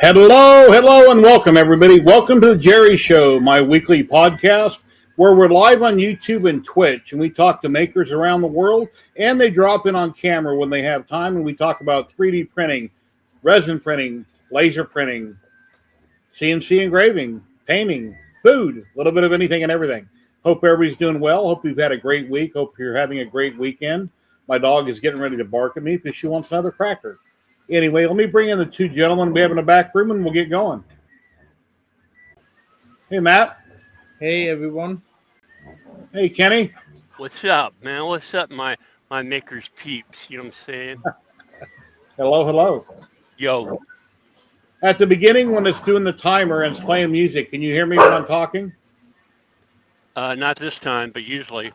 Hello, and welcome, everybody. Welcome to the Jerry Show, my weekly podcast where we're live on YouTube and Twitch, and we talk to makers around the world, and they drop in on camera when they have time, and we talk about 3D printing, resin printing, laser printing, CNC engraving, painting, food, a little bit of anything and everything. Hope everybody's doing well. Hope you've had a great week. Hope you're having a great weekend. My dog is getting ready to bark at me because she wants another cracker. Anyway, let me bring in the two gentlemen we have in the back room and we'll get going. Hey, Matt. Hey, everyone. Hey, Kenny. What's up, man? What's up, my maker's peeps? You know what I'm saying? Hello. Yo. At the beginning, when it's doing the timer and it's playing music, can you hear me when I'm talking? Not this time, but usually.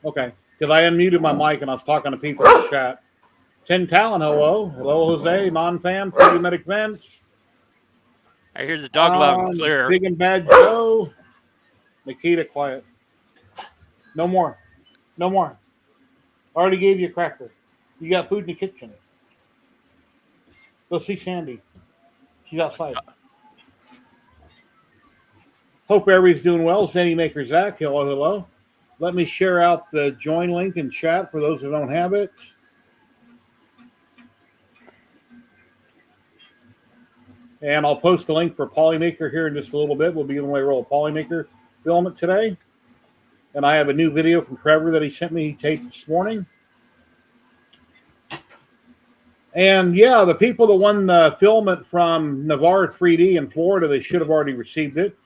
Okay, because I unmuted my mic and I was talking to people in the chat. Tin Talon, hello. Hello, Jose, non-fan, Pretty Medic Vents. I hear the dog loud and clear. Big and Bad Joe. Nikita, quiet. No more. I already gave you a cracker. You got food in the kitchen. Go see Sandy. She's outside. Hope everybody's doing well. Zanny Maker Zach, hello. Let me share out the join link in chat for those who don't have it. And I'll post a link for Polymaker here in just a little bit. We'll be giving away a roll of Polymaker filament today. And I have a new video from Trevor that he sent me. He taped this morning. And yeah, the people that won the filament from Navarre 3D in Florida, they should have already received it.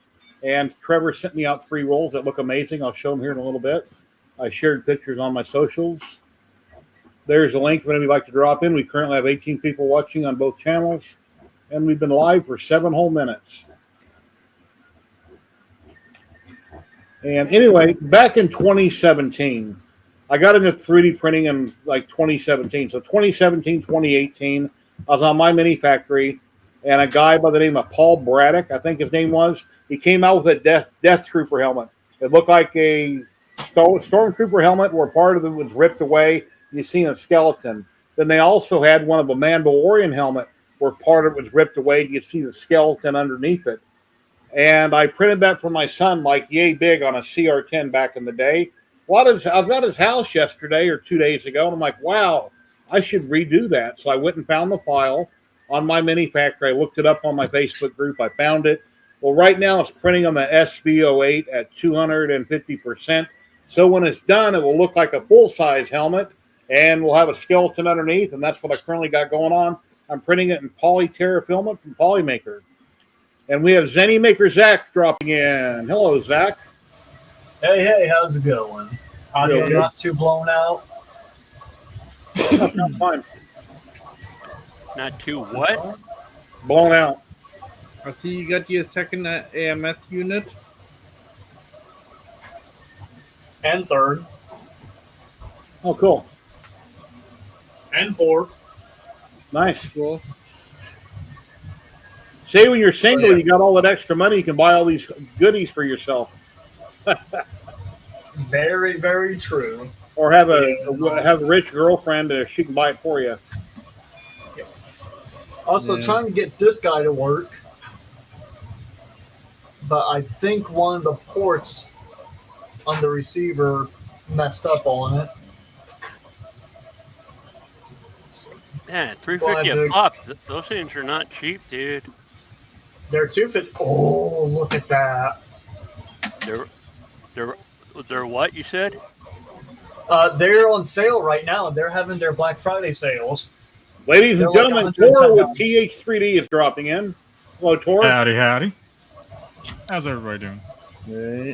And Trevor sent me out 3 rolls that look amazing. I'll show them here in a little bit. I shared pictures on my socials. There's a link if anybody would like to drop in. We currently have 18 people watching on both channels. And we've been live for 7 whole minutes. And anyway, back in 2017, I got into 3D printing in like 2017. So 2017, 2018, I was on My Mini Factory, and a guy by the name of Paul Braddock, I think his name was, he came out with a Death Trooper helmet. It looked like a Stormtrooper helmet where part of it was ripped away. You seen a skeleton. Then they also had one of a Mandalorian helmet where part of it was ripped away. You could see the skeleton underneath it. And I printed that for my son, like yay big, on a CR10 back in the day. I was at his house yesterday or 2 days ago, and I'm like, wow, I should redo that. So I went and found the file on My Mini Factory. I looked it up on my Facebook group. I found it. Well, right now it's printing on the SB08 at 250%. So when it's done, it will look like a full-size helmet, and we'll have a skeleton underneath, and that's what I currently got going on. I'm printing it in Polyterra filament from Polymaker. And we have Zenny Maker Zach dropping in. Hello, Zach. Hey, how's it going? Audio not too blown out? Not fine. Not too what? Blown out. I see you got your second AMS unit. And third. Oh, cool. And fourth. Nice. Cool. See, when you're single, you got all that extra money, you can buy all these goodies for yourself. Very, very true. Or have a rich girlfriend, she can buy it for you. Also, trying to get this guy to work, but I think one of the ports on the receiver messed up on it. Man, $350 a pop. Those things are not cheap, dude. They're $250. Oh, look at that. They're what, you said? They're on sale right now. They're having their Black Friday sales. Ladies and gentlemen, Tor with TH3D is dropping in. Hello, Tor. Howdy. How's everybody doing?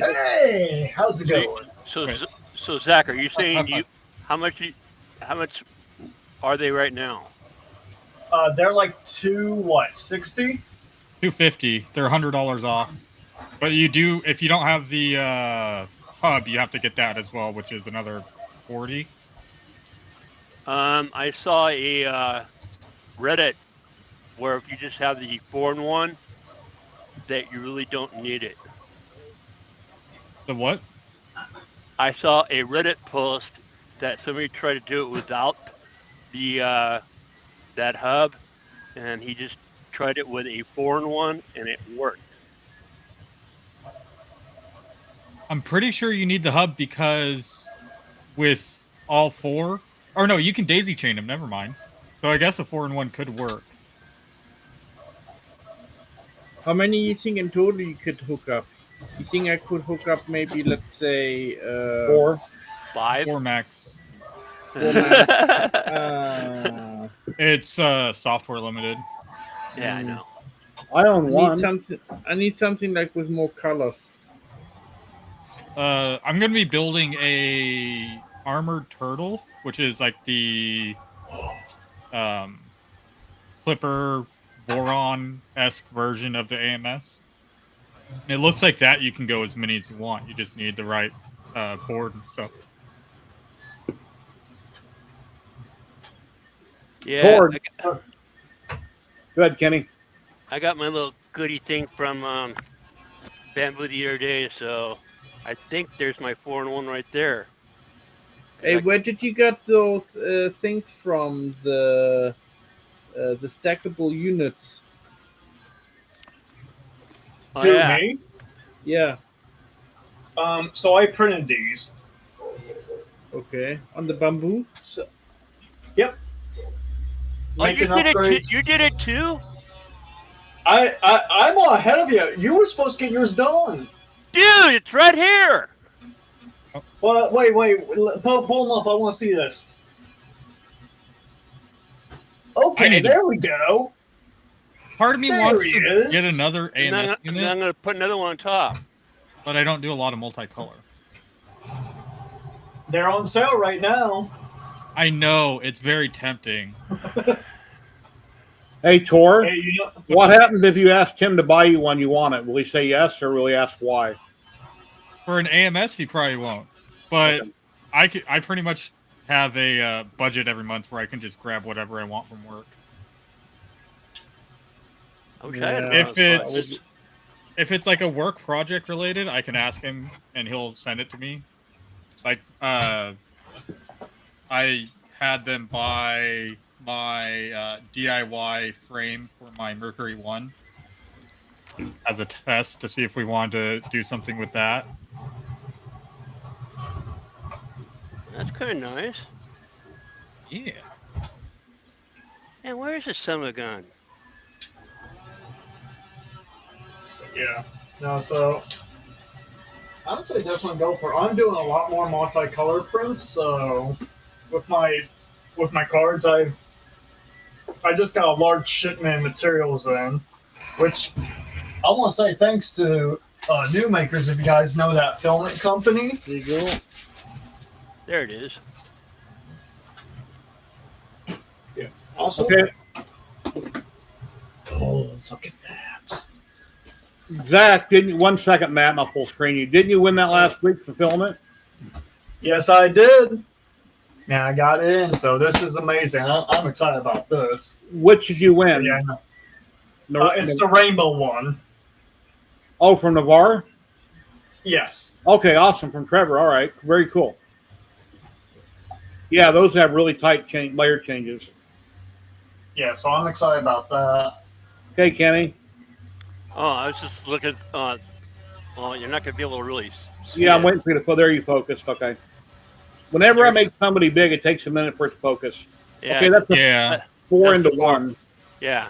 Hey, how's it going? So Zach, are you saying how much are they right now? They're like $260? $250. They're $100 off. But you do, if you don't have the hub, you have to get that as well, which is another $40. I saw a Reddit where if you just have the foreign one, that you really don't need it. The what? I saw a Reddit post that somebody tried to do it without the that hub, and he just tried it with a 4-in-1 and it worked. I'm pretty sure you need the hub because with all four, or no, you can daisy chain them. Never mind. So I guess a 4-in-1 could work. How many you think in total you could hook up? You think I could hook up maybe, let's say, 4. 5. 4 max. 4 max? It's software limited. Yeah, I know. I own one. I need something like with more colors. I'm gonna be building a armored turtle, which is like the Clipper Voron-esque version of the AMS. And it looks like that you can go as many as you want. You just need the right board and stuff. Yeah. Cord. Go ahead, Kenny. I got my little goodie thing from Bamboo the other day, so I think there's my 4-in-1 right there. Hey, where did you get those things from? The stackable units. Oh, Who, yeah. me? Yeah. So I printed these. Okay. On the bamboo. So, yep. Oh, you Making did it upgrades. too? You did it too? I'm all ahead of you. You were supposed to get yours done. Dude, it's right here. Well, wait. Pull them up. I want to see this. Okay, there we go. Part of me There wants he to is. get another And AMS then unit, I'm going to put another one on top. but I don't do a lot of multicolor. They're on sale right now. I know, it's very tempting. Hey, Tor, Hey, you know, what happens if you ask him to buy you one you want it? Will he say yes, or will he ask why? For an AMS, he probably won't. But Okay. I pretty much have a budget every month where I can just grab whatever I want from work. I wish I had Yeah. one of those spots. If it's like a work project related, I can ask him and he'll send it to me. Like I had them buy my DIY frame for my Mercury 1 as a test to see if we wanted to do something with that. That's kind of nice. Yeah. And where's the son of a gun? yeah. No, so I would say definitely go for it. I'm doing a lot more multicolor prints, so with my cards, I just got a large shipment of materials in, which I want to say thanks to New Makers. If you guys know that filament company, There you go. There it is. yeah. Also, Okay, oh, look at that. Zach, didn't you, 1 second, Matt, and I'll full screen you. Didn't you win that last week for filament? Yes, I did. Yeah, I got in, so this is amazing. I'm excited about this. Which did you win? Yeah, it's the rainbow one. Oh, from Navarre? Yes. Okay, awesome. From Trevor. All right, very cool. Yeah, those have really tight layer changes. Yeah, so I'm excited about that. Okay, Kenny. Oh, I was just looking. Well, you're not going to be able to really see Yeah, I'm it. waiting for you to focus. There you focused. Okay. Whenever I make somebody big, it takes a minute for it to focus. Yeah. Okay, that's a Yeah. 4 That's into the 4. 1. Yeah.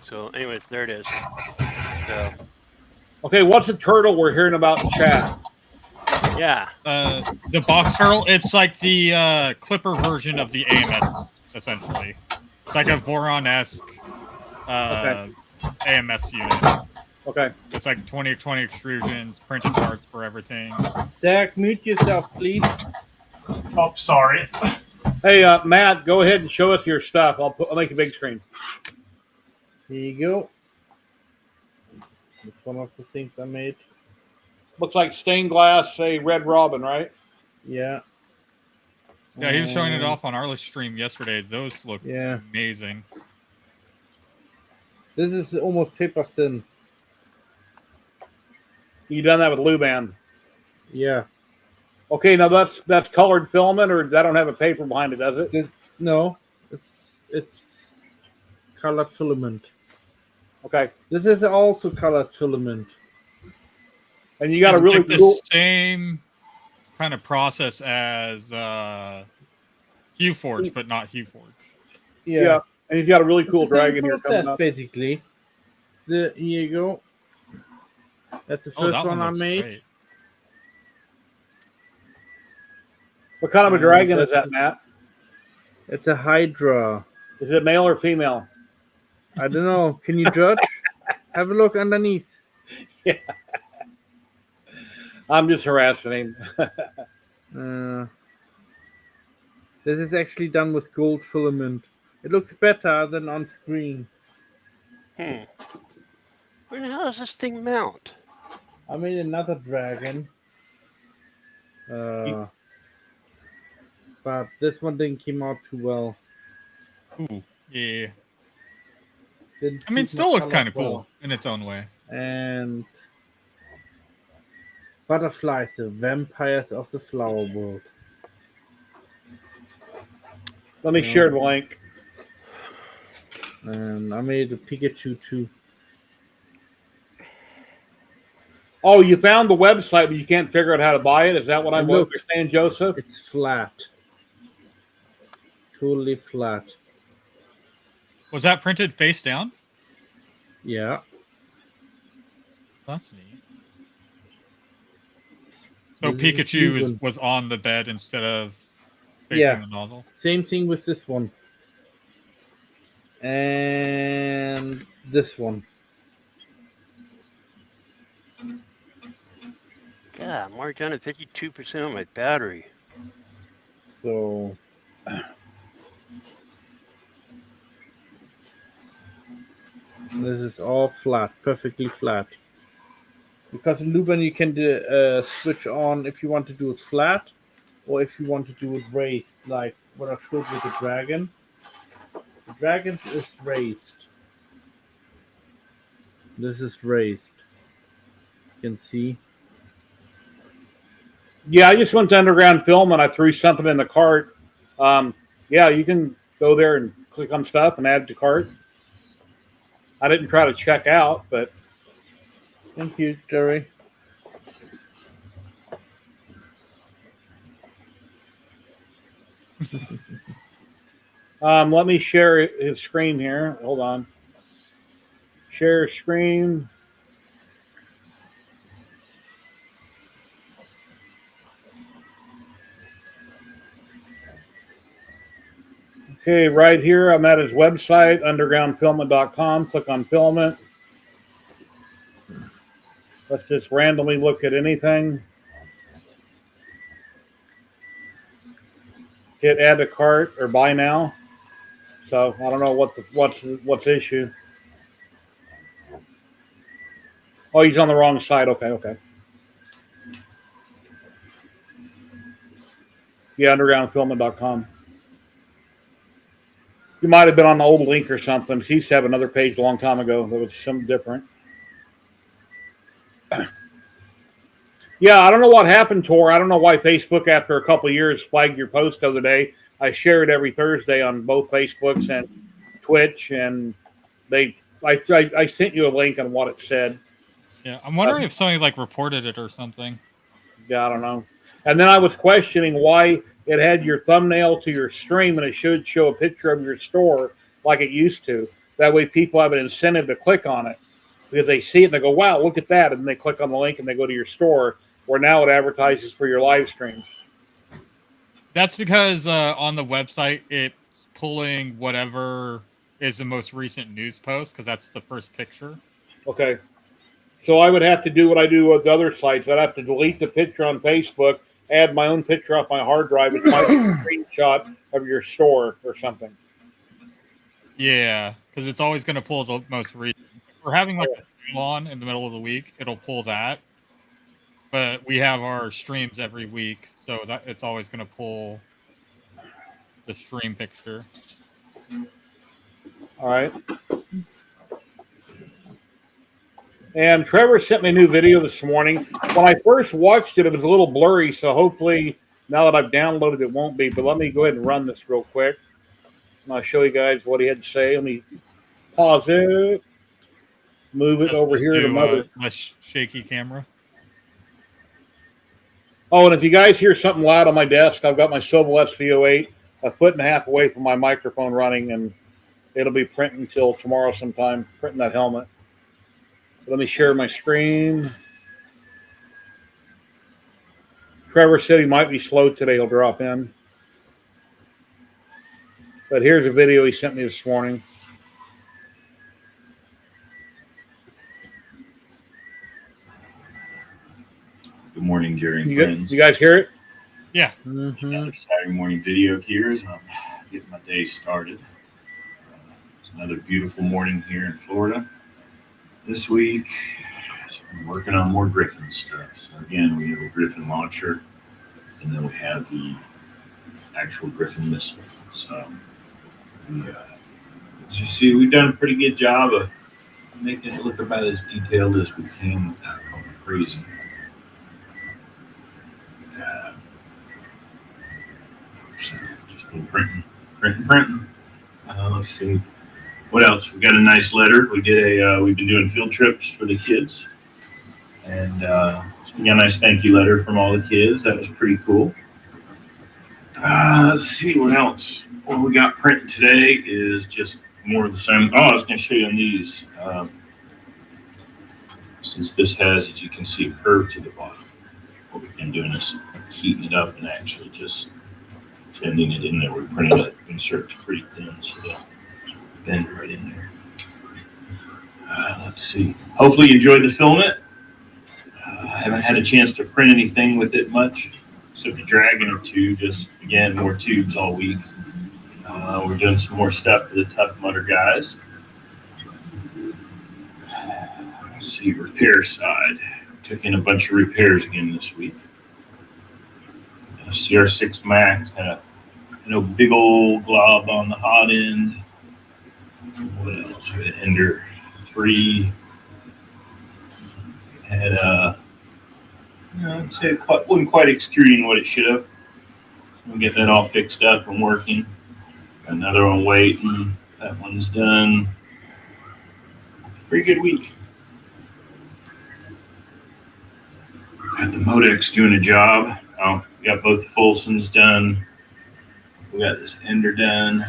So, anyways, there it is. So, Okay, what's a turtle we're hearing about in chat? yeah. The box turtle, it's like the Clipper version of the AMS, essentially. It's like a Voron-esque AMS unit. Okay. It's like 2020 extrusions, printed parts for everything. Zach, mute yourself, please. Oh, sorry. Hey, Matt, go ahead and show us your stuff. I'll make a big screen. Here you go. It's one of the things I made. Looks like stained glass, say Red Robin, right? Yeah. Yeah, he was showing it off on our stream yesterday. Those look amazing. This is almost paper thin. You done that with Luban. Yeah. Okay, now that's colored filament, or that don't have a paper behind it, does it? No, it's colored filament. Okay. This is also colored filament. And you got It's a really like the cool. same kind of process as HueForge, but not HueForge. Yeah. And he's got a really It's cool the same dragon here coming process, up. basically. Here you go. That's the Oh, first that one one I looks made. great. What kind of a And dragon is that's that, Matt? It's a Hydra. Is it male or female? I don't know. Can you judge? Have a look underneath. I'm just harassing him. This is actually done with gold filament. It looks better than on screen. Where the hell does this thing mount? I made another dragon. But this one didn't come out too well. Ooh, yeah. Didn't I mean, it suit my still looks colors kind of cool well. in its own way. And butterflies, the vampires of the flower world. Let me share the link. And I made a Pikachu too. Oh, you found the website, but you can't figure out how to buy it? Is that what I'm Look. understanding, Joseph? It's flat. Totally flat. Was that printed face down? Yeah. That's neat. So This is Pikachu Ruben. was on the bed instead of facing Yeah. the nozzle? Same thing with this one. And this one. God, I'm already down to 52% on my battery. So this is all flat, perfectly flat. Because in Luban you can switch on if you want to do it flat, or if you want to do it raised, like what I showed with the dragon. The dragon is raised. This is raised. You can see. Yeah, I just went to Underground Film and I threw something in the cart. Yeah, you can go there and click on stuff and add to cart. I didn't try to check out, but Thank you, Jerry. let me share his screen here. Hold on. Share screen. Okay, right here, I'm at his website, undergroundfilament.com. Click on filament. Let's just randomly look at anything. Hit add to cart or buy now. So I don't know what's issue. Oh, he's on the wrong side. Okay. Yeah, undergroundfilament.com. You might have been on the old link or something. He used to have another page a long time ago that was something different. Yeah, I don't know what happened, Tor. I don't know why Facebook, after a couple of years, flagged your post the other day. I share it every Thursday on both Facebooks and Twitch, and I sent you a link on what it said. Yeah, I'm wondering if somebody like reported it or something. Yeah, I don't know. And then I was questioning why it had your thumbnail to your stream and it should show a picture of your store like it used to. That way people have an incentive to click on it because they see it and they go, wow, look at that. And they click on the link and they go to your store, where now it advertises for your live streams. That's because on the website, it's pulling whatever is the most recent news post because that's the first picture. Okay. So I would have to do what I do with other sites. I'd have to delete the picture on Facebook, add my own picture off my hard drive. It's my screenshot of your store or something. Yeah, because it's always going to pull the most recent. If we're having like a sale on in the middle of the week, it'll pull that. But we have our streams every week, so that it's always going to pull the stream picture. All right. And Trevor sent me a new video this morning. When I first watched it, it was a little blurry, so hopefully now that I've downloaded it won't be. But let me go ahead and run this real quick. And I'll show you guys what he had to say. Let me pause it. Move it Just over here to mother. less shaky camera. Oh, and if you guys hear something loud on my desk, I've got my Sobel SV08 a foot and a half away from my microphone running, and it'll be printing until tomorrow sometime, printing that helmet. Let me share my screen. Trevor said he might be slow today. He'll drop in. But here's a video he sent me this morning. Good morning, Jerry and friends. You guys hear it? Yeah. Another Saturday morning video here as I'm getting my day started. It's another beautiful morning here in Florida. This week, I'm working on more Griffin stuff. So again, we have a Griffin launcher, and then we have the actual Griffin missile. So as you see, we've done a pretty good job of making it look about as detailed as we can without going crazy. So just been printing. Let's see. What else? We got a nice letter. We did we've been doing field trips for the kids. And we got a nice thank you letter from all the kids. That was pretty cool. Let's see what else. What we got printed today is just more of the same. Oh, I was going to show you on these. Since this has, as you can see, a curve to the bottom, what we've been doing is heating it up and actually just bending it in there. We printed it, inserts pretty thin, so they'll bend right in there. Let's see. Hopefully you enjoyed the filament. I haven't had a chance to print anything with it much, except a dragon or two. Just, again, more tubes all week. We're doing some more stuff for the Tough Mudder guys. Let's see, repair side. Took in a bunch of repairs again this week. CR6 Max had a big old glob on the hot end. What else? We had Ender 3. Had I'd say it wasn't quite extruding what it should have. We'll get that all fixed up and working. Another one waiting. That one's done. Pretty good week. Got the Modex doing a job. Oh, we got both the Folsons done. We got this Ender done.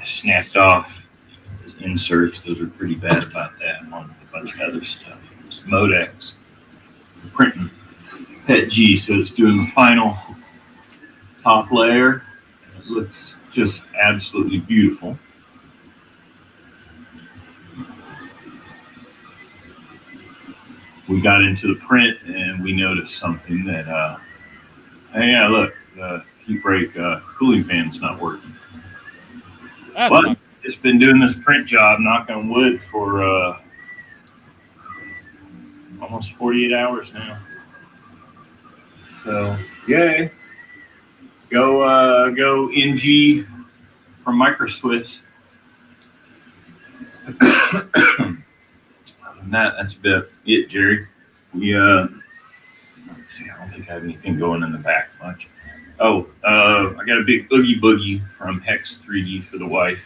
Snapped off his inserts. Those are pretty bad about that, along with a bunch of other stuff. This Modex printing PET G, so it's doing the final top layer. It looks just absolutely beautiful. We got into the print and we noticed something that, hey, yeah, look, the heat break cooling fan's not working. But it's been doing this print job, knock on wood, for almost 48 hours now. So, yay. Go NG from MicroSwiss. That's about it, Jerry. We let's see, I don't think I have anything going in the back much. Oh, I got a big Oogie Boogie from Hex 3D for the wife.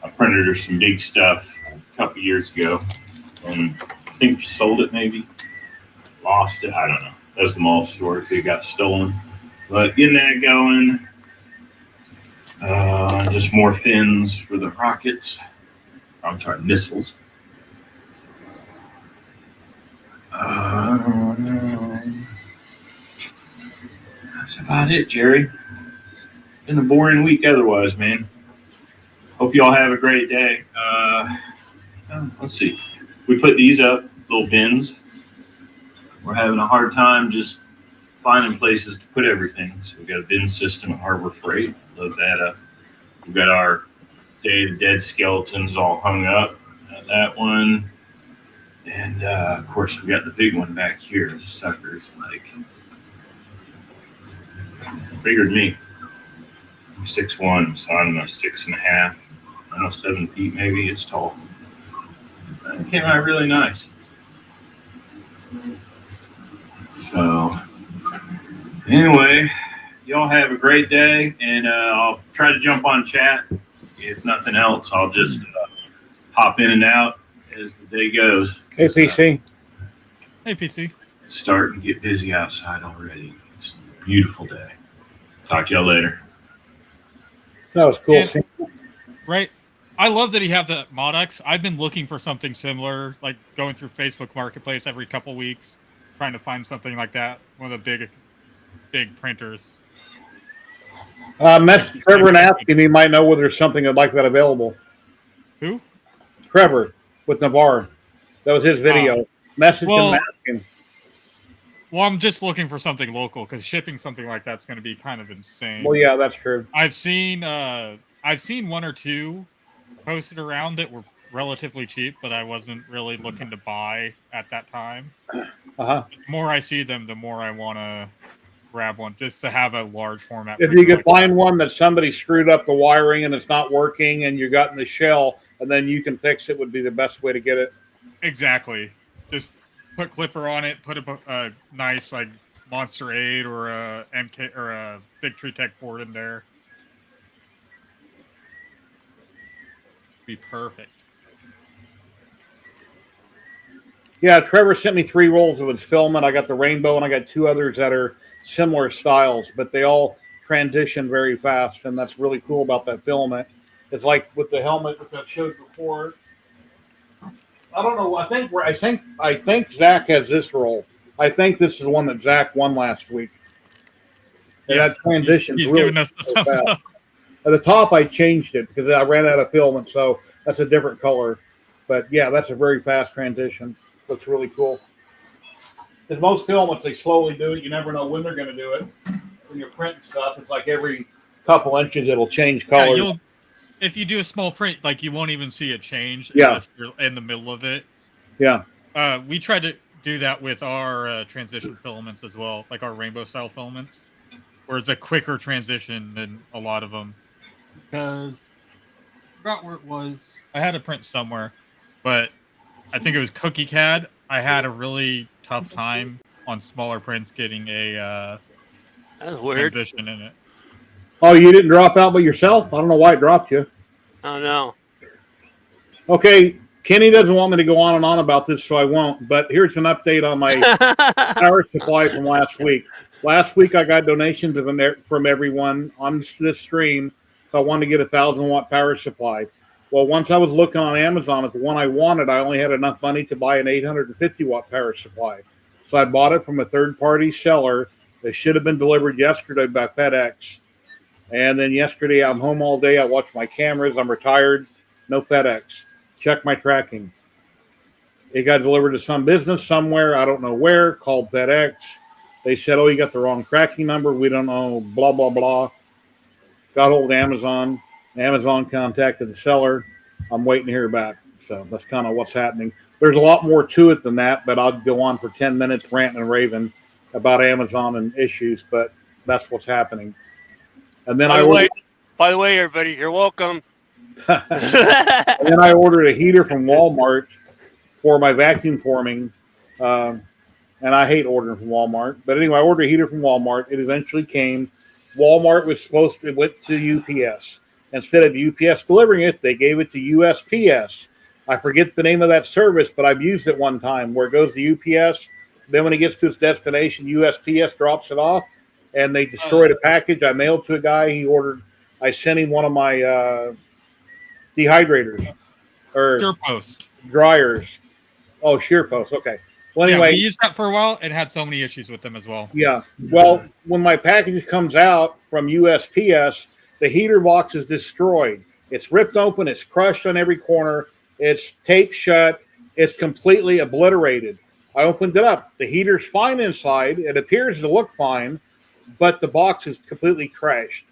I printed her some big stuff a couple years ago, and I think she sold it, maybe lost it. I don't know. That's the mall store if it got stolen. But getting that going. Just more fins for the rockets. I'm sorry, missiles. That's about it, Jerry. Been a boring week otherwise, man. Hope you all have a great day. Let's see. We put these up, little bins. We're having a hard time just finding places to put everything. So we've got a bin system at Harbor Freight. Load that up. We've got our Day of the Dead skeletons all hung up. Got that one. And, of course, we got the big one back here. The sucker's like bigger than me. I'm 6'1", so I'm 6.5, almost 7 feet maybe. It's tall. It came out really nice. So, anyway, y'all have a great day, and I'll try to jump on chat. If nothing else, I'll just pop in and out as the day goes. Hey, PC. Hey, PC. It's starting to get busy outside already. It's a beautiful day. Talk to y'all later. That was cool. And- Right. I love that he have the Modex. I've been looking for something similar, like going through Facebook Marketplace every couple weeks, trying to find something like that. One of the big printers. Message Trevor and ask him. He might know whether there's something like that available. Who? Trevor with Navarre. That was his video. Message him and ask him. Well, I'm just looking for something local because shipping something like that's going to be kind of insane. Well, yeah, that's true. I've seen one or two posted around that were relatively cheap, but I wasn't really looking to buy at that time. Uh-huh. The more I see them, the more I want to grab one just to have a large format. If you could find one that somebody screwed up the wiring and it's not working and you got in the shell and then you can fix it, would be the best way to get it. Exactly. Just put clipper on it, put a nice like Monster 8 or a MK or a Big Tree Tech board in there. Be perfect. Yeah, Trevor sent me 3 rolls of his filament. I got the rainbow and I got 2 others that are similar styles, but they all transition very fast, and that's really cool about that filament. It's like with the helmet that I showed before. I don't know. I think Zach has this roll. I think this is the one that Zach won last week. And Yes, that transition. he's really giving us the thumbs up. At the top, I changed it because I ran out of filament, so that's a different color. But yeah, that's a very fast transition. Looks really cool. Because most filaments, they slowly do it. You never know when they're going to do it. When you're printing stuff, it's like every couple inches it'll change color. Yeah, if you do a small print, like you won't even see it change unless you're in the middle of it. Yeah. We tried to do that with our transition filaments as well, like our rainbow style filaments, where it's a quicker transition than a lot of them. Because I forgot where it was. I had a print somewhere, but I think it was Cookie CAD. I had a really tough time on smaller prints getting a That's weird. transition in it. Oh, you didn't drop out by yourself? I don't know why it dropped you. Oh no. Okay, Kenny doesn't want me to go on and on about this, so I won't. But here's an update on my power supply from last week. Last week I got donations from everyone on this stream, so I wanted to get a 1,000-watt power supply. Well, once I was looking on Amazon at the one I wanted, I only had enough money to buy an 850-watt power supply. So I bought it from a third-party seller. They should have been delivered yesterday by FedEx. And then yesterday, I'm home all day. I watched my cameras. I'm retired. No FedEx. Check my tracking. It got delivered to some business somewhere. I don't know where. Called FedEx. They said, oh, you got the wrong tracking number. We don't know. Blah, blah, blah. Got hold of Amazon. Amazon contacted the seller. I'm waiting to hear back. So that's kind of what's happening. There's a lot more to it than that, but I'll go on for 10 minutes ranting and raving about Amazon and issues, but that's what's happening. And then by the way, everybody, you're welcome. And then I ordered a heater from Walmart for my vacuum forming. And I hate ordering from Walmart. But anyway, I ordered a heater from Walmart. It eventually came. Walmart was supposed to went to UPS. Instead of UPS delivering it, they gave it to USPS. I forget the name of that service, but I've used it one time where it goes to UPS. Then when it gets to its destination, USPS drops it off. And they destroyed a package I mailed to a guy. I sent him one of my dehydrators or Shear Post dryers. Oh, Shear Post. Okay. Well, anyway, we used that for a while and had so many issues with them as well. Yeah. Well, when my package comes out from USPS, the heater box is destroyed. It's ripped open. It's crushed on every corner. It's taped shut. It's completely obliterated. I opened it up. The heater's fine inside. It appears to look fine, but the box is completely crashed.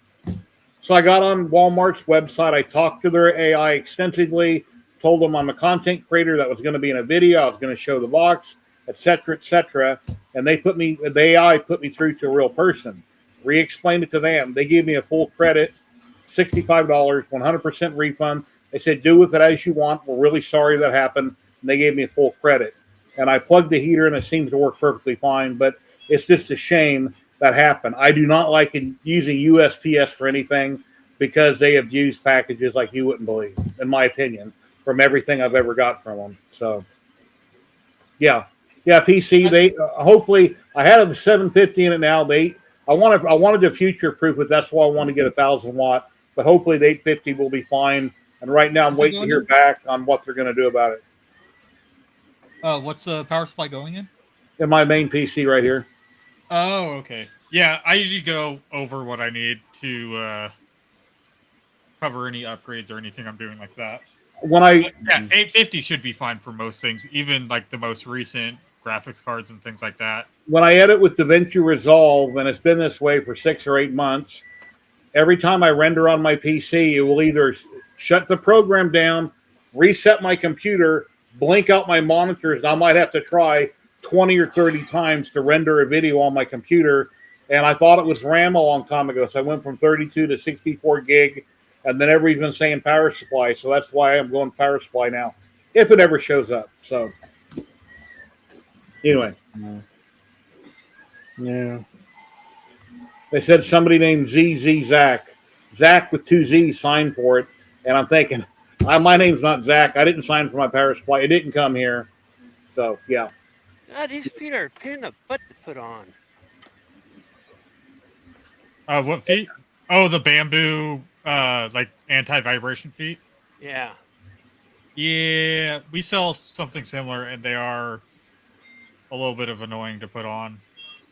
So I got on Walmart's website. I talked to their AI extensively, told them I'm a content creator that was going to be in a video. I was going to show the box, et cetera, and the AI put me through to a real person. Re-explained it to them. They gave me a full credit, $65, 100% refund. They said, do with it as you want. We're really sorry that happened. And they gave me a full credit. And I plugged the heater, and it seems to work perfectly fine, but it's just a shame that happened. I do not like using USPS for anything because they abuse packages like you wouldn't believe, in my opinion. from everything I've ever got from them. So, yeah, PC. They hopefully I had a 750 in it now. I wanted to future proof it. That's why I want to get 1,000-watt. But hopefully the 850 will be fine. And right now I'm waiting to hear back on what they're going to do about it. What's the power supply going in? In my main PC right here. Oh, okay. Yeah, I usually go over what I need to cover any upgrades or anything I'm doing like that. But 850 should be fine for most things, even like the most recent graphics cards and things like that. When I edit with DaVinci Resolve, and it's been this way for 6 or 8 months, every time I render on my PC, it will either shut the program down, reset my computer, blink out my monitors, and I might have to try 20 or 30 times to render a video on my computer. And I thought it was RAM a long time ago, so I went from 32 to 64 gig, and then everybody's been saying power supply, so that's why I'm going power supply now, if it ever shows up. So, anyway. Yeah. They said somebody named Zach with 2 Z's signed for it, and I'm thinking, my name's not Zach. I didn't sign for my power supply. It didn't come here. So, yeah. God, these feet are a pain in the butt to put on. What feet? Oh, the bamboo, like anti-vibration feet. Yeah. Yeah, we sell something similar, and they are a little bit of annoying to put on.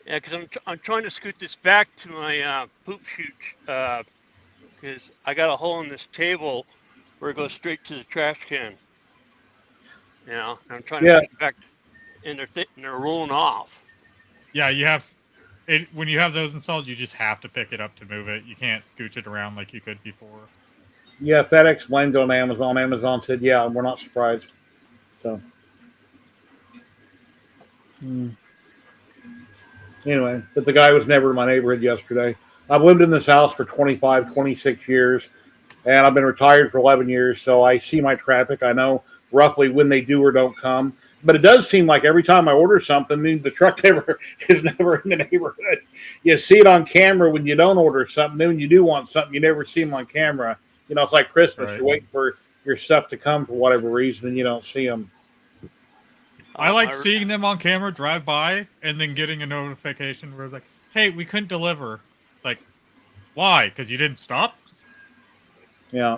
Yeah, because I'm trying to scoot this back to my poop chute, because I got a hole in this table where it goes straight to the trash can. You know, and I'm trying to push it back, and they're rolling off. Yeah, you have it when you have those installed. You just have to pick it up to move it. You can't scooch it around like you could before. Yeah, FedEx blamed on Amazon. Amazon said, yeah, we're not surprised. So, anyway, but the guy was never in my neighborhood yesterday. I've lived in this house for 25, 26 years, and I've been retired for 11 years, so I see my traffic. I know roughly when they do or don't come. But it does seem like every time I order something, the truck driver is never in the neighborhood. You see it on camera when you don't order something. Then when you do want something, you never see them on camera. You know, it's like Christmas. Right. You're waiting for your stuff to come for whatever reason, and you don't see them. I like seeing them on camera drive by and then getting a notification where it's like, hey, we couldn't deliver. It's like, why? Because you didn't stop? Yeah.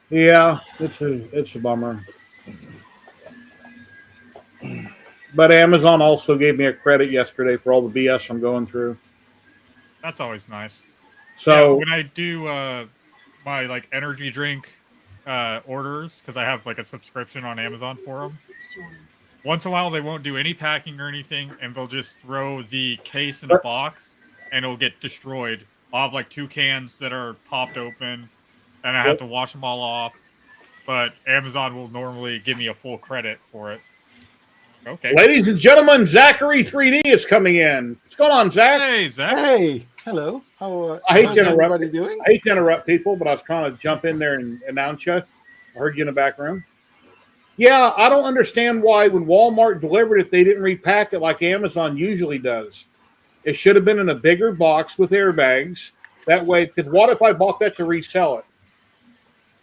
Yeah, it's a bummer. But Amazon also gave me a credit yesterday for all the BS I'm going through. That's always nice. So when I do my like energy drink orders, because I have like a subscription on Amazon for them, once in a while they won't do any packing or anything, and they'll just throw the case in a box and it'll get destroyed. I'll have like 2 cans that are popped open, and I have to wash them all off. But Amazon will normally give me a full credit for it. Okay. Ladies and gentlemen, Zachary 3D is coming in. What's going on, Zach? Hey, Zach. Hey, hello. How's everybody doing? I hate to interrupt people, but I was trying to jump in there and announce you. I heard you in the back room. Yeah, I don't understand why when Walmart delivered it, they didn't repack it like Amazon usually does. It should have been in a bigger box with airbags. That way, because what if I bought that to resell it?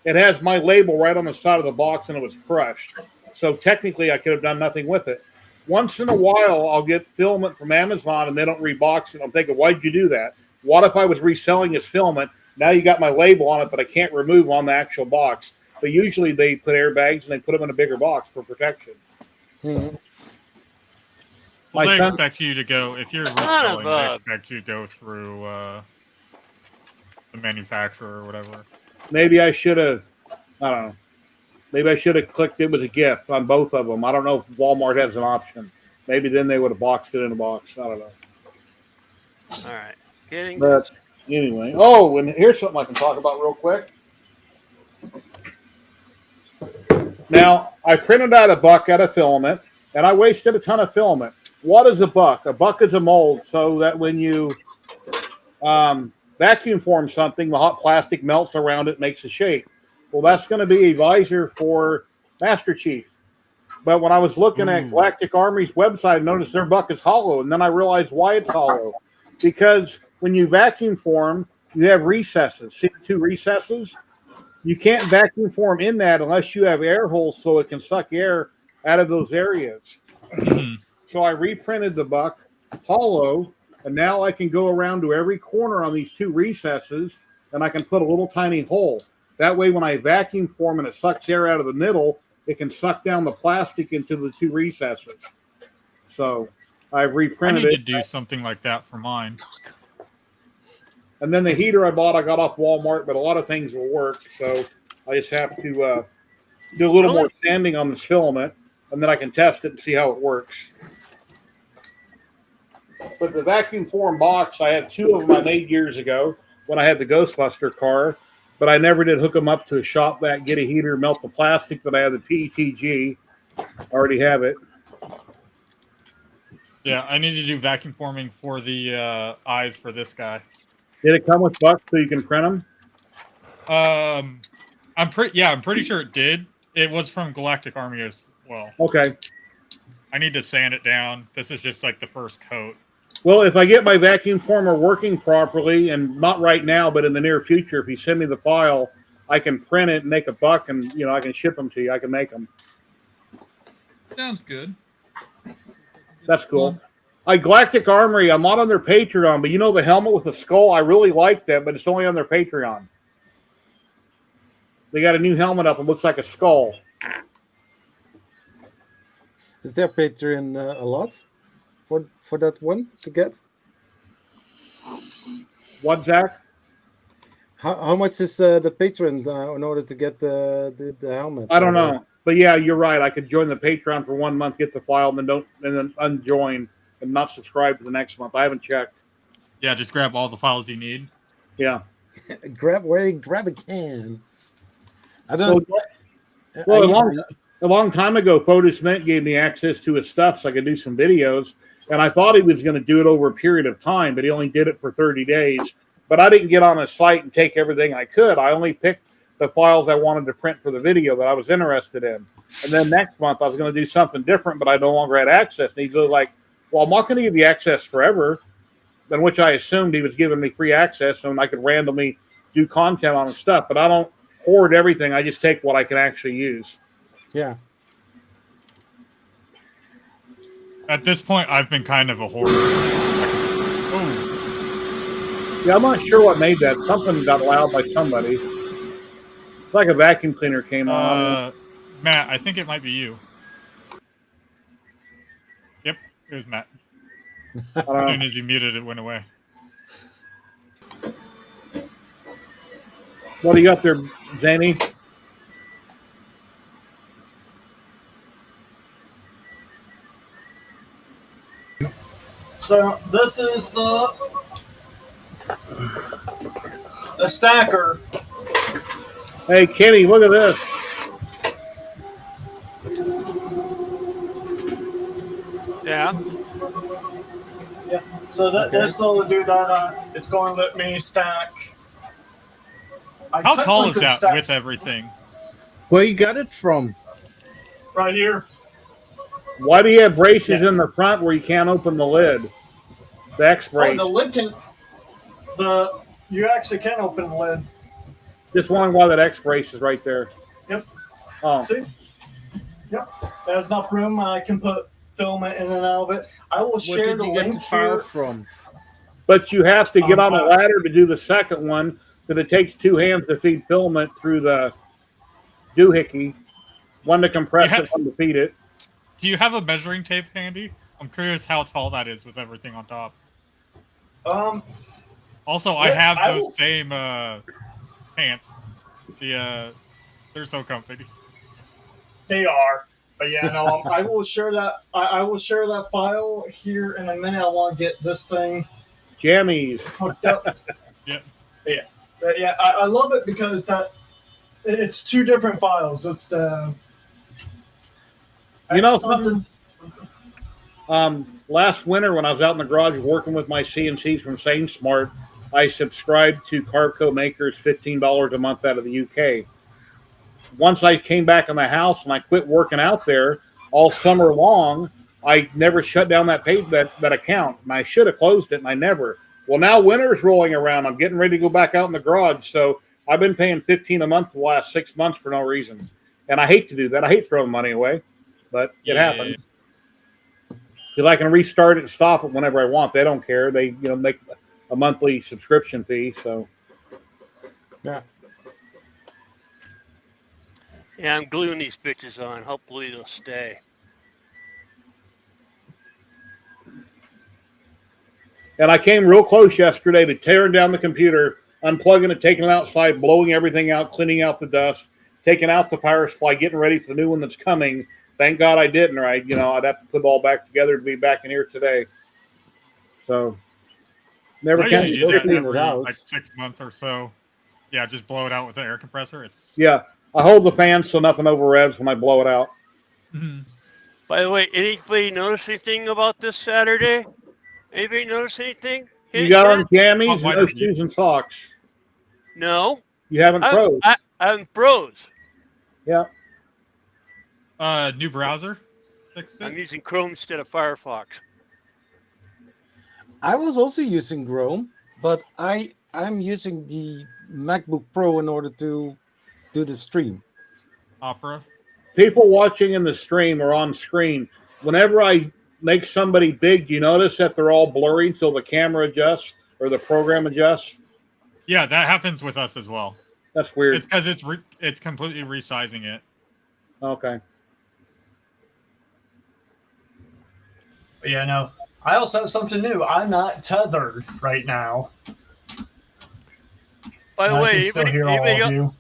It has my label right on the side of the box and it was crushed. So technically, I could have done nothing with it. Once in a while, I'll get filament from Amazon and they don't rebox it. I'm thinking, why'd you do that? What if I was reselling this filament? Now you got my label on it, but I can't remove on the actual box. But usually they put airbags and they put them in a bigger box for protection. Mm-hmm. Well, they expect you to go, if you're reselling, they expect you to go through the manufacturer or whatever. Maybe I should have, I don't know. Maybe I should have clicked it was a gift on both of them. I don't know if Walmart has an option. Maybe then they would have boxed it in a box. I don't know. All right. Getting. But anyway. Oh, and here's something I can talk about real quick. Now, I printed out a buck out of filament, and I wasted a ton of filament. What is a buck? A buck is a mold so that when you vacuum form something, the hot plastic melts around it, makes a shape. Well, that's going to be a visor for Master Chief. But when I was looking at Galactic Army's website, I noticed their buck is hollow, and then I realized why it's hollow. Because when you vacuum form, you have recesses. See the 2 recesses? you can't vacuum form in that unless you have air holes so it can suck air out of those areas. So I reprinted the buck hollow, and now I can go around to every corner on these two recesses, and I can put a little tiny hole. That way, when I vacuum form and it sucks air out of the middle, it can suck down the plastic into the two recesses. So I've I reprinted need to it. do something like that for mine. And then the heater I bought, I got off Walmart, but a lot of things will work. So I just have to do a little more sanding on this filament, and then I can test it and see how it works. But the vacuum form box, I had two of them I made years ago when I had the Ghostbuster car, but I never did hook them up to a shop vac, get a heater, melt the plastic, but I have the PETG. I already have it. Yeah, I need to do vacuum forming for the eyes for this guy. Did it come with bucks so you can print them? I'm pretty sure it did. It was from Galactic Army as well. Okay. I need to sand it down. This is just like the first coat. Well, if I get my vacuum former working properly, and not right now, but in the near future, if you send me the file, I can print it and make a buck, and I can ship them to you. I can make them. Sounds good. That's cool. Galactic Armory, I'm not on their Patreon, but the helmet with the skull, I really like that, but it's only on their Patreon. They got a new helmet up that looks like a skull. Is there Patreon a lot for that one to get? What, Zach? How much is the Patreon in order to get the helmet? I don't know, but yeah, you're right. I could join the Patreon for 1 month, get the file, and then unjoin and not subscribe to the next month. I haven't checked. Yeah, just grab all the files you need. Yeah. grab a can. I don't. Well, a long time ago, Fotis Mint gave me access to his stuff so I could do some videos, and I thought he was going to do it over a period of time, but he only did it for 30 days. But I didn't get on his site and take everything I could. I only picked the files I wanted to print for the video that I was interested in. And then next month, I was going to do something different, but I no longer had access. And he's like, well, I'm not going to give you access forever, than which I assumed he was giving me free access and I could randomly do content on his stuff. But I don't hoard everything. I just take what I can actually use. Yeah. At this point, I've been kind of a hoarder. Oh. Yeah, I'm not sure what made that. Something got loud by somebody. It's like a vacuum cleaner came on. Matt, I think it might be you. Yep, it was Matt. As soon as you muted, it went away. What do you got there, Zany? So this is the stacker. Hey, Kenny, look at this. Yeah. Yeah. So this little doodad, it's going to let me stack. How tall is that with everything? Where you got it from? Right here. Why do you have braces in the front where you can't open the lid? The X brace. Oh, the lid can. You actually can open the lid. Just wondering why that X brace is right there. Yep. Oh. See? Yep. There's enough room. I can put filament in and out of it. I will share the link here. From? But you have to get on a ladder to do the second one, because it takes two hands to feed filament through the doohickey. One to compress it, one to feed it. Do you have a measuring tape handy? I'm curious how tall that is with everything on top. Also, I have those same pants. They're so comfy. They are. But yeah, no, I will share that. I will share that file here in a minute. I want to get this thing jammies hooked up. Yeah. Yeah. But yeah, I love it because it's two different files. It's the something. Last winter when I was out in the garage working with my CNCs from SaneSmart, I subscribed to Carco Makers $15 a month out of the UK. Once I came back in the house and I quit working out there all summer long, I never shut down that account. And I should have closed it, and I never. Well, now winter's rolling around. I'm getting ready to go back out in the garage. So I've been paying $15 a month the last 6 months for no reason, and I hate to do that. I hate throwing money away, but it happens. Because I can restart it and stop it whenever I want. They don't care. They make a monthly subscription fee. So Yeah. Yeah, I'm gluing these bitches on. Hopefully they'll stay. And I came real close yesterday to tearing down the computer, unplugging it, taking it outside, blowing everything out, cleaning out the dust, taking out the power supply, getting ready for the new one that's coming. Thank God I didn't, right? I'd have to put it all back together to be back in here today. So, never I can. usually Still do that clean it every out. like 6 months or so. Yeah, just blow it out with the air compressor. It's Yeah, I hold the fan so nothing over revs when I blow it out. Mhm. By the way, anybody notice anything about this Saturday? Anybody notice anything? You got on Hot jammies, wider no view. shoes, and socks. No. You haven't froze. I'm froze. Yeah. New browser. Fix I'm it. using Chrome instead of Firefox. I was also using Chrome, but I'm using the MacBook Pro in order to do the stream. Opera. People watching in the stream or on screen, whenever I make somebody big, you notice that they're all blurry until the camera adjusts or the program adjusts? Yeah, that happens with us as well. That's weird. It's because it's completely resizing it. Okay. But yeah, no. I also have something new. I'm not tethered right now. By the I way, can still hear all anybody of you.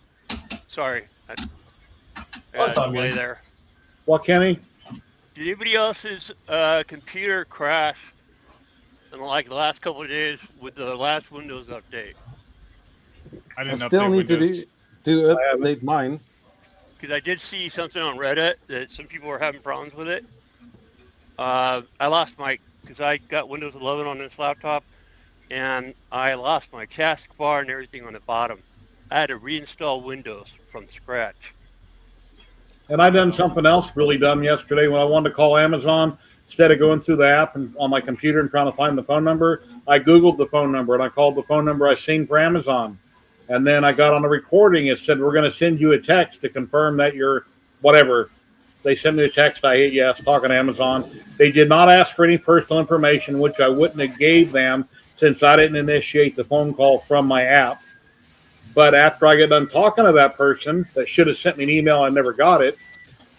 Sorry. It's all delay good. there. What, Kenny? Did anybody else's computer crash in like the last couple of days with the last Windows update? I I didn't still update need Windows. to I haven't. update mine. Because I did see something on Reddit that some people were having problems with it. I lost because I got Windows 11 on this laptop, and I lost my taskbar and everything on the bottom. I had to reinstall Windows from scratch. And I done something else really dumb yesterday when I wanted to call Amazon. Instead of going through the app and on my computer and trying to find the phone number, I Googled the phone number and I called the phone number I seen for Amazon. And then I got on a recording. It said, we're going to send you a text to confirm that you're whatever. They sent me a text. I hit yes, talking to Amazon. They did not ask for any personal information, which I wouldn't have gave them since I didn't initiate the phone call from my app. But after I got done talking to that person that should have sent me an email, I never got it.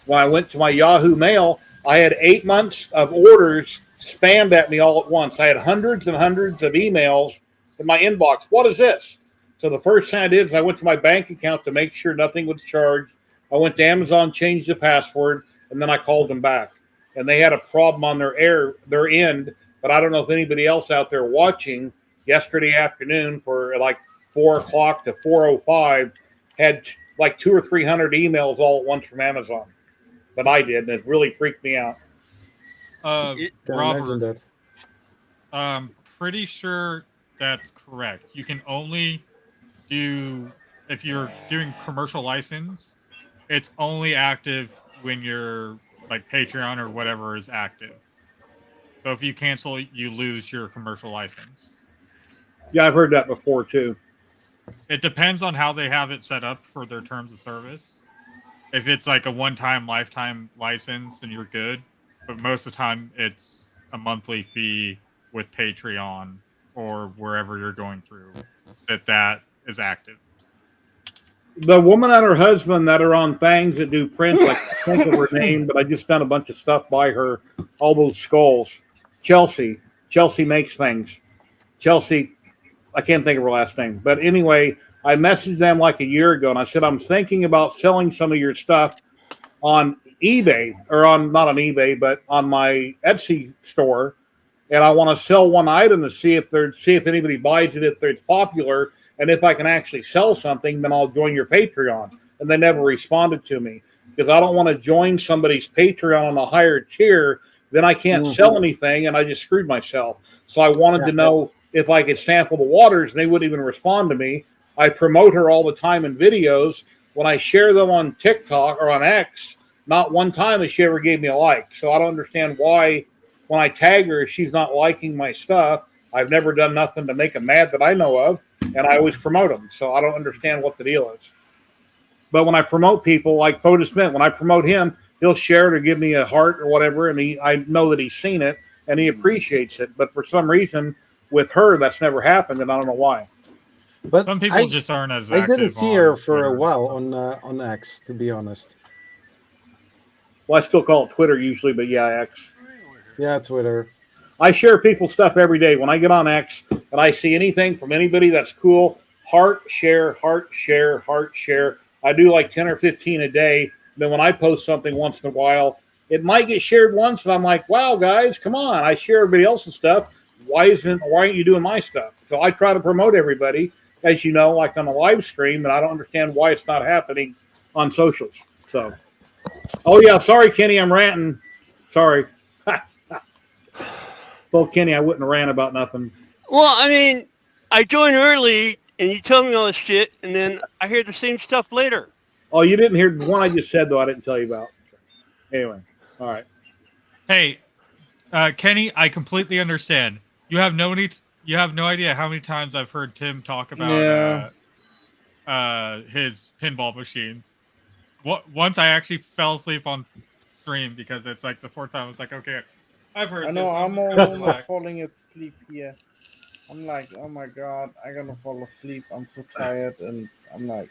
When I went to my Yahoo Mail, I had 8 months of orders spammed at me all at once. I had hundreds and hundreds of emails in my inbox. What is this? So the first thing I did is I went to my bank account to make sure nothing was charged. I went to Amazon, changed the password, and then I called them back. And they had a problem on their end, but I don't know if anybody else out there watching yesterday afternoon for like 4 o'clock to 4:05 had like 200 or 300 emails all at once from Amazon. But I did, and it really freaked me out. Can imagine Robert, that. I'm pretty sure that's correct. You can only do, if you're doing commercial license, it's only active when your like Patreon or whatever is active. So if you cancel, you lose your commercial license. Yeah, I've heard that before too. It depends on how they have it set up for their terms of service. If it's like a one-time lifetime license, then you're good. But most of the time, it's a monthly fee with Patreon or wherever you're going through that is active. The woman and her husband that are on things that do prints, I can't think of her name, but I just done a bunch of stuff by her, all those skulls. Chelsea makes things. Chelsea, I can't think of her last name. But anyway, I messaged them like a year ago, and I said, I'm thinking about selling some of your stuff on eBay, or not on eBay, but on my Etsy store. And I want to sell one item to see if anybody buys it, if it's popular, and if I can actually sell something, then I'll join your Patreon. And they never responded to me because I don't want to join somebody's Patreon on a higher tier. Then I can't sell anything, and I just screwed myself. So I wanted to know if I could sample the waters, and they wouldn't even respond to me. I promote her all the time in videos. When I share them on TikTok or on X, not one time has she ever gave me a like. So I don't understand why when I tag her, she's not liking my stuff. I've never done nothing to make them mad that I know of, and I always promote them. So I don't understand what the deal is. But when I promote people like Poda Smith, when I promote him, he'll share it or give me a heart or whatever, and I know that he's seen it and he appreciates it. But for some reason, with her, that's never happened, and I don't know why. But Some people just aren't as I active. didn't see on her for a Twitter. while on X, to be honest. Well, I still call it Twitter usually, but yeah, X. Yeah, Twitter. I share people's stuff every day. When I get on X and I see anything from anybody that's cool, heart, share, heart, share, heart, share. I do like 10 or 15 a day. Then when I post something once in a while, it might get shared once, and I'm like, wow, guys, come on. I share everybody else's stuff. Why aren't you doing my stuff? So I try to promote everybody, as you know, like on a live stream, and I don't understand why it's not happening on socials. So, oh yeah, sorry, Kenny, I'm ranting. Sorry. Told Kenny I wouldn't rant about nothing. Well, I mean, I join early and you tell me all this shit, and then I hear the same stuff later. Oh, you didn't hear the one I just said, though. I didn't tell you about. Anyway, all right. Hey, Kenny, I completely understand. You have no idea how many times I've heard Tim talk about his pinball machines. Once I actually fell asleep on stream because it's like the fourth time I was like, okay, I've heard I know, this. I'm just gonna almost relax. falling asleep here. I'm like, oh my god, I'm gonna fall asleep. I'm so tired, and I'm like,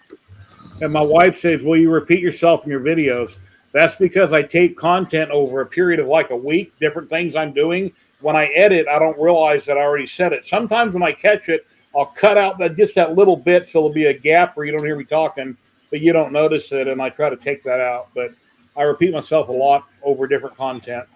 And my wife says, will you repeat yourself in your videos? That's because I tape content over a period of like a week, different things I'm doing. When I edit, I don't realize that I already said it. Sometimes when I catch it, I'll cut out just that little bit so there'll be a gap where you don't hear me talking, but you don't notice it, and I try to take that out. But I repeat myself a lot over different content.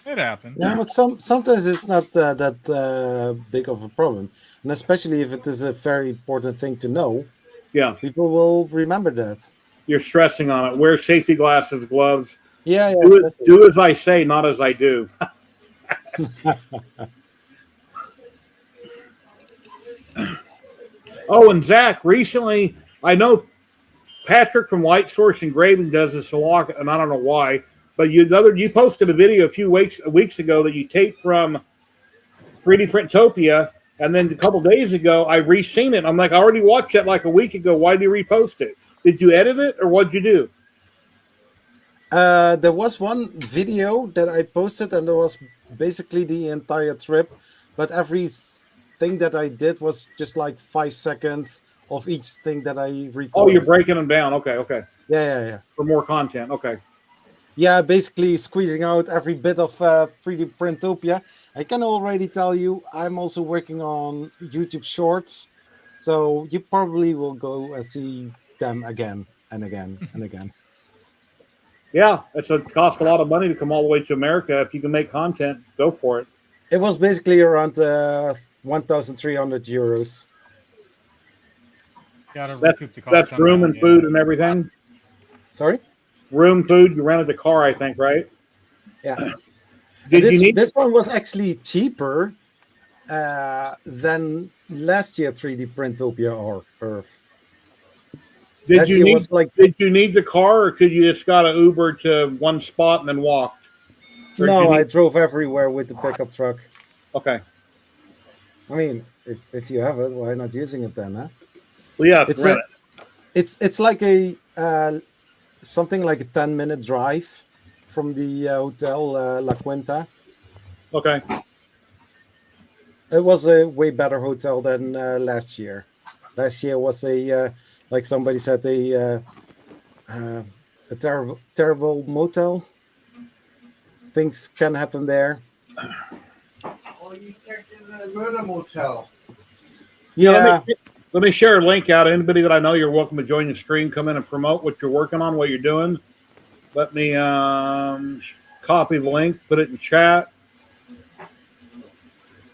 It happened. Yeah, but sometimes it's not that big of a problem, and especially if it is a very important thing to know, Yeah, people will remember that. you're stressing on it. Wear safety glasses, gloves. Yeah, Do as I say, not as I do. Oh, and Zach, recently, I know Patrick from White Source Engraving does this a lot, and I don't know why, but you posted a video a few weeks ago that you taped from 3D Printopia, and then a couple days ago, I re-seen it. I'm like, I already watched that like a week ago. Why did you repost it? Did you edit it, or what'd you do? There was one video that I posted, and it was basically the entire trip, but everything that I did was just like 5 seconds of each thing that I recorded. Oh, you're breaking them down. Okay. Yeah. For more content. Okay. Yeah, basically squeezing out every bit of 3D Printopia. I can already tell you, I'm also working on YouTube Shorts, so you probably will go and see them again and again and again. Yeah, it costs a lot of money to come all the way to America. If you can make content, go for it. It was basically around 1,300 euros. Gotta recoup the cost. That's room somehow, and yeah. food and everything. Sorry? Room, food. You rented a car, I think, right? Yeah. This one was actually cheaper than last year 3D Printopia or Earth. Did you need the car, or could you just got an Uber to one spot and then walked? No, I drove everywhere with the pickup truck. Okay. I mean, if you have it, why not using it then, huh? Well, yeah, it's like a something like a 10-minute drive from the hotel La Quinta. Okay. It was a way better hotel than last year. Last year was a like somebody said a terrible motel. Things can happen there. oh, you checked in the murder motel. Yeah. Let me share a link out. Anybody that I know, you're welcome to join the stream. Come in and promote what you're working on, what you're doing. Let me copy the link, put it in chat.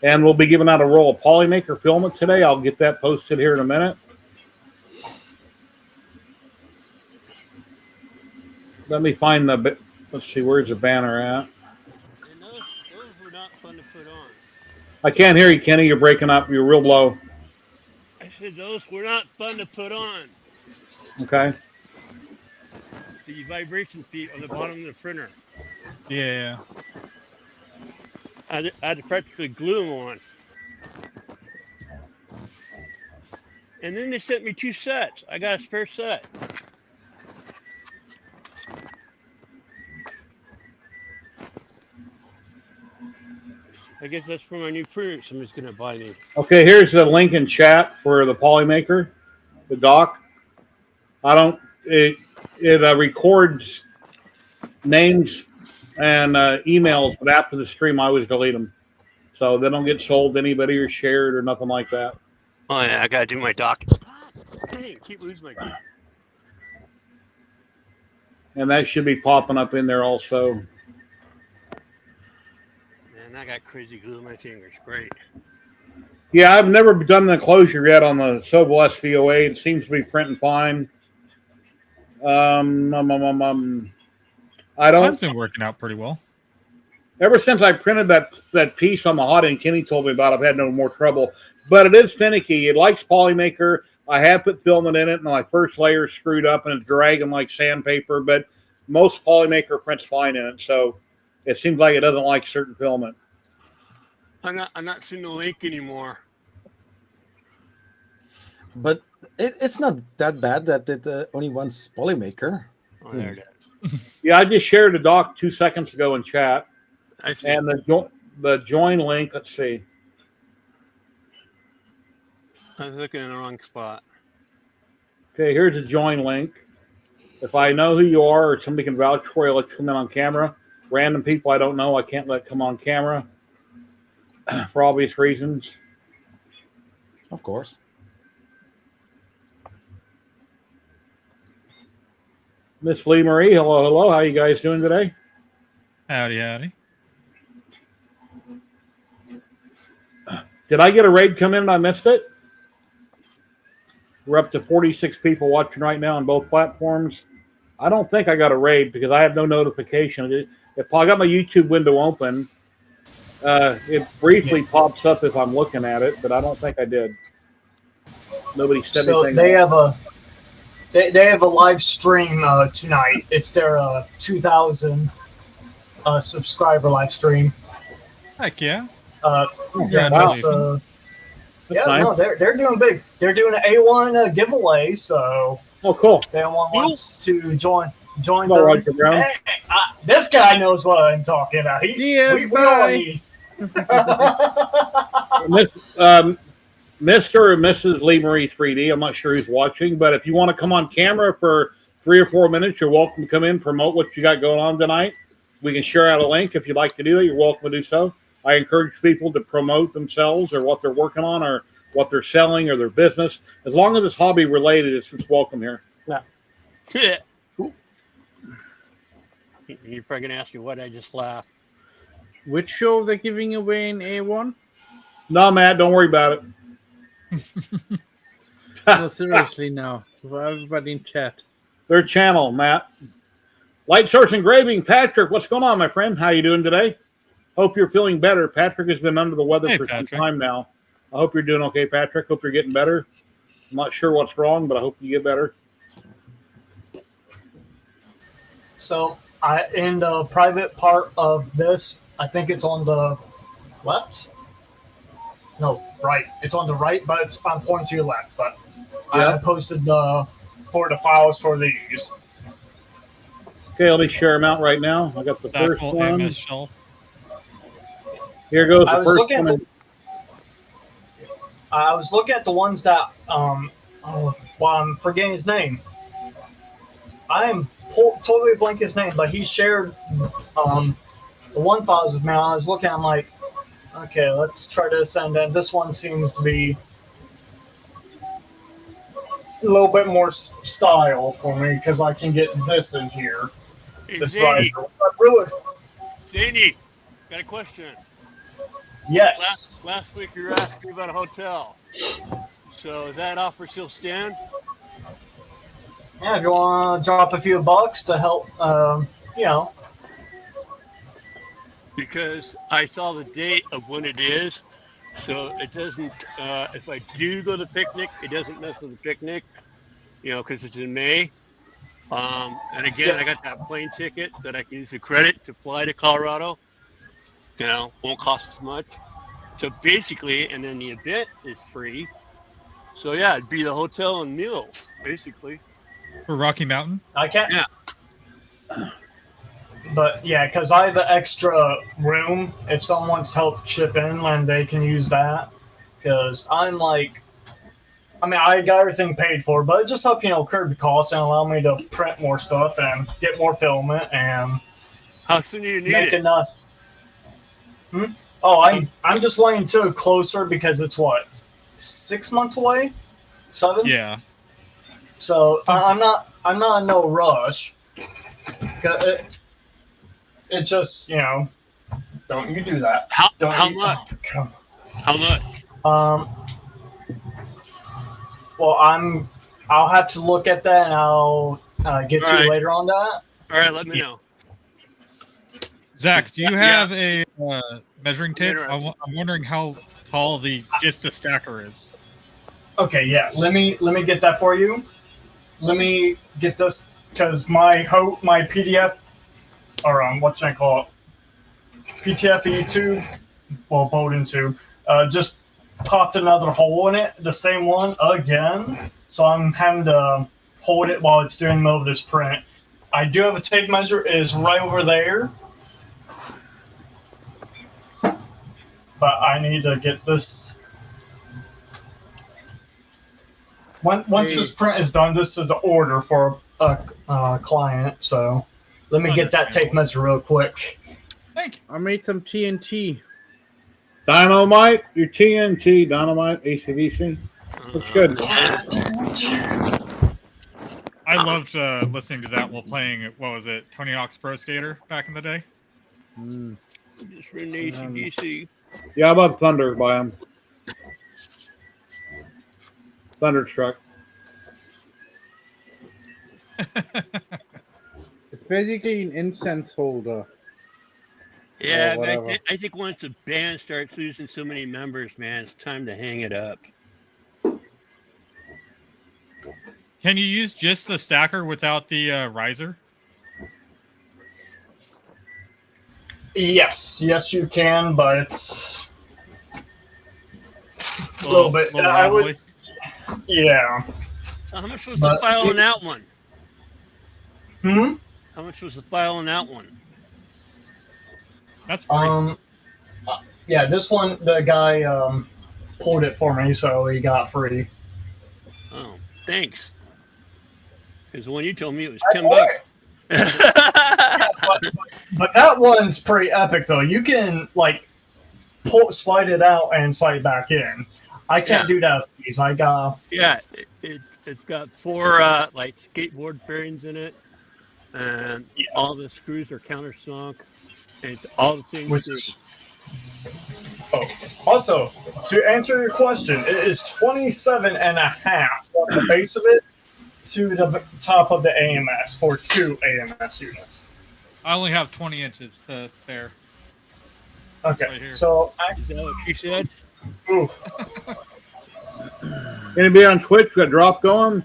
And we'll be giving out a roll of Polymaker filament today. I'll get that posted here in a minute. Let me find let's see, where's the banner at? And those were not fun to put on. I can't hear you, Kenny. You're breaking up. You're real low. I said those were not fun to put on. Okay. The vibration feet on the bottom of the printer. Yeah. I had to practically glue them on. And then they sent me 2 sets. I got a spare set. I guess that's for my new printer somebody's going to buy me. Okay, here's the link in chat for the Polymaker, the dock. It records names and emails, but after the stream, I always delete them. So they don't get sold to anybody or shared or nothing like that. Oh, yeah, I got to do my doc. Dang, keep losing my... And that should be popping up in there also. Man, I got crazy glue in my fingers. Great. Yeah, I've never done the closure yet on the Sobel SVOA. It seems to be printing fine. I don't. That's been working out pretty well. Ever since I printed that piece on the hot end Kenny told me about, I've had no more trouble. But it is finicky. It likes Polymaker. I have put filament in it, and my first layer screwed up, and it's dragging like sandpaper. But most Polymaker prints fine in it, so it seems like it doesn't like certain filament. I'm not seeing the link anymore. But it's not that bad that it only wants Polymaker. Oh, there it is. Yeah, I just shared a doc 2 seconds ago in chat. I see. And the join link, let's see. I was looking in the wrong spot. Okay, here's the join link. If I know who you are or somebody can vouch for you, I'll let you come in on camera. Random people I don't know, I can't let come on camera for obvious reasons. Of course. Miss Lee Marie, hello, hello. How you guys doing today? Howdy, howdy. Did I get a raid come in and I missed it? We're up to 46 people watching right now on both platforms. I don't think I got a raid because I have no notification. If I got my YouTube window open, it briefly pops up if I'm looking at it, but I don't think I did. Nobody said anything. So they have a live stream tonight. It's their 2,000 subscriber live stream. Heck yeah. Yeah, wow. so, That's yeah, nice. no, they're doing big. They're doing an A1 giveaway, so Oh, cool. if anyone wants to join All them. right, Brown. Hey, this guy knows what I'm talking about. We all need. Mr. or Mrs. Lee Marie 3D, I'm not sure who's watching, but if you want to come on camera for 3 or 4 minutes, you're welcome to come in, promote what you got going on tonight. We can share out a link. If you'd like to do it, you're welcome to do so. I encourage people to promote themselves or what they're working on or what they're selling or their business. As long as it's hobby related, it's welcome here. Yeah. You're probably gonna ask me what I just laughed. Which show they're giving away in A1? No, Matt, don't worry about it. No, seriously now. For everybody in chat. Their channel, Matt. Light Source Engraving, Patrick, what's going on, my friend? How you doing today? Hope you're feeling better. Patrick has been under the weather for some time now. I hope you're doing okay, Patrick. Hope you're getting better. I'm not sure what's wrong, but I hope you get better. So, in the private part of this, I think it's on the left. No, right. It's on the right, but I'm pointing to your left. But Yeah. I posted the files for these. Okay, let me share them out right now. I got the That first full one. MS shelf. Here goes I the was first looking one. at I was looking at the ones that I'm forgetting his name. I am totally blanking his name, but he shared the one files with me. I was looking, I'm like, okay, let's try this, and then this one seems to be a little bit more style for me because I can get this in here. Hey, This Zany, riser. Really? Zany, got a question. Yes. Last week you were asking about a hotel. So is that offer still stand? Yeah, if you want to drop a few bucks to help, Because I saw the date of when it is, so it doesn't. If I do go to the picnic, it doesn't mess with the picnic, because it's in May. And again, I got that plane ticket that I can use the credit to fly to Colorado. won't cost as much. So basically, and then the event is free. So yeah, it'd be the hotel and meals, basically. For Rocky Mountain? I can't. Yeah. But yeah, because I have an extra room. If someone's helped chip in, then they can use that. Because I'm like, I mean, I got everything paid for, but it just help curb the costs and allow me to print more stuff and get more filament and How soon do you need make it? enough. Oh, I'm just waiting until closer because it's what, 6 months away, 7. Yeah. So I'm not in no rush. It just don't you do that? How Don't much? Oh, come How much? on. Well, I'll have to look at that and I'll get to Alright. you later on that. All right, let me know. Zach, do you Yeah. have a measuring tape? Interesting. I'm wondering how tall just a stacker is. Okay, yeah. Let me get that for you. Let me get this because my PDF or what should I call it? PTF E2, well, Bowden 2, just popped another hole in it, the same one again. So I'm having to hold it while it's doing the middle of this print. I do have a tape measure. It is right over there. But I need to get this. Once this print is done, this is an order for a client. So let me get that tape measure real quick. Thank you. I made some TNT. Dynamite, your TNT, Dynamite, ACDC. Looks good. I loved listening to that while playing, what was it, Tony Hawk's Pro Skater back in the day? Mm. Just for an ACDC. Yeah, how about Thunder by him? Thunderstruck. It's basically an incense holder. Yeah, Or but whatever. I think once the band starts losing so many members, man, it's time to hang it up. Can you use just the stacker without the riser? Yes, you can, but it's a little bit. I would, yeah. So how much was the file on that one? Hmm. How much was the file on that one? That's free. Yeah, this one the guy pulled it for me, so he got free. Oh, thanks. Because the one you told me it was Alright. $10. But that one's pretty epic, though. You can slide it out and slide it back in. I can't do that with these. I got. Yeah, it's got 4 skateboard bearings in it, and all the screws are countersunk, and it's all the same screws. Also, to answer your question, it is 27 and a half from the base of it to the top of the AMS for 2 AMS units. I only have 20 inches to spare. Okay, Right so Is that what she said? Gonna be on Twitch. We got drop going.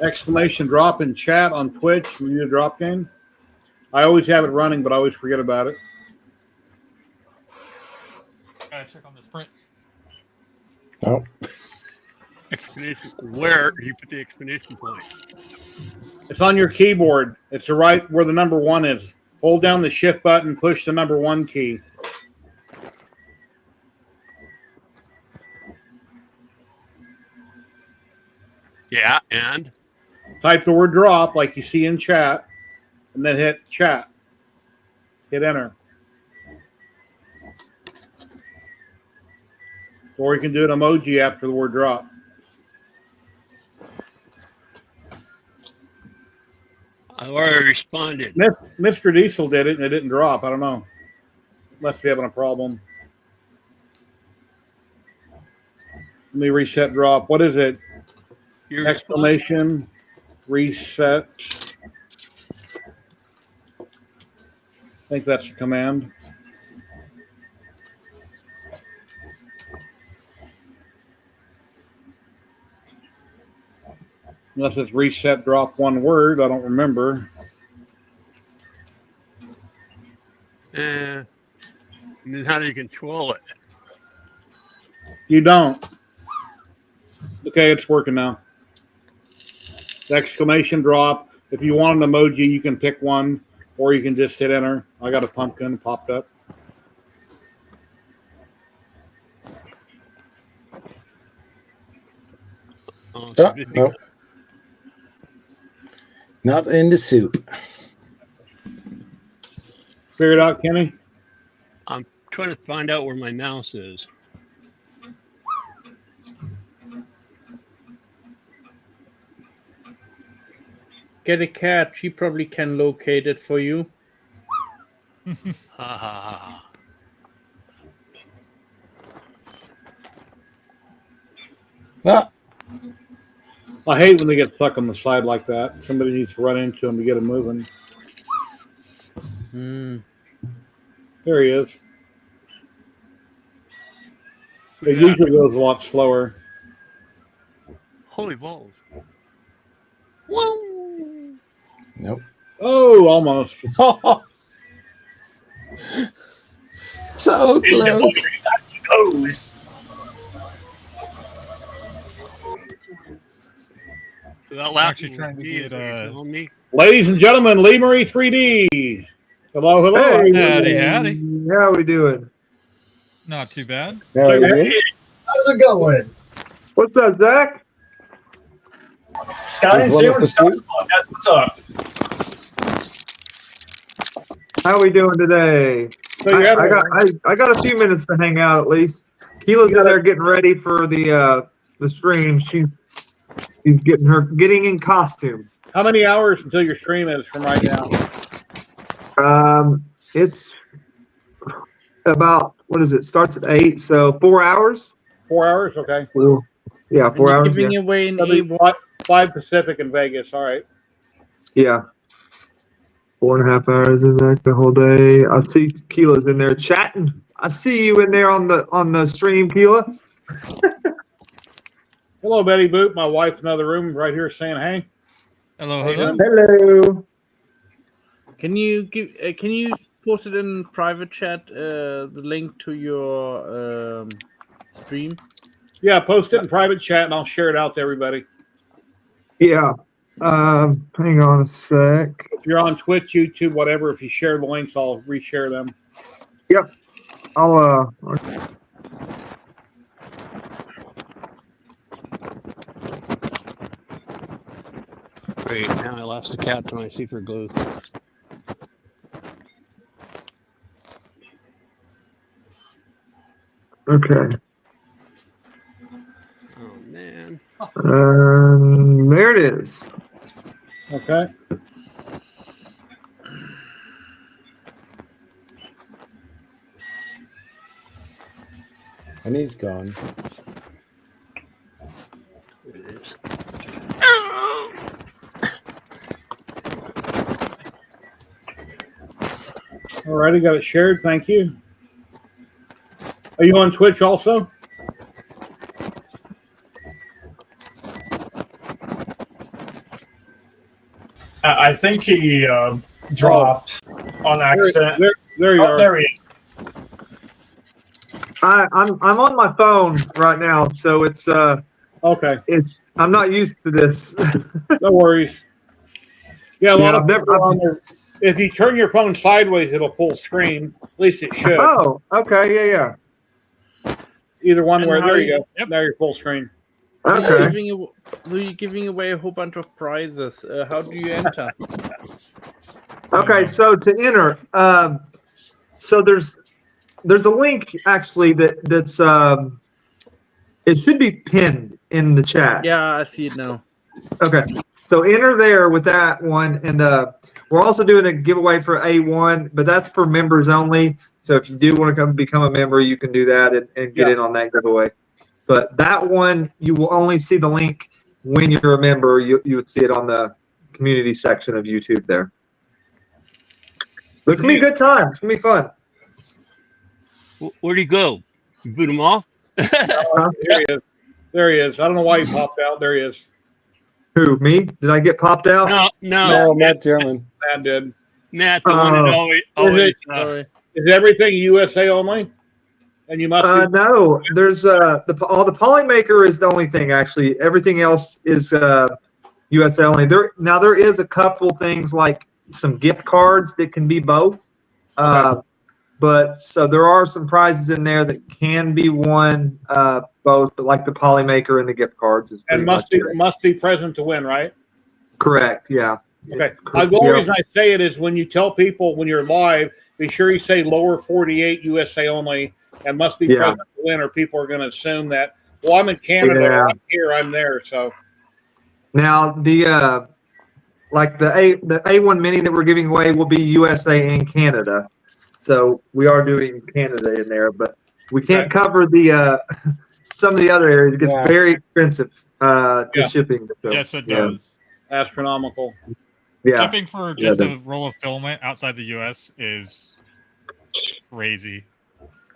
Exclamation drop in chat on Twitch. Review the drop game. I always have it running, but I always forget about it. Gotta check on this print. Oh, Explanation. Where do you put the explanation point? It's on your keyboard. It's right where the number 1 is. Hold down the shift button, push the number 1 key. Yeah, and Type the word drop like you see in chat, and then hit chat. Hit enter. Or you can do an emoji after the word drop. I already responded. Mr. Diesel did it and it didn't drop. I don't know. Must be having a problem. Let me reset drop. What is it? You're Exclamation reset. I think that's the command. Unless it's reset drop 1 word. I don't remember. And then how do you control it? You don't. Okay, it's working now. The exclamation drop. If you want an emoji, you can pick one, or you can just hit enter. I got a pumpkin popped up. Oh, Oh, no. Not in the soup. Figure it out, Kenny? I'm trying to find out where my mouse is. Get a cat. She probably can locate it for you. Ha ha ha. Ah, I hate when they get stuck on the side like that. Somebody needs to run into them to get them moving. Hmm. There he is. It Yeah. usually goes a lot slower. Holy balls. Whoa. nope. Oh, almost. So In the close. boogie, that he goes. So that last Actually one trying was to me, get, is what you're telling me? Ladies and gentlemen, Lee Marie 3D. Hello, hello. Howdy, howdy. How we doing? Not too bad. How are you doing? How's it going? What's up, Zach? Sky and He's one of Steven the Stuff few- Club, that's what's up. How we doing today? So you had I got a few minutes to hang out at least. Keela's in there getting ready for the stream. She's getting in costume. how many hours until your stream is from right now? It's about what is it? Starts at 8, so 4 hours. 4 hours? Okay. Yeah, And 4 you're hours. giving Yeah. away an That'll be A1. 5 Pacific in Vegas. All right. Yeah. 4.5 hours in there the whole day. I see Keela's in there chatting. I see you in there on the stream, Keela. Hello, Betty Boop. My wife's in another room right here saying, hey. Hello, How you hello. doing? Hello. Can you give? Can you post it in private chat? The link to your stream. Yeah, post it in private chat and I'll share it out to everybody. Yeah. Hang on a sec. If you're on Twitch, YouTube, whatever, if you share the links, I'll reshare them. I'll Great. Now I lost the cat to my super glue. okay. Oh, man. There it is. Okay. And he's gone. There it is. All righty, got it shared. Thank you. Are you on Twitch also? I think he dropped on accident. There you Oh, are. there he is. I'm on my phone right now, so Okay, I'm not used to this. no worries. Yeah, a lot Yeah, of I've never- people are on there. If you turn your phone sideways, it'll full screen. At least it should. Oh, okay, yeah. Either one And where how there you- you go. Yep. Now you're full screen. Okay. You're giving away a whole bunch of prizes. How do you enter? Okay, so to enter, so there's a link actually that's it should be pinned in the chat. Yeah, I see it now. Okay, so enter there with that one, and we're also doing a giveaway for A1, but that's for members only. So if you do want to come become a member, you can do that and get Yeah. in on that giveaway. But that one, you will only see the link when you're a member. You would see it on the community section of YouTube there. But it's gonna be a good time. It's gonna be fun. Where'd he go? You boot him off? There he is. There he is. I don't know why he popped out. There he is. Who, me? Did I get popped out? No, No, Matt German. Matt did. Matt, the one that always Is Is everything USA only? And you must be No, there's the Polymaker is the only thing actually. Everything else is USA only. There is a couple things like some gift cards that can be both. But so there are some prizes in there that can be won both, but like the Polymaker and the gift cards is pretty and much it. must be present to win, right? Correct. Yeah. Okay. The only reason I say it is when you tell people when you're live, be sure you say lower 48 USA only and must be present to win, or people are going to assume that, well, I'm in Canada, or I'm here, I'm there. So now the like the A1 Mini that we're giving away will be USA and Canada. So we are doing Canada in there, but we can't cover the some of the other areas. It gets very expensive to shipping. So, yes, it does. Astronomical. Yeah. Shipping for just a roll of filament outside the U.S. is crazy.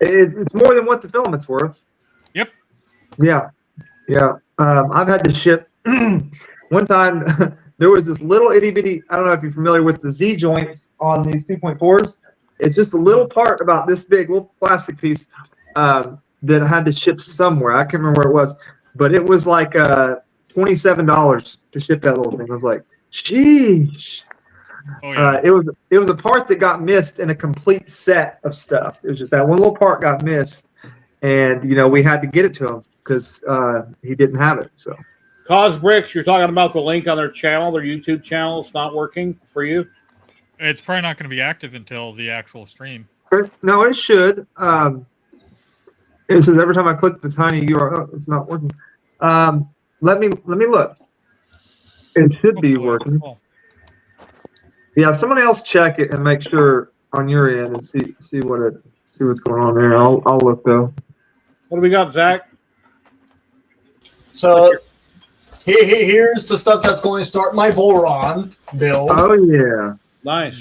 It's more than what the filament's worth. Yep. Yeah. Yeah. I've had to ship one time. There was this little itty bitty. I don't know if you're familiar with the Z joints on these 2.4s. It's just a little part about this big, little plastic piece that I had to ship somewhere. I can't remember where it was, but it was like $27 to ship that little thing. I was like, sheesh. Oh, yeah. It was a part that got missed in a complete set of stuff. It was just that one little part got missed, and we had to get it to him because he didn't have it. So, Cosbricks, you're talking about the link on their channel, their YouTube channel. It's not working for you. It's probably not going to be active until the actual stream. No, it should. It says every time I click the tiny URL, it's not working. Let me look. It should be working. Yeah, somebody else check it and make sure on your end and see what's going on there. I'll look though. What do we got, Zach? So here's the stuff that's going to start my boron build. Oh yeah. Nice.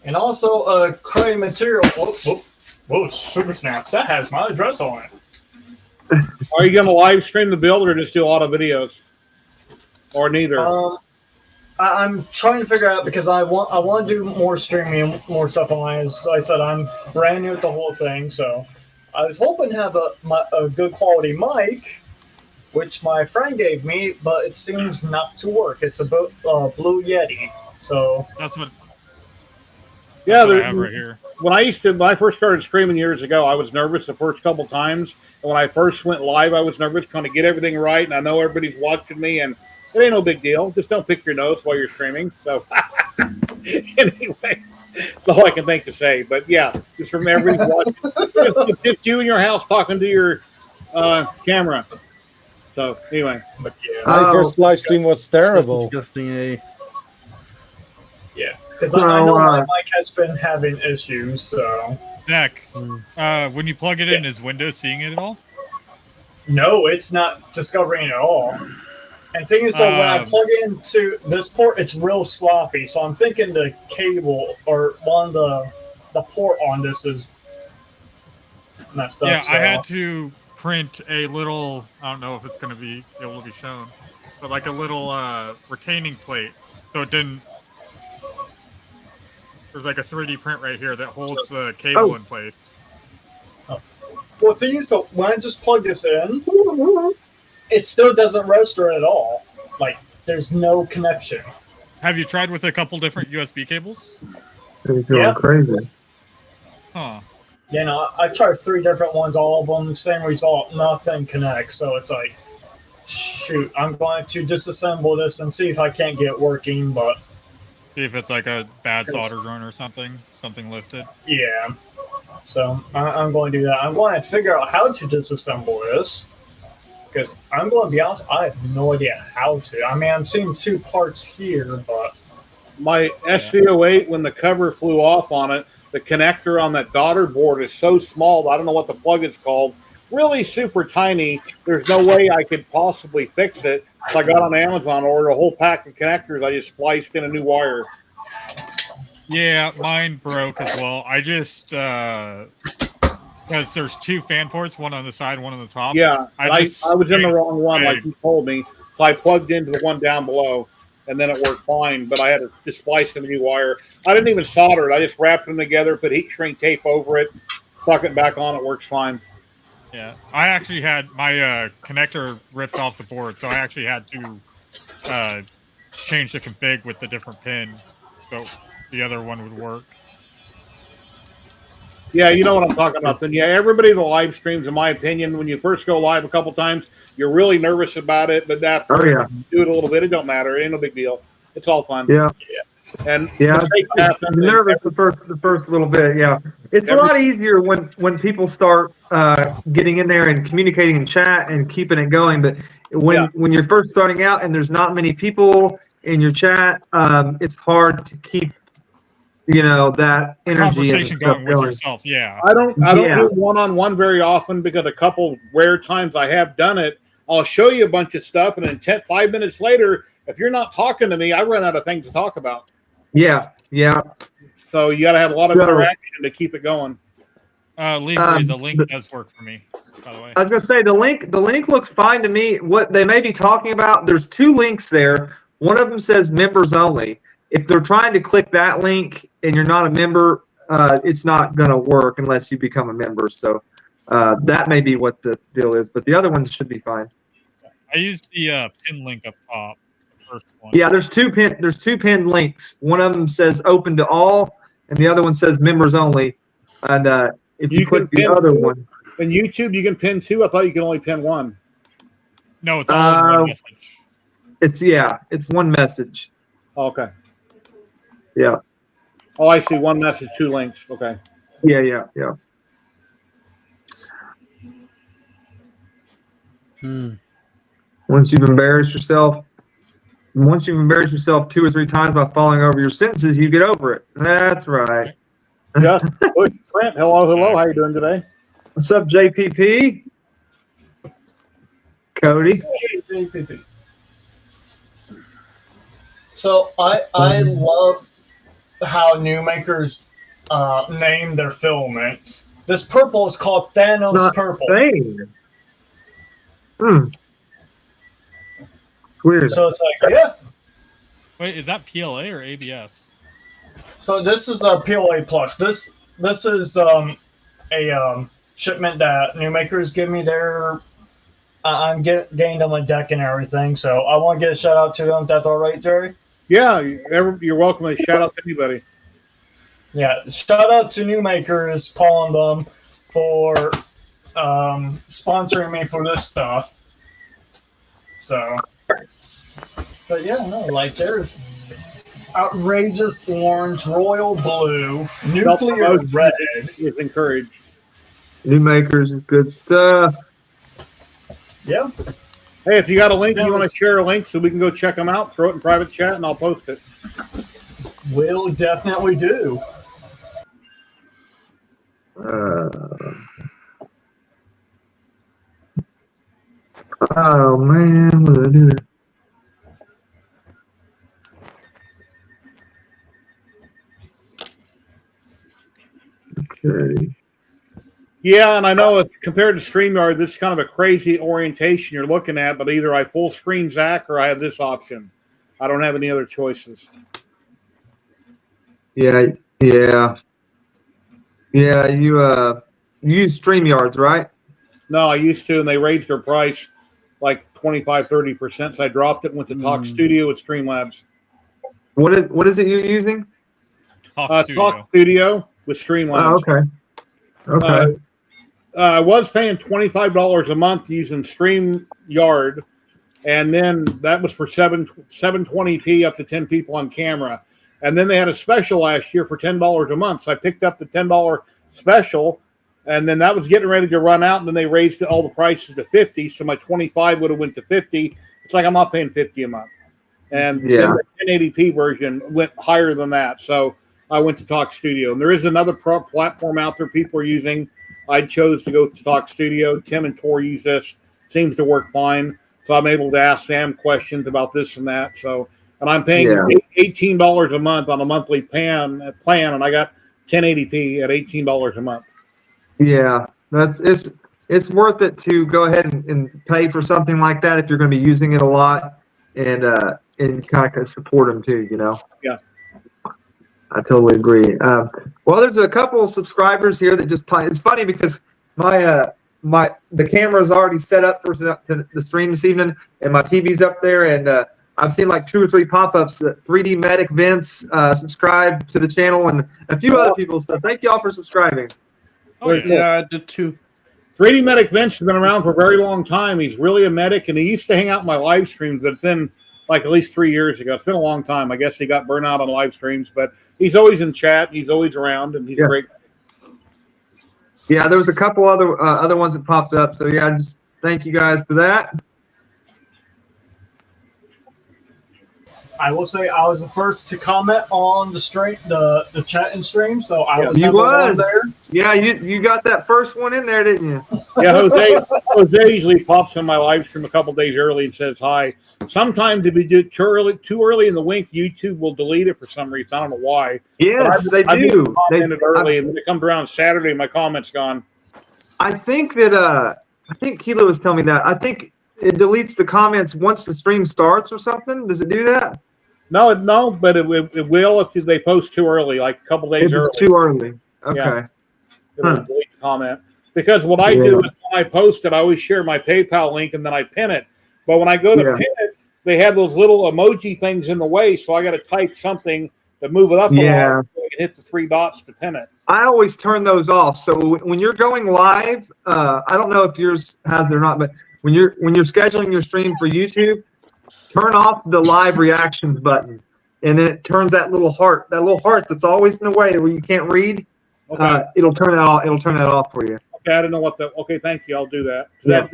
And also a clay material. Whoa, super snaps. That has my address on it. Are you going to live stream the build or just do auto videos? Or neither? I'm trying to figure out because I want to do more streaming, more stuff online. As I said, I'm brand new at the whole thing, so I was hoping to have a good quality mic, which my friend gave me, but it seems not to work. It's a Blue Yeti, so that's what. Yeah, I have right here. When I first started streaming years ago, I was nervous the first couple times. And when I first went live, I was nervous trying to get everything right. And I know everybody's watching me, and it ain't no big deal. Just don't pick your nose while you're streaming. So anyway, that's all I can think to say. But yeah, just remember everybody's watching. It's just you in your house talking to your camera. So anyway, but yeah. My first live stream was terrible. Disgusting, Yeah, because I know my mic has been having issues, so. Zach, when you plug it in, is Windows seeing it at all? No, it's not discovering it at all. And thing is, though, when I plug into this port, it's real sloppy, so I'm thinking the cable or one of the port on this is messed up. Yeah, so. I had to print a little, I don't know if it's going to be able to be shown, but like a little retaining plate, so it didn't. There's like a 3D print right here that holds the cable in place. Well, the thing is, though, when I just plug this in, it still doesn't register at all. Like, there's no connection. Have you tried with a couple different USB cables? Yeah. Crazy. Huh. You know, I tried 3 different ones, all of them, same result, nothing connects. So it's like, shoot, I'm going to disassemble this and see if I can't get it working, but... See if it's like a bad solder joint or something lifted. Yeah. So I'm going to do that. I'm going to figure out how to disassemble this. Because I'm going to be honest, I have no idea how to. I mean, I'm seeing 2 parts here, but... My SVO8, when the cover flew off on it, the connector on that daughter board is so small, I don't know what the plug is called, really super tiny. There's no way I could possibly fix it. So I got on Amazon, ordered a whole pack of connectors. I just spliced in a new wire. Yeah, mine broke as well. I just because there's 2 fan ports, one on the side, one on the top. Yeah, I was in the wrong one, like you told me. So I plugged into the one down below. and then it worked fine. But I had to just splice in a new wire. I didn't even solder it. I just wrapped them together, put heat shrink tape over it, stuck it back on. It works fine. Yeah, I actually had my connector ripped off the board, so I actually had to change the config with the different pin, so the other one would work. Yeah, you know what I'm talking about. Then, yeah, everybody in the live streams, in my opinion, when you first go live a couple times, you're really nervous about it. But after you do it a little bit, it don't matter. It ain't no big deal. It's all fun. Yeah. And it's nervous the first little bit. Yeah, it's a lot easier when people start getting in there and communicating in chat and keeping it going. But when you're first starting out and there's not many people in your chat, it's hard to keep that energy and stuff going with yourself. Yeah, I don't do one-on-one very often because a couple rare times I have done it. I'll show you a bunch of stuff, and then 5 minutes later, if you're not talking to me, I run out of things to talk about. Yeah. So you got to have a lot of interaction to keep it going. The link does work for me, by the way. I was going to say the link looks fine to me. What they may be talking about, there's 2 links there. One of them says members only. If they're trying to click that link and you're not a member, it's not going to work unless you become a member. So that may be what the deal is, but the other ones should be fine. I used the pin link up top. First one. Yeah, there's two pinned links. One of them says open to all, and the other one says members only. And if you click the other one, in YouTube, you can pin 2. I thought you could only pin 1. No, it's all in one message. It's one message. Okay. Yeah. Oh, I see. 1 message, 2 links. Okay. Yeah. Once you've embarrassed yourself 2 or 3 times by falling over your sentences, you get over it. That's right. Justin, Trent, hello. How you doing today? What's up, JPP? Cody? Hey, JPP. So I love how new makers name their filaments. This purple is called Thanos purple. It's weird. So it's like, yeah. Wait, is that PLA or ABS? So this is a PLA plus. This is a shipment that new makers give me. I'm gained on my deck and everything. So I want to get a shout out to them. If that's all right, Jerry. Yeah, you're welcome to shout out to anybody. Yeah, shout out to new makers, Paul and them, for sponsoring me for this stuff. So, but yeah, no, like there's outrageous orange, royal blue, nuclear red. Is encouraged. New makers is good stuff. Yeah. Hey, if you got a link, you want to share a link so we can go check them out, throw it in private chat, and I'll post it. Will definitely do. Oh man, what did I do? Okay. Yeah, and I know compared to StreamYard, this is kind of a crazy orientation you're looking at, but either I full screen Zach or I have this option. I don't have any other choices. Yeah. You use StreamYards, right? No, I used to, and they raised their price like 25-30%, so I dropped it and went to Talk Studio with Streamlabs. What is it you're using? Talk Studio with Streamlabs. Oh, okay. I was paying $25 a month using StreamYard, and then that was for 720p up to 10 people on camera. And then they had a special last year for $10 a month. So I picked up the $10 special, and then that was getting ready to run out, and then they raised all the prices to $50. So my 25 would have went to $50. It's like I'm not paying $50 a month. And then the 1080p version went higher than that. So I went to Talk Studio. And there is another platform out there people are using. I chose to go to Talk Studio. Tim and Tor use this. Seems to work fine. So I'm able to ask Sam questions about this and that. So, and I'm paying $18 a month on a monthly plan, and I got 1080p at $18 a month. Yeah, it's worth it to go ahead and pay for something like that if you're going to be using it a lot. and kind of support them too. You know. Yeah. I totally agree. Well, there's a couple of subscribers here that just. It's funny because the camera's already set up for the stream this evening, and my TV's up there, and I've seen like 2 or 3 pop-ups that 3D Medic Vince subscribed to the channel, and a few other people. So thank y'all for subscribing. Oh, yeah. Yeah, I did too. 3D Medic Vince has been around for a very long time. He's really a medic, and he used to hang out in my live streams, but it's been like at least 3 years ago. It's been a long time. I guess he got burnt out on live streams, but he's always in chat. He's always around, and he's great. Yeah, there was a couple other ones that popped up. So yeah, just thank you guys for that. I will say I was the first to comment on the stream, the chat and stream, so I was You number one was. there. Yeah, you got that first one in there, didn't you? Yeah, Jose usually pops in my live stream a couple days early and says hi. Sometimes if we do too early in the wink, YouTube will delete it for some reason. I don't know why. Yes, they I do. commented early, and when it comes around Saturday, my comment's gone. I think Kilo was telling me that. I think it deletes the comments once the stream starts or something. Does it do that? No, but it will if they post too early, like a couple days If early. it's too early. Okay. Yeah. It'll delete the comment. Because what I do is when I post it, I always share my PayPal link and then I pin it. But when I go to pin it, they have those little emoji things in the way, so I got to type something to move it up a lot so I can hit the 3 dots to pin it. I always turn those off. So when you're going live, I don't know if yours has it or not, but when you're scheduling your stream for YouTube, turn off the live reactions button, and then it turns that little heart that's always in the way where you can't read. Okay. It'll turn that off. It'll turn that off for you. Okay, I don't know what that. Okay, thank you. I'll do that. Yeah.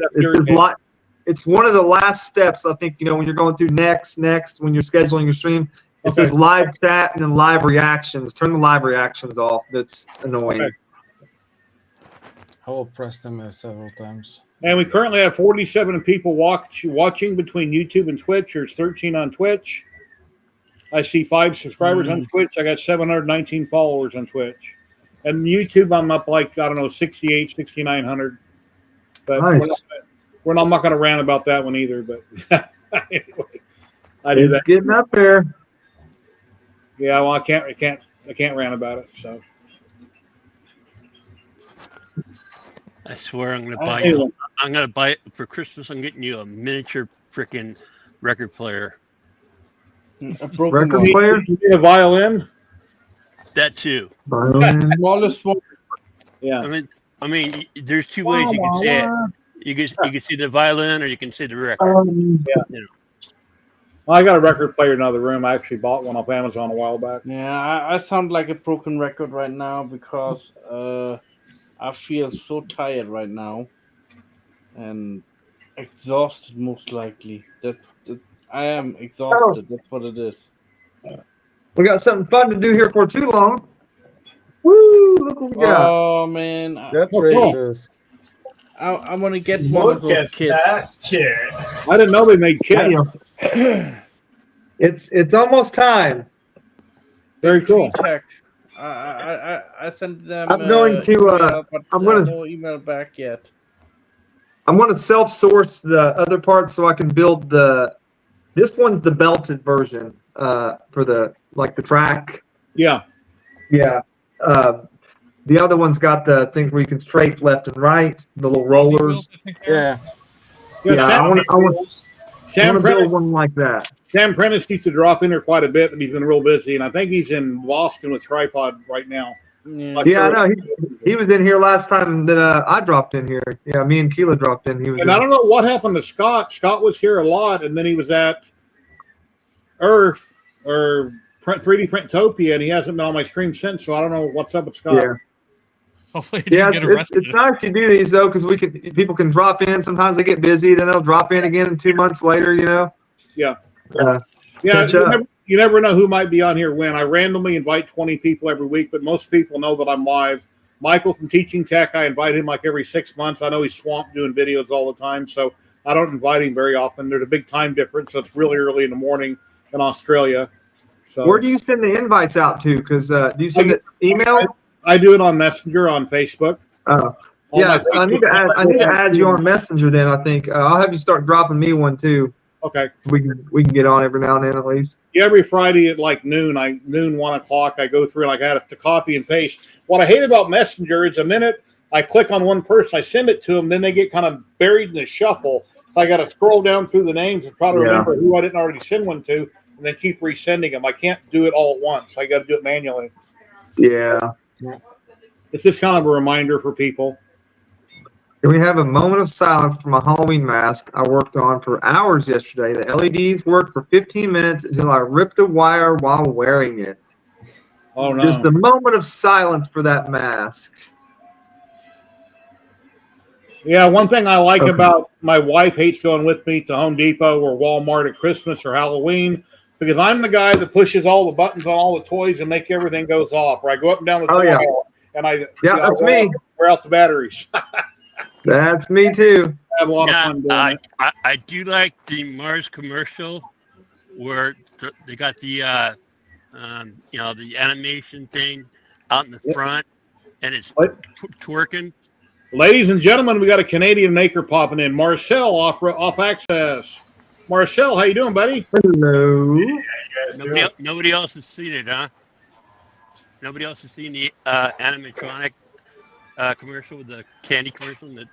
It's one of the last steps. I think when you're going through next when you're scheduling your stream. It says live chat and then live reactions. Turn the live reactions off. That's annoying. Okay. I will press them several times. And we currently have 47 people watching between YouTube and Twitch. There's 13 on Twitch. I see 5 subscribers on Twitch. I got 719 followers on Twitch. And YouTube, I'm up like, I don't know, 6,800, 6,900. But nice. I'm not going to rant about that one either. But anyway, I do that. It's getting up there. Yeah, well, I can't rant about it. So I swear I'm gonna buy you. I'm gonna buy it for Christmas. I'm getting you a miniature freaking record player. A broken Record player? You need a violin? That too. Violin. Smallest one. Yeah. I mean, there's 2 ways you can say it. You can see the violin, or you can see the record. Yeah. Well, I got a record player in another room. I actually bought one off Amazon a while back. Yeah, I sound like a broken record right now because I feel so tired right now and exhausted, most likely. I am exhausted. That's what it is. We got something fun to do here for too long. Woo! Look what we got. Oh man, That raises. I'm gonna get one of Look those at kits. that kid. I didn't know they made kits. It's almost time. Very cool. Tech. I sent them. I'm going to. email, but I'm gonna. no email back yet. I'm going to self-source the other parts so I can build the. This one's the belted version for the track. Yeah. Yeah. The other one's got the things where you can strafe left and right, the little rollers. Yeah. Yeah, I want Sam to build Prentice, one like that. Sam Prentice used to drop in there quite a bit, but he's been real busy, and I think he's in Boston with Tripod right now. Yeah. Yeah, I know. He was in here last time that I dropped in here. Yeah, me and Keela dropped in. And I don't know what happened to Scott. Scott was here a lot, and then he was at Earth or 3D Printopia, and he hasn't been on my stream since, so I don't know what's up with Scott. Yeah. Hopefully, he didn't get arrested. It's nice to do these though, because people can drop in. Sometimes they get busy, then they'll drop in again 2 months later. Yeah. Yeah. You never know who might be on here when. I randomly invite 20 people every week, but most people know that I'm live. Michael from Teaching Tech, I invite him like every 6 months. I know he's swamped doing videos all the time, so I don't invite him very often. There's a big time difference, so it's really early in the morning in Australia. So Where do you send the invites out to? Because do you send it email? I do it on Messenger on Facebook. Oh. Yeah, I need to add you on Messenger then, I think. I'll have you start dropping me one too. Okay. We can get on every now and then at least. Yeah, every Friday at like noon, 1 o'clock, I go through, like I have to copy and paste. What I hate about Messenger is the minute I click on one person, I send it to them, then they get kind of buried in the shuffle. So I got to scroll down through the names and try to remember who I didn't already send one to, and then keep resending them. I can't do it all at once. I got to do it manually. Yeah. It's just kind of a reminder for people. Can we have a moment of silence for my Halloween mask I worked on for hours yesterday? The LEDs worked for 15 minutes until I ripped the wire while wearing it. Oh, no. Just a moment of silence for that mask. Yeah, one thing I like about my wife hates going with me to Home Depot or Walmart at Christmas or Halloween because I'm the guy that pushes all the buttons on all the toys and make everything goes off. Or I go up and down the toy aisle and that's me. Wear out the batteries. That's me too. I have a lot of fun doing it. I do like the Mars commercial where they got the the animation thing out in the front and it's twerking. Ladies and gentlemen, we got a Canadian maker popping in. Marcel off access. Marcel, how you doing, buddy? Hello. Nobody else has seen it, huh? Nobody else has seen the animatronic commercial with the candy commercial that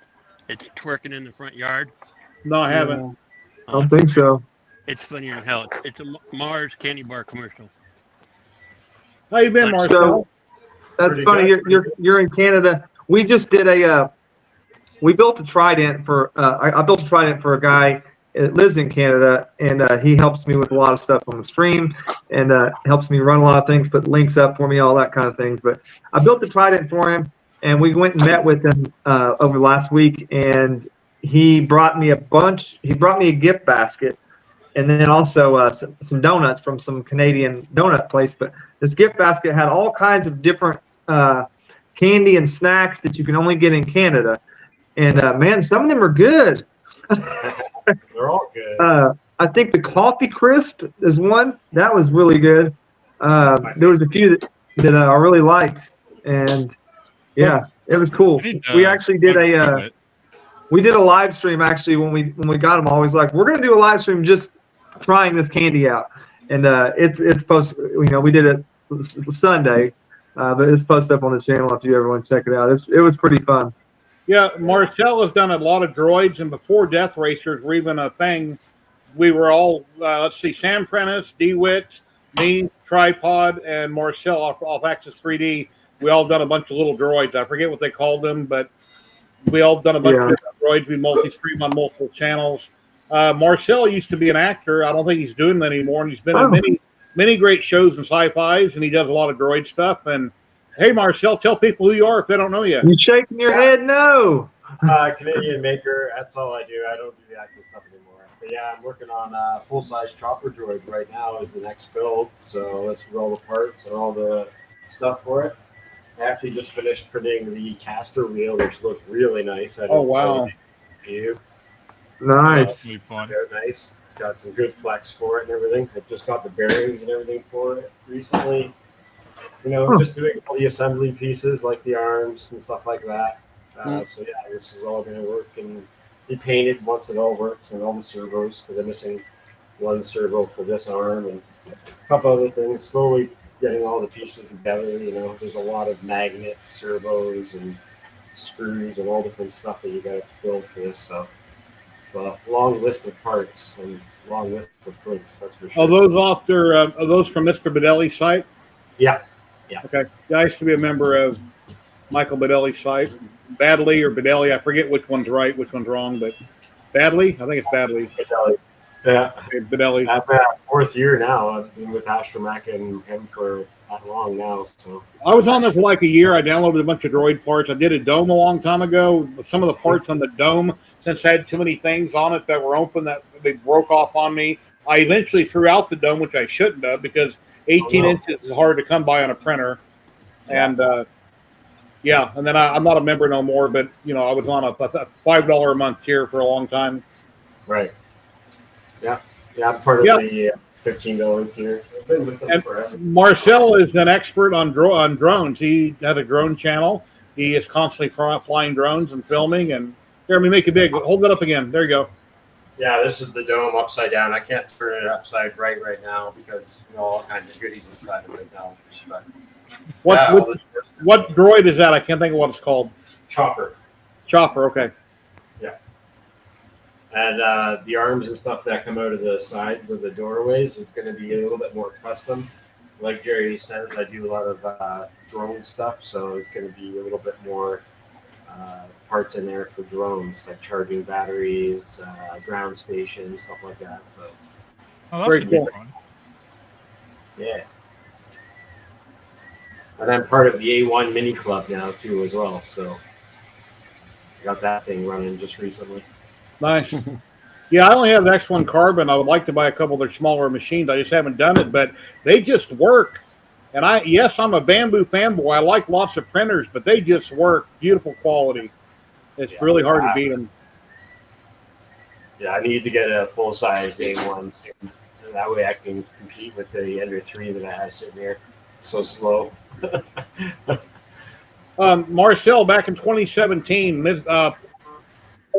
it's twerking in the front yard. No, I haven't. I don't think so. It's funny as hell. It's a Mars candy bar commercial. How you been, Marcel? So, that's Pretty funny. good. You're in Canada. We just did we built a trident for. I built a trident for a guy that lives in Canada, and he helps me with a lot of stuff on the stream, and helps me run a lot of things, put links up for me, all that kind of things. But I built the trident for him, and we went and met with him over last week, and he brought me a bunch. He brought me a gift basket, and then also some donuts from some Canadian donut place. But this gift basket had all kinds of different candy and snacks that you can only get in Canada. And man, some of them are good. They're all good. I think the coffee crisp is one that was really good. There was a few that I really liked, and yeah, it was cool. We actually did we did a live stream actually when we got them. Always like we're gonna do a live stream just trying this candy out, and it's posted. We did it Sunday, but it's posted up on the channel if you ever want to check it out. It was pretty fun. Yeah, Marcel has done a lot of droids, and before Death Racers were even a thing, we were all, Sam Prentice, DeWitt, me, Tripod, and Marcel off Axis 3D. We all done a bunch of little droids. I forget what they called them, but we all done a bunch of different droids. We multi-stream on multiple channels. Marcel used to be an actor. I don't think he's doing that anymore, and he's been in many great shows and sci-fis, and he does a lot of droid stuff. And hey, Marcel, tell people who you are if they don't know you. You shaking your head? No. Canadian maker. That's all I do. I don't do the active stuff anymore. But yeah, I'm working on a full-size chopper droid right now as the next build. So let's do all the parts and all the stuff for it. I actually just finished printing the caster wheel, which looks really nice. Oh, wow. Nice. They're nice. It's got some good flex for it and everything. I just got the bearings and everything for it recently. Just doing all the assembly pieces like the arms and stuff like that. So yeah, this is all going to work and be painted once it all works, and all the servos, because I'm missing one servo for this arm and a couple other things. Slowly getting all the pieces together. There's a lot of magnets, servos, and screws and all different stuff that you got to build for this. So it's a long list of parts and long list of prints. That's for sure. Are those from Mr. Bedelli's site? Yeah. Okay. Yeah, I used to be a member of Michael Bedelli's site. Badley or Bedelli, I forget which one's right, which one's wrong, but Badley? I think it's Badley. Bedelli. Yeah. Okay, Bedelli. I'm fourth year now. I've been with Astromech and him for that long now. So I was on there for like a year. I downloaded a bunch of droid parts. I did a dome a long time ago. Some of the parts on the dome, since I had too many things on it that were open, that they broke off on me, I eventually threw out the dome, which I shouldn't have, because 18 inches is hard to come by on a printer. And and then I'm not a member no more, but I was on a $5 a month tier for a long time. Right. Yeah. I'm part of the $15 tier. I've been with them forever. Marcel is an expert on drones. He has a drone channel. He is constantly flying drones and filming. And Jeremy, make it big. Hold it up again. There you go. Yeah, this is the dome upside down. I can't turn it upside right now because all kinds of goodies inside of it now. But What droid is that? I can't think of what it's called. Chopper. Chopper. Okay. Yeah. And the arms and stuff that come out of the sides of the doorways, it's going to be a little bit more custom. Like Jerry says, I do a lot of drone stuff, so it's going to be a little bit more parts in there for drones, like charging batteries, ground stations, stuff like that. So, that very should cool. be fun. Yeah. And I'm part of the A1 Mini Club now too, as well. So, I got that thing running just recently. Nice. Yeah, I only have X1 Carbon. I would like to buy a couple of their smaller machines. I just haven't done it, but they just work. And I'm a Bamboo fanboy. I like lots of printers, but they just work. Beautiful quality. It's really hard to beat them. Yeah, I need to get a full size A1 soon. That way I can compete with the Ender 3 that I have sitting here. It's so slow. Marcel, back in 2017,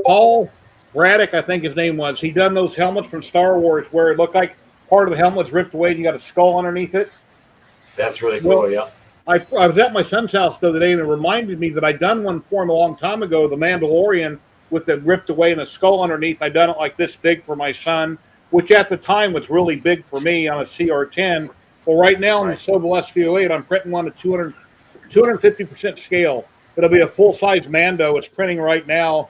Paul Braddock, I think his name was, he done those helmets from Star Wars where it looked like part of the helmet's ripped away and you got a skull underneath it. That's really cool, yeah. I was at my son's house the other day, and it reminded me that I'd done one for him a long time ago, the Mandalorian, with it ripped away and a skull underneath. I'd done it like this big for my son, which at the time was really big for me on a CR10. Well, right now in the Sobel SV08, I'm printing one at 250% scale. It'll be a full-size Mando. It's printing right now,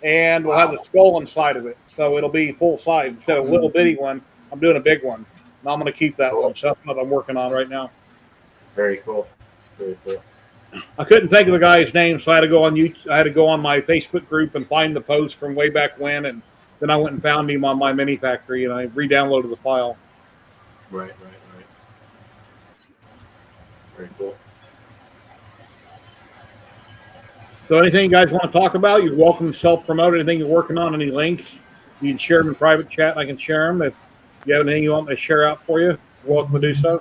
and we'll have the skull inside of it. So it'll be full-size. Instead of a little bitty one, I'm doing a big one. And I'm going to keep that one. So that's what I'm working on right now. Very cool. Very cool. I couldn't think of the guy's name, so I had to go on YouTube. I had to go on my Facebook group and find the post from way back when, and then I went and found him on my Mini Factory, and I re-downloaded the file. Right. Very cool. So anything you guys want to talk about, you're welcome to self-promote anything you're working on, any links. You can share them in private chat, and I can share them. If you have anything you want me to share out for you, you're welcome to do so.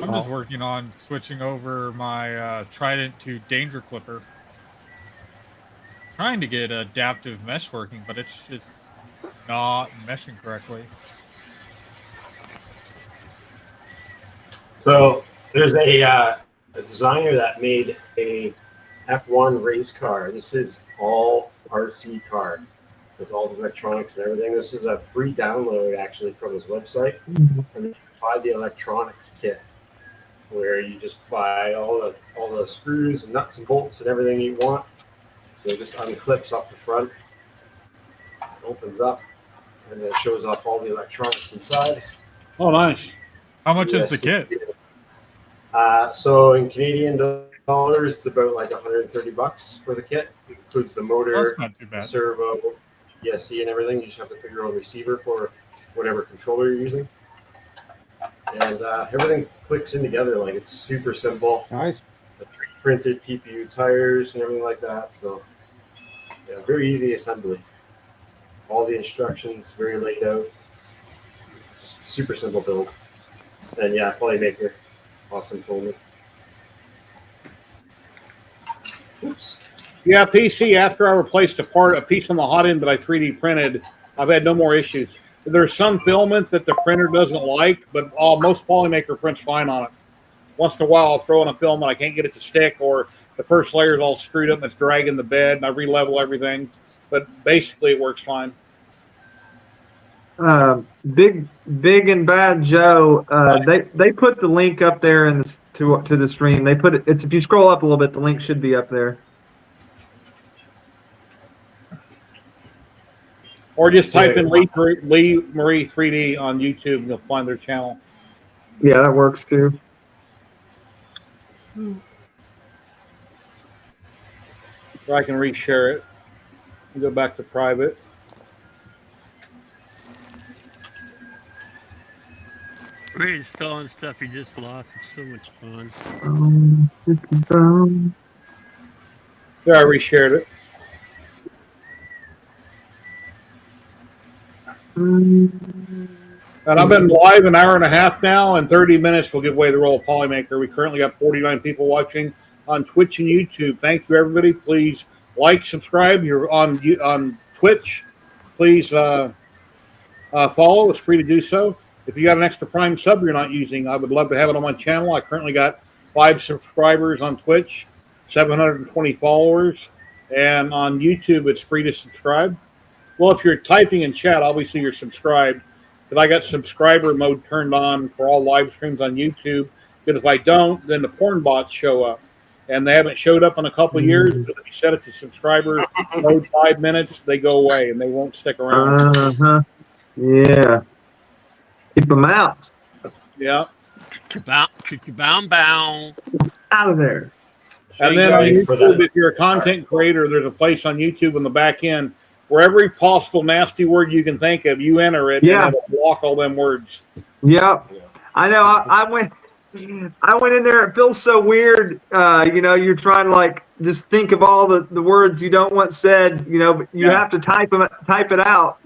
I'm just working on switching over my Trident to Danger Clipper. Trying to get adaptive mesh working, but it's just not meshing correctly. So there's a designer that made a F1 race car. This is all RC car with all the electronics and everything. This is a free download actually from his website. And you buy the electronics kit, where you just buy all the screws and nuts and bolts and everything you want. So it just unclips off the front, opens up, and then it shows off all the electronics inside. Oh, nice. How much is the kit? So in Canadian dollars, it's about like $130 for the kit. It includes the motor, That's not too bad. servo, ESC, and everything. You just have to figure out a receiver for whatever controller you're using. And everything clicks in together. Like, it's super simple. Nice. The 3D printed TPU tires and everything like that. So, yeah, very easy assembly. All the instructions very laid out. Super simple build. And yeah, Polymaker, awesome told me. Oops. Yeah, PC, after I replaced a piece on the hot end that I 3D printed, I've had no more issues. There's some filament that the printer doesn't like, but most Polymaker prints fine on it. Once in a while, I'll throw in a filament, I can't get it to stick, or the first layer is all screwed up and it's dragging the bed, and I re-level everything. But basically, it works fine. Big and Bad Joe, they put the link up there to the stream. They put it. It's if you scroll up a little bit, the link should be up there. Or just type in Lee Marie 3D on YouTube and you'll find their channel. Yeah, that works too. Or I can reshare it and go back to private. Reinstalling stuff you just lost is so much fun. There, I reshared it. And I've been live an hour and a half now, and 30 minutes will give away the role of Polymaker. We currently got 49 people watching on Twitch and YouTube. Thank you, everybody. Please like, subscribe. You're on Twitch. Please follow. It's free to do so. If you got an extra Prime sub you're not using, I would love to have it on my channel. I currently got 5 subscribers on Twitch, 720 followers, and on YouTube it's free to subscribe. Well, if you're typing in chat, obviously you're subscribed. Because I got subscriber mode turned on for all live streams on YouTube. Because if I don't, then the porn bots show up. And they haven't showed up in a couple of years. But if you set it to subscriber mode 5 minutes, they go away and they won't stick around. Yeah. Keep them out. Yeah. Bound. Out of there. And then on YouTube, if you're a content creator, there's a place on YouTube in the back end where every possible nasty word you can think of, you enter it, and it'll block all them words. Yep. I know. I went in there. It feels so weird. You're trying to like just think of all the words you don't want said. But you have to type it out.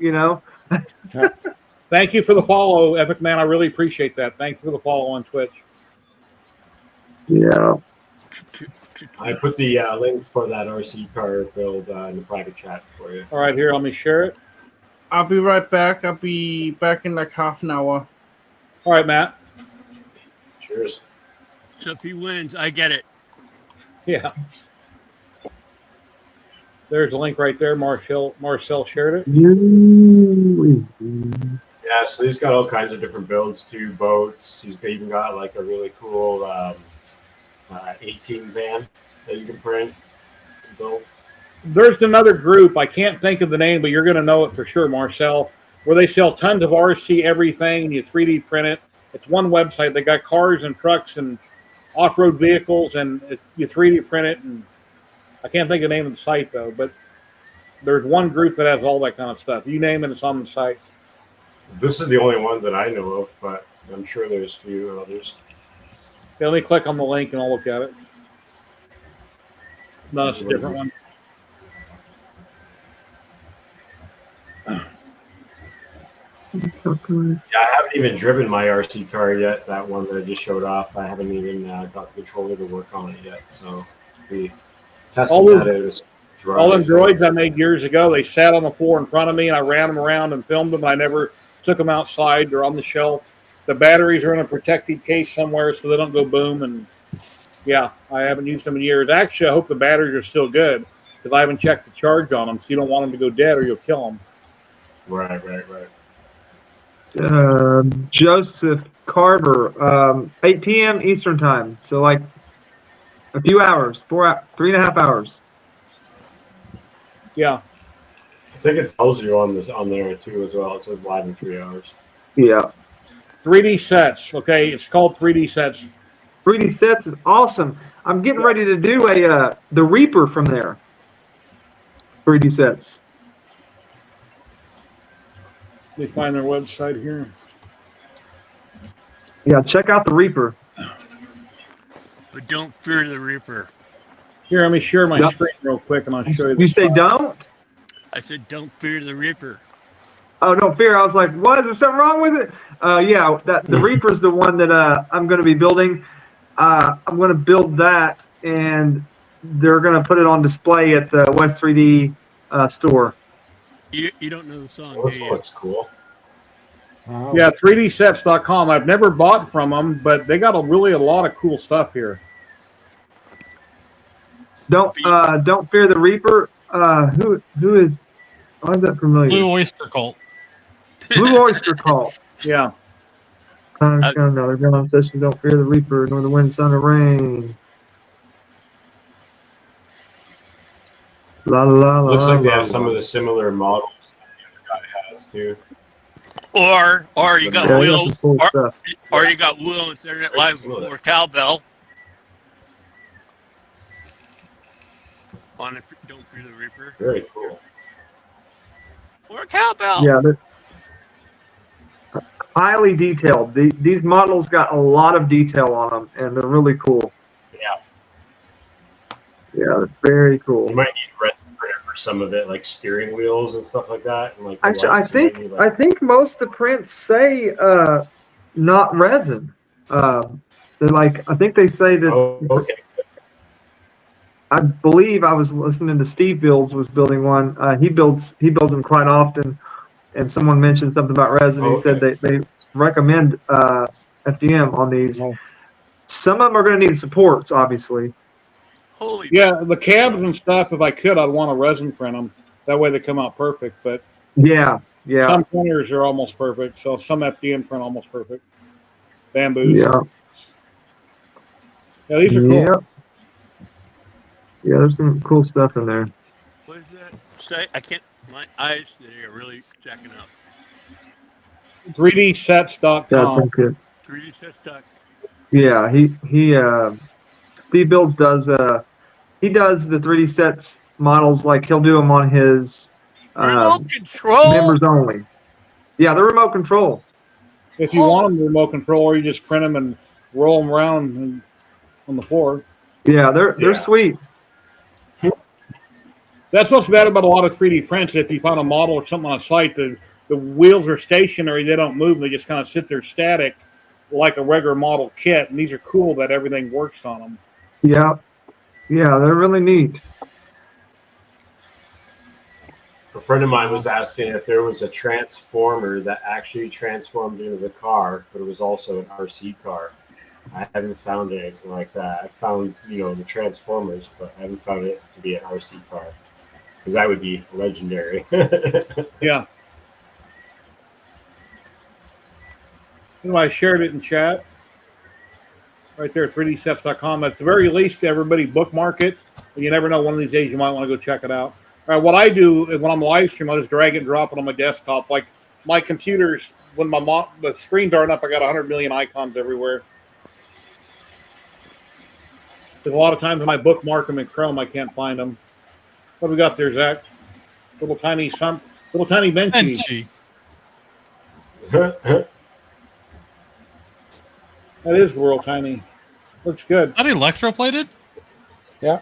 Thank you for the follow, Epic Man. I really appreciate that. Thanks for the follow on Twitch. Yeah. I put the link for that RC car build in the private chat for you. All right, here, let me share it. I'll be right back. I'll be back in like half an hour. All right, Matt. Cheers. So if he wins, I get it. Yeah. There's a link right there. Marcel shared it. Yeah, so he's got all kinds of different builds too. Boats. He's even got like a really cool 18 van that you can print and build. There's another group. I can't think of the name, but you're going to know it for sure, Marcel, where they sell tons of RC everything and you 3D print it. It's one website. They got cars and trucks and off-road vehicles, and you 3D print it. And I can't think of the name of the site, though, but there's one group that has all that kind of stuff. You name it, it's on the site. This is the only one that I know of, but I'm sure there's a few others. Yeah, let me click on the link and I'll look at it. No, it's a different one. Yeah, I haven't even driven my RC car yet. That one that I just showed off, I haven't even got the controller to work on it yet. So we tested that out. All them droids I made years ago, they sat on the floor in front of me and I ran them around and filmed them. I never took them outside. They're on the shelf. The batteries are in a protected case somewhere so they don't go boom. And yeah, I haven't used them in years. Actually, I hope the batteries are still good because I haven't checked the charge on them. So you don't want them to go dead or you'll kill them. Right. Joseph Carver, 8 p.m. Eastern time. So like a few hours, 3.5 hours. Yeah. I think it tells you on there too as well. It says live in 3 hours. Yeah. 3D sets. Okay, it's called 3D sets. 3D sets is awesome. I'm getting ready to do the Reaper from there. 3D sets. Let me find their website here. Yeah, check out the Reaper. But don't fear the Reaper. Here, let me share my screen real quick and I'll show you. You say don't? I said don't fear the Reaper. Oh, don't fear. I was like, what? Is there something wrong with it? Yeah, the Reaper's the one that I'm going to be building. I'm going to build that, and they're going to put it on display at the West 3D store. You don't know the song, Oh, do this you? looks cool. Wow. Yeah, 3dsets.com. I've never bought from them, but they got really a lot of cool stuff here. Don't fear the Reaper. Who is? Why is that familiar? Blue Oyster Cult. Blue Oyster Cult. Yeah. Another ground session. Don't fear the Reaper, nor the wind, sun, or rain. La la la. Looks like they la, have some la. of the similar models that the other guy has too. Or you got Yeah, Will, that's some cool stuff. or you got Will on Internet Live or Cowbell. On Don't Fear the Reaper. Very cool. Or Cowbell. Yeah, they're highly detailed. These models got a lot of detail on them, and they're really cool. Yeah. Yeah, they're very cool. You might need a resin printer for some of it, like steering wheels and stuff like that. And like the Actually, lights, you might need, I think most of the prints say not resin. They're like, I think they say that. Oh, okay. I believe I was listening to Steve Builds was building one. He builds them quite often, and someone mentioned something about resin. He said they recommend FDM on these. Oh. Some of them are going to need supports, obviously. Holy Yeah, the cabs and stuff. If I could, I'd want to resin print them. That way they come out perfect. But Yeah. some printers are almost perfect. So some FDM print almost perfect. Bamboos. Yeah. Yeah, these are cool. Yeah, there's some cool stuff in there. What is that? Say, I can't. My eyes, they're really jacking up. 3dsets.com. That's good. 3D set stock. Yeah, Steve Builds does he does the 3D sets models, like he'll do them on his Remote control. members only. Yeah, they're remote control. If you want them to remote control, or you just print them and roll them around on the floor. Yeah, they're sweet. That's what's bad about a lot of 3D prints. If you find a model or something on a site, the wheels are stationary, they don't move, they just kind of sit there static like a regular model kit. And these are cool that everything works on them. Yeah, they're really neat. A friend of mine was asking if there was a transformer that actually transformed into the car, but it was also an RC car. I haven't found anything like that. I found, the transformers, but I haven't found it to be an RC car, because that would be legendary. Yeah. I shared it in chat. Right there, 3dsets.com. At the very least, everybody bookmark it. You never know, one of these days you might want to go check it out. All right, what I do when I'm live stream, I just drag and drop it on my desktop. Like my computers, when the screens aren't up, I got 100 million icons everywhere. Because a lot of times when I bookmark them in Chrome, I can't find them. What do we got there, Zach? Little tiny benchy. That is real tiny. Looks good. That electroplated? Yeah.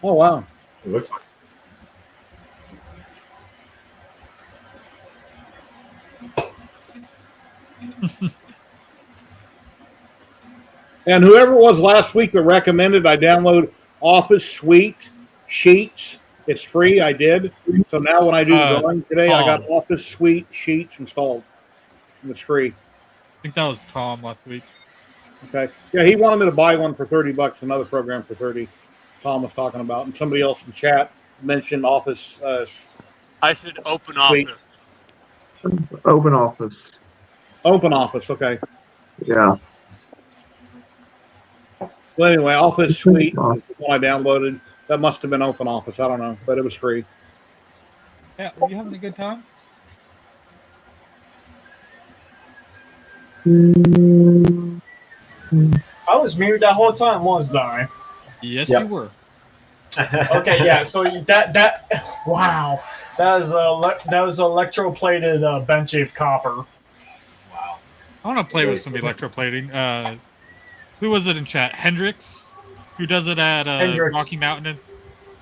Oh, wow. It looks like. And whoever it was last week that recommended I download Office Suite Sheets, it's free. I did. So now when I do the drawing today, I got Office Suite Sheets installed. And it's free. I think that was Tom last week. Okay. Yeah, he wanted me to buy one for $30, another program for 30. Tom was talking about, and somebody else in chat mentioned Office. I said Open Office. Open Office. Open Office. Okay. Yeah. Well, anyway, Office Suite is the one I downloaded. That must have been Open Office. I don't know, but it was free. Yeah, were you having a good time? I was muted that whole time, wasn't I? Yes, you were. Okay, yeah. So that wow, that was electroplated bench of copper. Wow. I want to play with some electroplating. Who was it in chat? Hendrix, who does it at Rocky Mountain.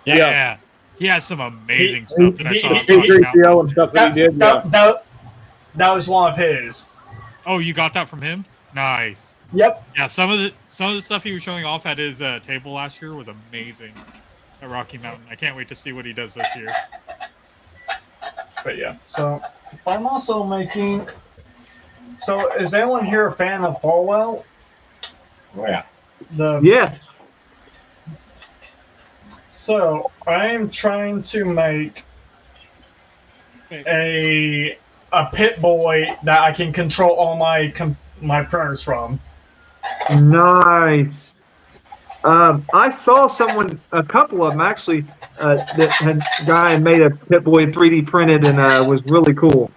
Yeah. He has some amazing stuff that I saw. And stuff that he did. That was one of his. Oh, you got that from him? Nice. Yep. Yeah, some of the stuff he was showing off at his table last year was amazing at Rocky Mountain. I can't wait to see what he does this year. But yeah, so I'm also making. So is anyone here a fan of Fallout? Oh yeah. Yes. So I am trying to make a Pit Boy that I can control all my printers from. Nice. I saw a couple of them actually, guy had made a Pit Boy 3D printed and was really cool.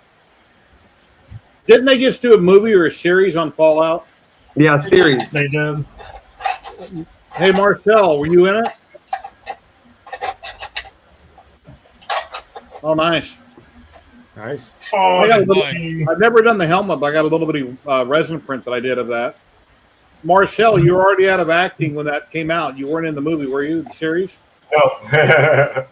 Didn't they just do a movie or a series on Fallout? Yeah, series. They did. Hey, Marcel, were you in it? Oh, nice. Nice. Oh, I've never done the helmet, but I got a little bit of resin print that I did of that. Marcel, you were already out of acting when that came out. You weren't in the movie, were you? The series? No.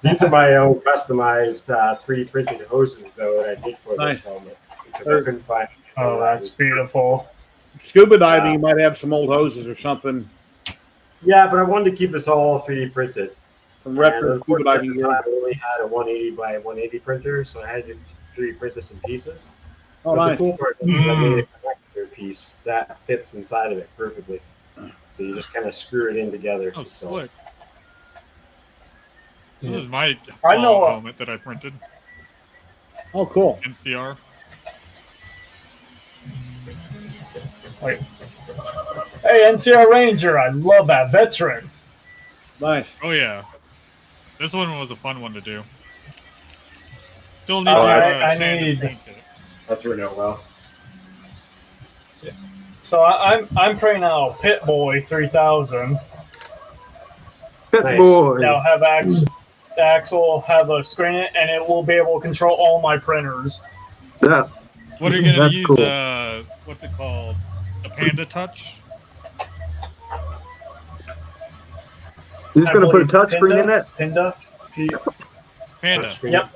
These are my own customized 3D printed hoses, though, that I did for this helmet because I couldn't find. Oh, that's beautiful. Scuba diving, you might have some old hoses or something. Yeah, but I wanted to keep us all 3D printed. From And retro scuba unfortunately, at diving the gear. time, I only had a 180 by 180 printer, so I had to 3D print this in pieces. Oh, But the nice. cool part is I made a connector piece that fits inside of it perfectly. So you just kind of screw it in together. Oh, So, slick. This is my I know, Fallout helmet that I printed. Oh, cool. MCR. Wait. Hey, NCR Ranger, I love that veteran. Nice. Oh yeah, this one was a fun one to do. Still need I to sand need- and paint it. that turned out well. So I'm playing now Pit Boy 3000. Pit Nice. boy. Now have Axel have a screen it, and it will be able to control all my printers. Yeah. What are you gonna That's use? cool. What's it called? The Panda Touch. You're just I going to put a believe touchscreen in it? Pinda? Panda. Touchscreen. Yep.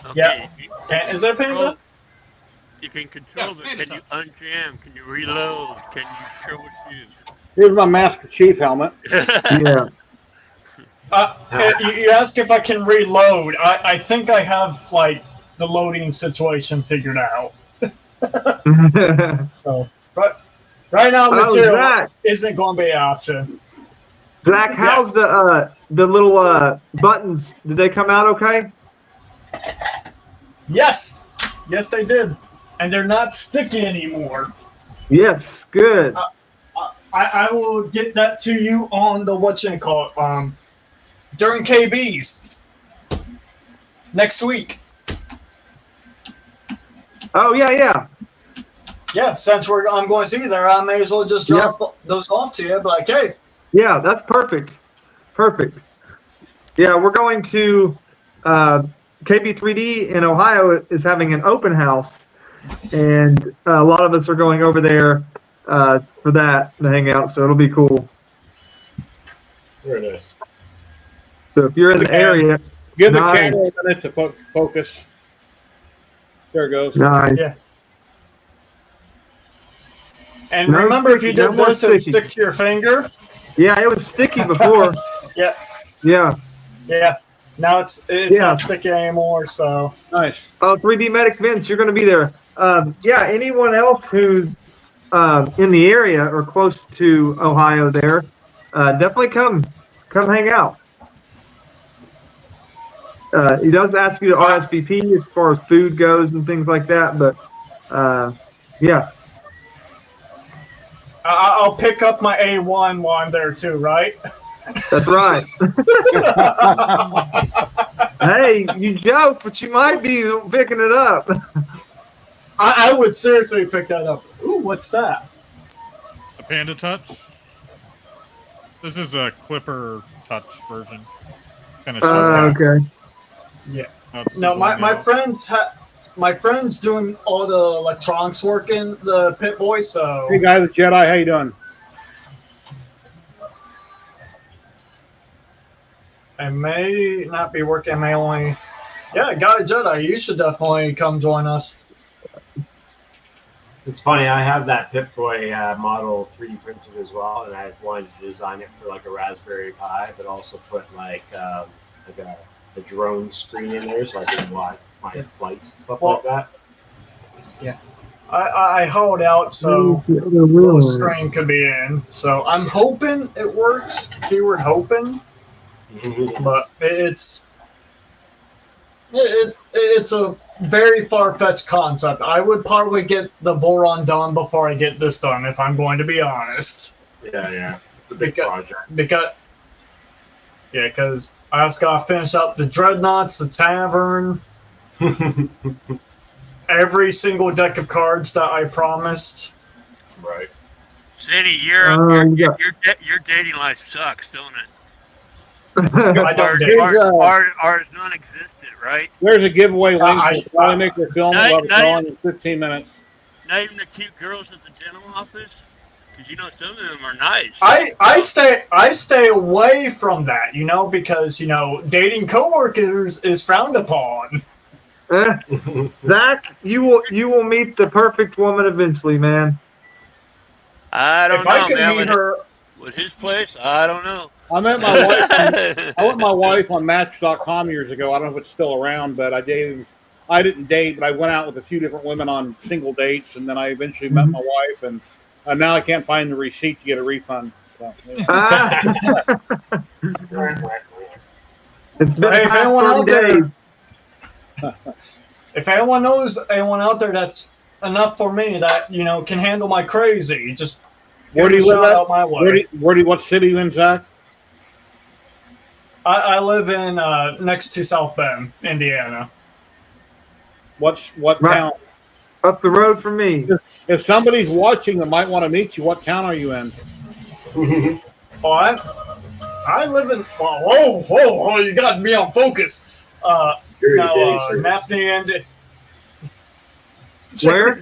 Okay. Yeah. You, Is there Pinda? you can control Yeah, it. Can you unjam? Can you reload? Can you troubleshoot? Here's my Master Chief helmet. Yeah. You ask if I can reload. I think I have like the loading situation figured out. So right now Oh, material Zach. isn't going to be an option. Zach, how's Yes. the little buttons? Did they come out okay? Yes, they did, and they're not sticky anymore. Yes, good. I will get that to you on the during KBs next week. Oh yeah. Yeah, since I'm going to see you there, I may as well just drop those off to you. But like, hey, Yeah, that's perfect. Perfect. Yeah, we're going to KB3D in Ohio is having an open house, and a lot of us are going over there for that to hang out. So it'll be cool. Very nice. So if you're in the area, Give the nice. camera a minute to focus. There it goes. Nice. Yeah. And No remember, if you sticky, no did more this, it would sticky. stick to your finger. Yeah, it was sticky before. Yeah. Yeah. Now it's Yes. not sticky anymore. So Nice. Oh, 3D Medic Vince, you're going to be there. Yeah, anyone else who's in the area or close to Ohio there, definitely come hang out. He does ask you to RSVP as far as food goes and things like that, but yeah. I'll pick up my A1 while I'm there too, right? That's right. Hey, you joke, but you might be picking it up. I would seriously pick that up. Ooh, what's that? The Panda Touch. This is a Clipper Touch version. Kind of Okay. No, my friend's doing all the electronics work in the Pit Boy, so Hey guys, Jedi, how you doing? I may not be working. I may only. Yeah, Guy Jedi, you should definitely come join us. It's funny. I have that Pip-Boy model 3D printed as well, and I wanted to design it for like a Raspberry Pi, but also put like a drone screen in there, so I can watch my flights and stuff like that. I hauled out so The the other screen could be in. So I'm hoping it works. Keyword hoping, but it's a very far-fetched concept. I would probably get the Boron done before I get this done, if I'm going to be honest. Yeah. It's a big project. Because I just gotta finish up the Dreadnoughts, the Tavern, every single deck of cards that I promised. Right. City, your dating life sucks, don't it? I don't date. Ours non-existent, right? There's a giveaway link. Probably make your film. Not- We'll have it not going in 15 minutes. Not even the cute girls at the dental office, because you know some of them are nice. I stay away from that, because dating coworkers is frowned upon. Zach, you will meet the perfect woman eventually, man. I don't If know, I could man. meet her, With his place, I don't know. I met my wife. I met my wife on Match.com years ago. I don't know if it's still around, but I dated. I didn't date, but I went out with a few different women on single dates, and then I eventually met my wife, and now I can't find the receipt to get a refund. So, yeah. It's been Hey, the if past anyone 30 out there- days. If anyone knows anyone out there that's enough for me that can handle my crazy, just Where do give you a live shout at? out my way. What city you in, Zach? I live in next to South Bend, Indiana. What Right. town? Up the road from me. If somebody's watching that might want to meet you, what town are you in? Oh, I live in. Whoa! You got me on focus. Napney and. Where?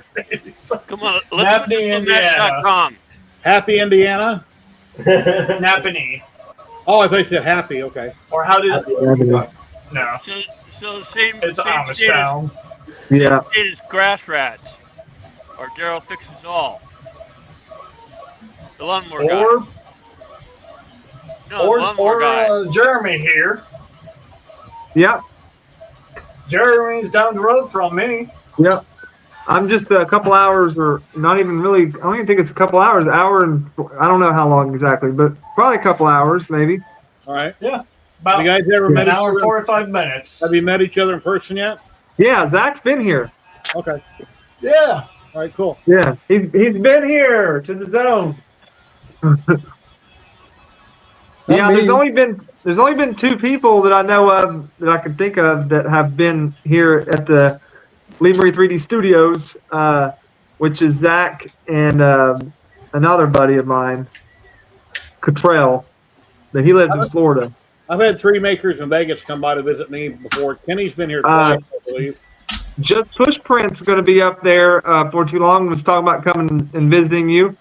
Come on, let's Napney, put this on Indiana. Match.com. Happy, Indiana? Napney. Oh, I thought you said Happy. Okay. Or how did? No, So the same. it's same Amish state town. Yeah. As, state as Grass Rats, or Daryl Fixes All. The lawnmower guy. Or No, the lawnmower guy. Jeremy here. Yep. Jeremy's down the road from me. Yep. I'm just a couple hours, or not even really. I don't even think it's a couple hours. Hour and I don't know how long exactly, but probably a couple hours, maybe. All right. Yeah. Have About you guys ever met an each hour other? and 45 minutes. Have you met each other in person yet? Yeah, Zach's been here. Okay. Yeah. All right. Cool. Yeah, he's been here to the zone. Yeah, me. there's only been two people that I know of that I can think of that have been here at the Lee Marie 3D Studios, which is Zach and another buddy of mine, Cottrell, that he lives in Florida. I've had 3 makers in Vegas come by to visit me before. Kenny's been here twice, I believe. Just Push Print's going to be up there for too long. Was talking about coming and visiting you.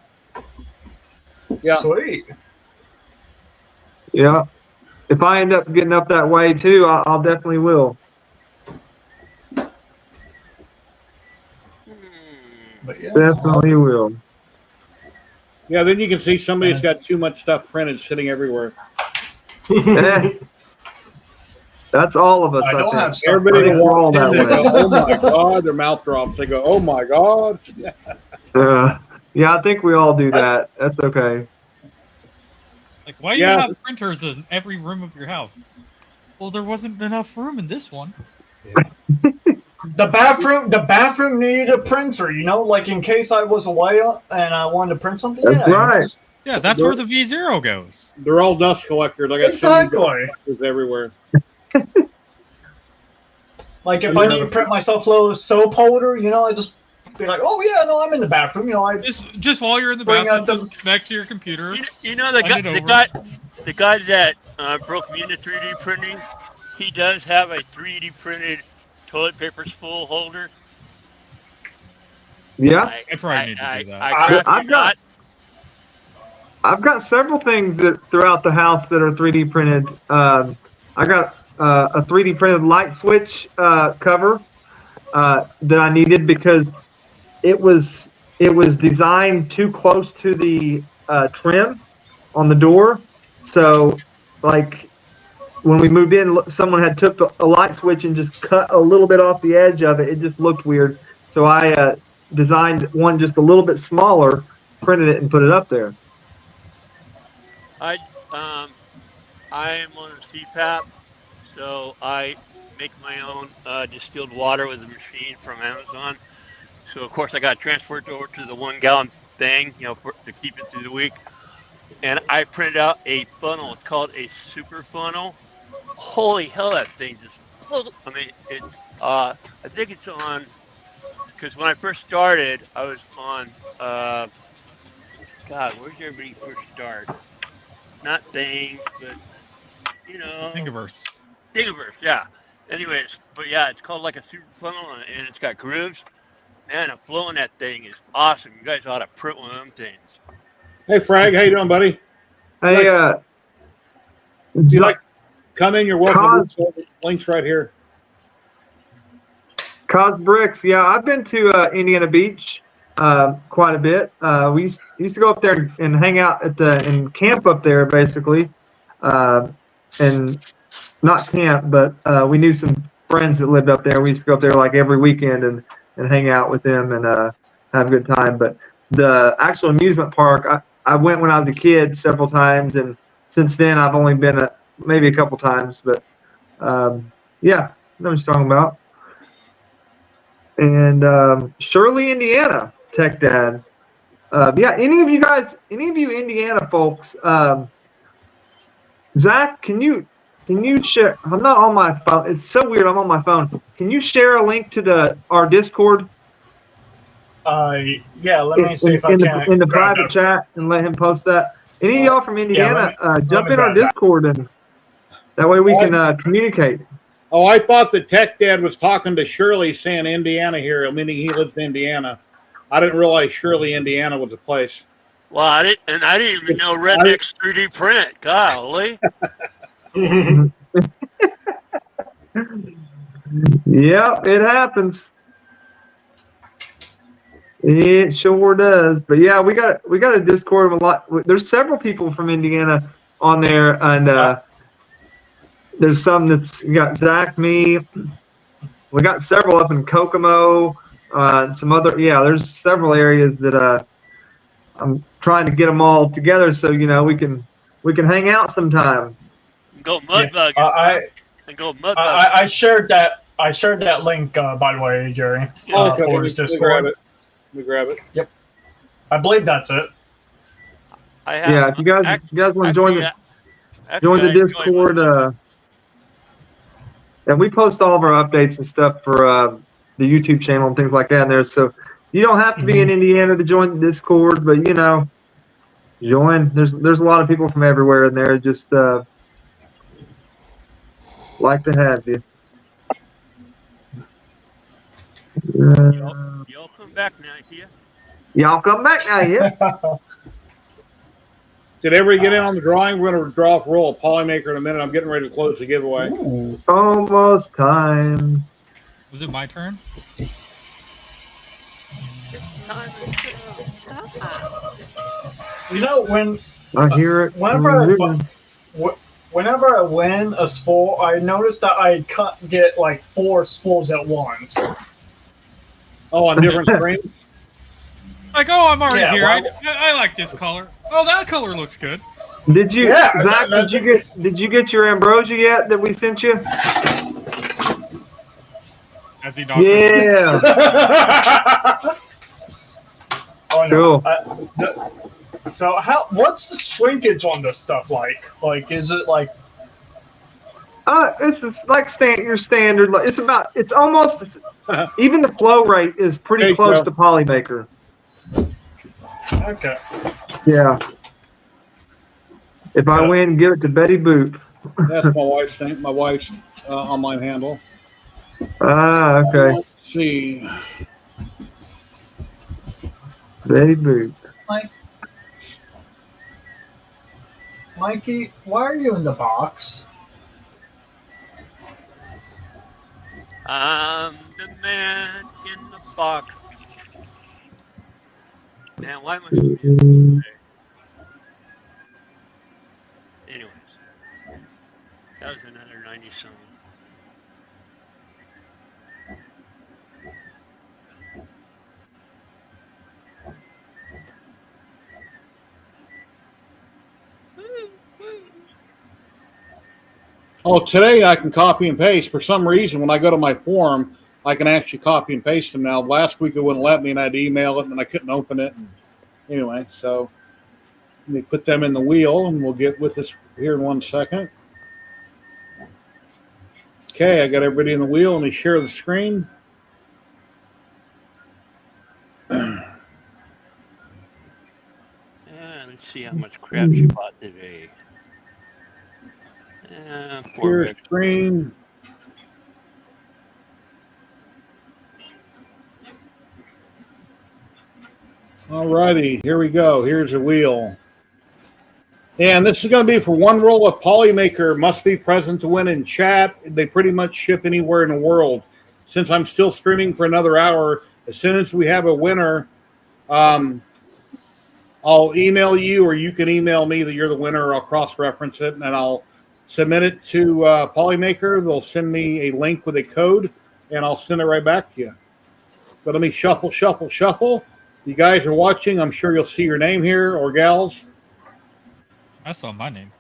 Yeah. Sweet. Yeah. If I end up getting up that way too, I'll definitely will. But yeah. Definitely will. Yeah, then you can see somebody's got too much stuff printed sitting everywhere. Eh, that's all of us. I don't think. have stuff Everybody I think we're all walks in, that they way. go, oh my God, their mouth drops. They go, oh my God. Yeah, I think we all do that. That's okay. Like, why do you Yeah. have printers in every room of your house? Well, there wasn't enough room in this one. The bathroom needed a printer, like in case I was away and I wanted to print something. That's right. Yeah, that's where the V0 goes. They're all dust collectors. I got so many dust Exactly. collectors everywhere. Like if I need to print myself a little soap holder, I just be like, oh yeah, no, I'm in the bathroom. I Just while you're in the Bring out bathroom, just connect to your computer. You know the Send guy, it over. the guy that broke me into 3D printing. He does have a 3D printed toilet paper spool holder. Yeah, I probably need to do that. I've got several things that throughout the house that are 3D printed. I got a 3D printed light switch cover that I needed because it was designed too close to the trim on the door. So, like when we moved in, someone had took a light switch and just cut a little bit off the edge of it. It just looked weird. So I designed one just a little bit smaller, printed it, and put it up there. I am on a CPAP, so I make my own distilled water with a machine from Amazon. So of course I got transferred over to the 1 gallon thing, to keep it through the week. And I printed out a funnel. It's called a super funnel. Holy hell, that thing just I mean, it's I think it's on, because when I first started, I was on God, where did everybody first start? Not Things, but Thingiverse. Thingiverse, yeah. Anyways, but yeah, it's called like a super funnel, and it's got grooves. Man, the flow in that thing is awesome. You guys ought to print one of them things. Hey, Frag, how you doing, buddy? Hey, If you like, come in. You're welcome. Cos- Links right here. Cos Bricks, yeah, I've been to Indiana Beach. quite a bit. We used to go up there and hang out and camp up there, basically, and not camp, but we knew some friends that lived up there. We used to go up there like every weekend and hang out with them and have a good time. But the actual amusement park, I went when I was a kid several times, and since then I've only been maybe a couple times. But yeah, I know what you're talking about. And Shirley, Indiana, Tech Dad. Yeah, any of you Indiana folks, Zach, can you share? I'm not on my phone. It's so weird. I'm on my phone. Can you share a link to our Discord? Yeah, let me see if I can in the grab private that. chat and let him post that. Any of y'all from Indiana, jump me in our grab that. Discord and that way we can communicate. Oh, I thought the Tech Dad was talking to Shirley, saying Indiana here, meaning he lives in Indiana. I didn't realize Shirley, Indiana was a place. Well, I didn't even know Redneck's 3D print. Golly. Yep, it happens. It sure does. But yeah, we got a Discord of a lot. There's several people from Indiana on there, and there's some that's you got Zach, me. We got several up in Kokomo, some other. Yeah, there's several areas that I'm trying to get them all together so we can hang out sometime. Go mudbugging. I shared that. I shared that link, by the way, Jerry. Okay, for his Discord. Let me grab it. Yep. I believe that's it. Yeah, if you guys want to join the Discord, and we post all of our updates and stuff for the YouTube channel and things like that in there. So you don't have to be in Indiana to join the Discord, but join. There's a lot of people from everywhere in there. Just like to have you. Y'all come back now here. Y'all come back now here. Did everybody get in on the drawing? We're going to draw a roll of Polymaker in a minute. I'm getting ready to close the giveaway. Ooh. Almost time. Was it my turn? When I hear it. Whenever I win a spool, I notice that I get like 4 spools at once. Oh, on different screens? Like, oh, I'm already here. Well, I like this color. Oh, that color looks good. Did you, Zach? Did you get your ambrosia yet that we sent you? As he knocks yeah. Oh no. Cool. So what's the shrinkage on this stuff like? Like, is it like? It's like your standard. It's almost even the flow rate is pretty close to Polymaker. Okay. Yeah. If I win, give it to Betty Boop. That's my wife's thing. My wife's online handle. Ah, okay. Let's see. Betty Boop. Mikey, why are you in the box? I'm the man in the box. Man, why am I so here? Anyways, that was another 90 song. Oh, today I can copy and paste. For some reason, when I go to my form, I can actually copy and paste them now. Last week it wouldn't let me, and I had to email it, and I couldn't open it. Anyway, so let me put them in the wheel, and we'll get with us here in 1 second. Okay, I got everybody in the wheel. Let me share the screen. Let's see how much crap she bought today. Share screen. Alrighty, here we go. Here's a wheel. And this is going to be for 1 roll of Polymaker. Must be present to win in chat. They pretty much ship anywhere in the world. Since I'm still streaming for another hour, as soon as we have a winner, I'll email you, or you can email me that you're the winner, or I'll cross-reference it, and then I'll submit it to Polymaker. They'll send me a link with a code, and I'll send it right back to you. But let me shuffle. You guys are watching. I'm sure you'll see your name here, or gals. I saw my name.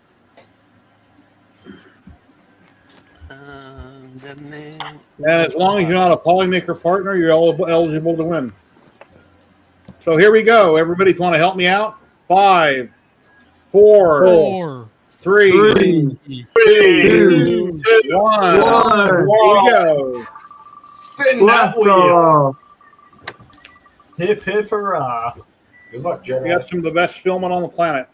And as long as you're not a Polymaker partner, you're eligible to win. So here we go. Everybody want to help me out? 5, 4, 3, 2, 1. Here we go. Spin that wheel. Hip, hip, hurrah. Good luck, We Jerry. got some of the best filming on the planet.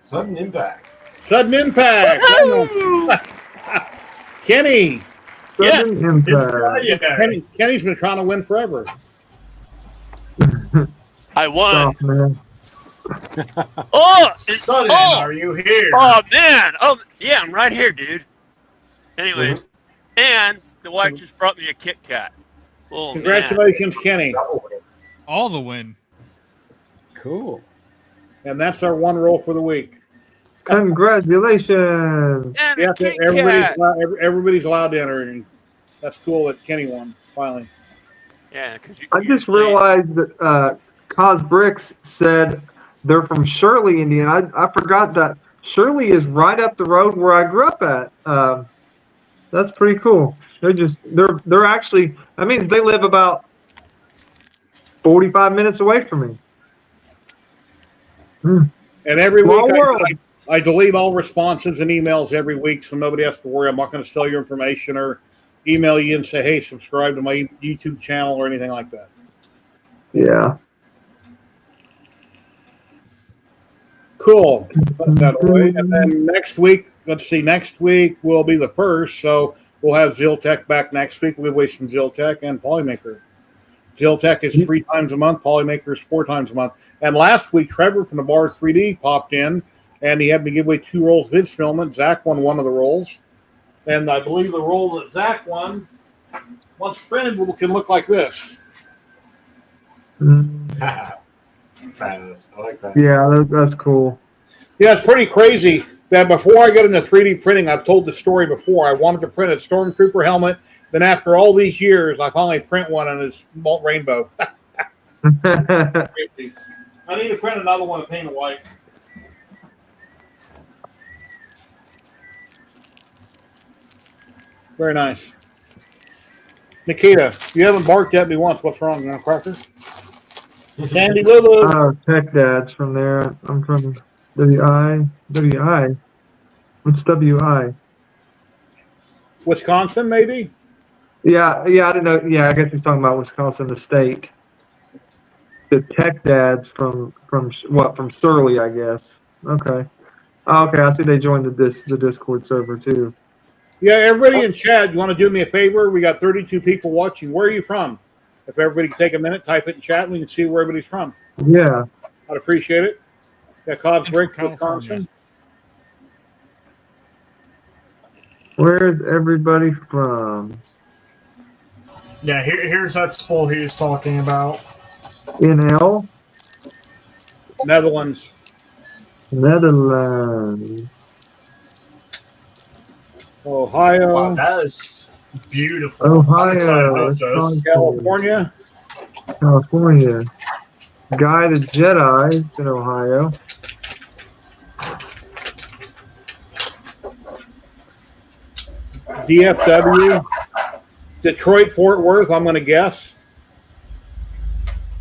Sudden impact. Sudden impact. Kenny. Yes. Sudden impact. Kenny's been trying to win forever. I won. Stop, man. Oh, Sudden, oh, are you here? oh man. Oh yeah, I'm right here, dude. Anyways, and the wife just brought me a Kit Kat. Oh, Congratulations, Kenny. All the win. Cool. And that's our one roll for the week. Congratulations. Man. And Yeah, a Kit Kat. everybody's allowed to enter. And that's cool that Kenny won, finally. Yeah, because I just realized that Cos Bricks said they're from Shirley, Indiana. I forgot that Shirley is right up the road where I grew up at. That's pretty cool. They're actually, that means they live about 45 minutes away from me. And every Small week world. I delete all responses and emails every week, so nobody has to worry. I'm not going to steal your information or email you and say, hey, subscribe to my YouTube channel or anything like that. Yeah. Cool. Put that away. And then next week, let's see, next week will be the 1st, so we'll have Ziltech back next week. We'll be away from Ziltech and Polymaker. Ziltech is 3 times a month. Polymaker is 4 times a month. And last week, Trevor from the Bar 3D popped in, and he had me give away 2 rolls of his filament. Zach won one of the rolls. And I believe the roll that Zach won, once printed, can look like this. Badass. I like that. Yeah, that's cool. Yeah, it's pretty crazy that before I got into 3D printing, I've told the story before. I wanted to print a Stormtrooper helmet. Then after all these years, I finally print one and it's malt rainbow. I need to print another one and paint it white. Very nice. Nikita, you haven't barked at me once. What's wrong? You want a cracker? Sandy Lulu. Oh, Tech Dad's from there. I'm from WI. What's WI? Wisconsin, maybe? Yeah, I didn't know. Yeah, I guess he's talking about Wisconsin, the state. The Tech Dads from Shirley, I guess. Okay. Okay, I see they joined the Discord server too. Yeah, everybody in chat, you want to do me a favor? We got 32 people watching. Where are you from? If everybody can take a minute, type it in chat, and we can see where everybody's from. Yeah. I'd appreciate it. Yeah, Cobb's Break, California. Wisconsin. Where's everybody from? Yeah, here's that spool he was talking about. NL? Netherlands. Netherlands. Ohio. Wow, that is beautiful. I'm excited Ohio. about this. California. California. Guy the Jedi's in Ohio. DFW. Detroit, Fort Worth, I'm going to guess.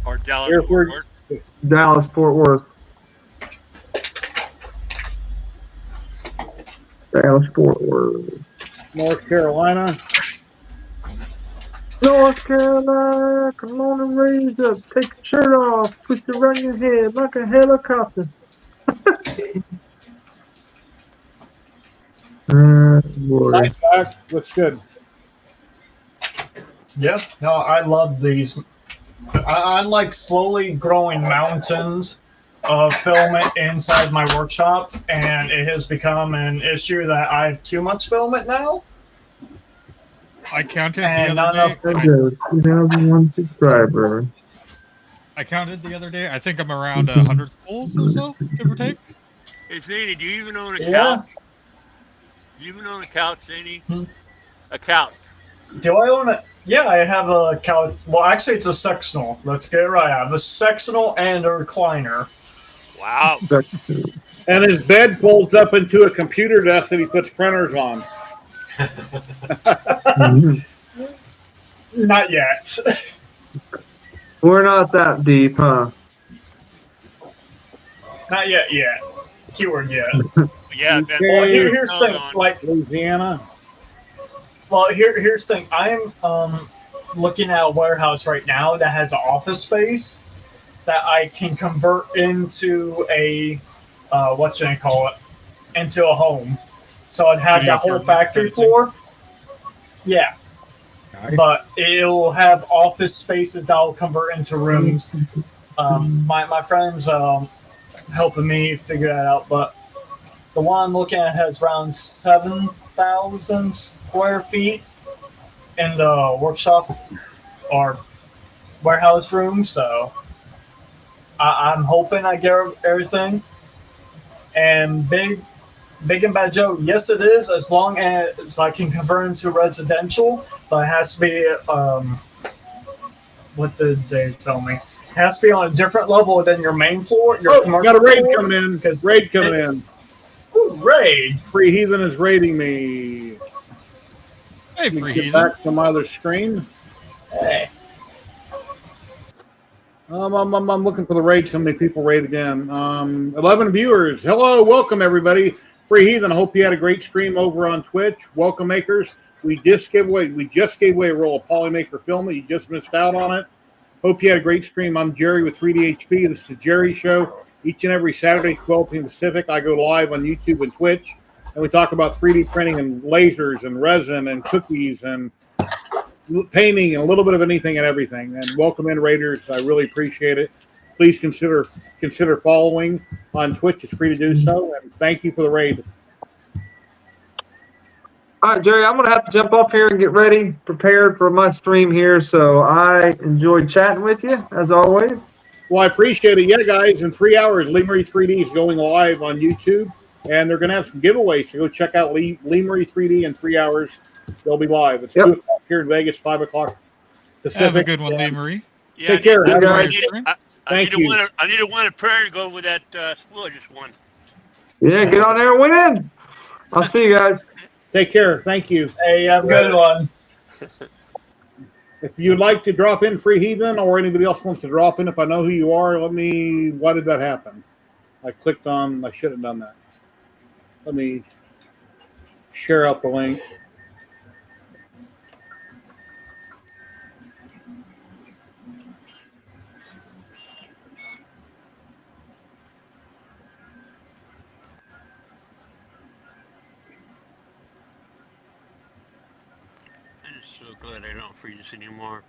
Or Dallas. Airport. Fort Worth. Dallas, Fort Worth. Dallas, Fort Worth. North Carolina. North Carolina, come on and raise up. Take your shirt off. Push it around your head like a helicopter. Boy. Nice back. Looks good. Yep. No, I love these. I'm like slowly growing mountains of filament inside my workshop, and it has become an issue that I have too much filament now. I counted And the not other enough day. There you go, 2001 subscriber. I counted the other day. I think I'm around 100 spools or so, give or take. Hey, Zany, do you even own a Yeah. couch? Do you even own a couch, Zany? Hmm. A couch. Do I own it? Yeah, I have a couch. Well, actually, it's a sectional. Let's get it right. I have a sectional and a recliner. Wow. And his bed folds up into a computer desk that he puts printers on. Not yet. We're not that deep, huh? Not yet. Yet. Keyword yet. Yeah, Ben. Well, Okay, here's the thing. Like, Louisiana. well, here's the thing. I'm looking at a warehouse right now that has an office space that I can convert into a what should I call it? Into a home. So I'd have Video that whole apartment factory kind of thing. floor. Yeah, Nice. but it'll have office spaces that will convert into rooms. My friend's helping me figure that out, but the one I'm looking at has around 7,000 square feet in the workshop or warehouse room. So I'm hoping I get everything. And Big and Bad Joe, yes, it is, as long as I can convert into residential, but it has to be, what did they tell me? It has to be on a different level than your main floor, your Oh, commercial got a raid floor. coming in. 'Cause Raid coming in. Ooh, raid! Free Heathen is raiding me. Hey, Let me free get heathen. back to my other screen. Hey, I'm looking for the raid. So many people raided in. 11 viewers. Hello, welcome everybody. Free Heathen. I hope you had a great stream over on Twitch. Welcome makers. We just gave away a roll of Polymaker film. You just missed out on it. Hope you had a great stream. I'm Jerry with 3DHP. This is the Jerry Show. Each and every Saturday, 12 p.m. Pacific, I go live on YouTube and Twitch, and we talk about 3D printing and lasers and resin and cookies and painting and a little bit of anything and everything. And welcome in, Raiders. I really appreciate it. Please consider following on Twitch. It's free to do so. And thank you for the raid. All right, Jerry, I'm going to have to jump off here and get ready, prepared for my stream here. So I enjoyed chatting with you, as always. Well, I appreciate it. Yeah, guys, in 3 hours, Lee Marie 3D is going live on YouTube, and they're going to have some giveaways. So go check out Lee Marie 3D in 3 hours. They'll be live. It's 2 o'clock here in Vegas, 5 o'clock Pacific. Have a good one, Lee Marie. Yeah, Take care. Have a I great need, I Thank need you. I need to win a prayer to go with that spool I just won. Yeah, get on there and win. I'll see you guys. Take care. Thank you. hey, have a good one. If you'd like to drop in, Free Heathen, or anybody else wants to drop in, if I know who you are, why did that happen? I should have done that. Let me share out the link. I'm just so glad I don't freeze this anymore.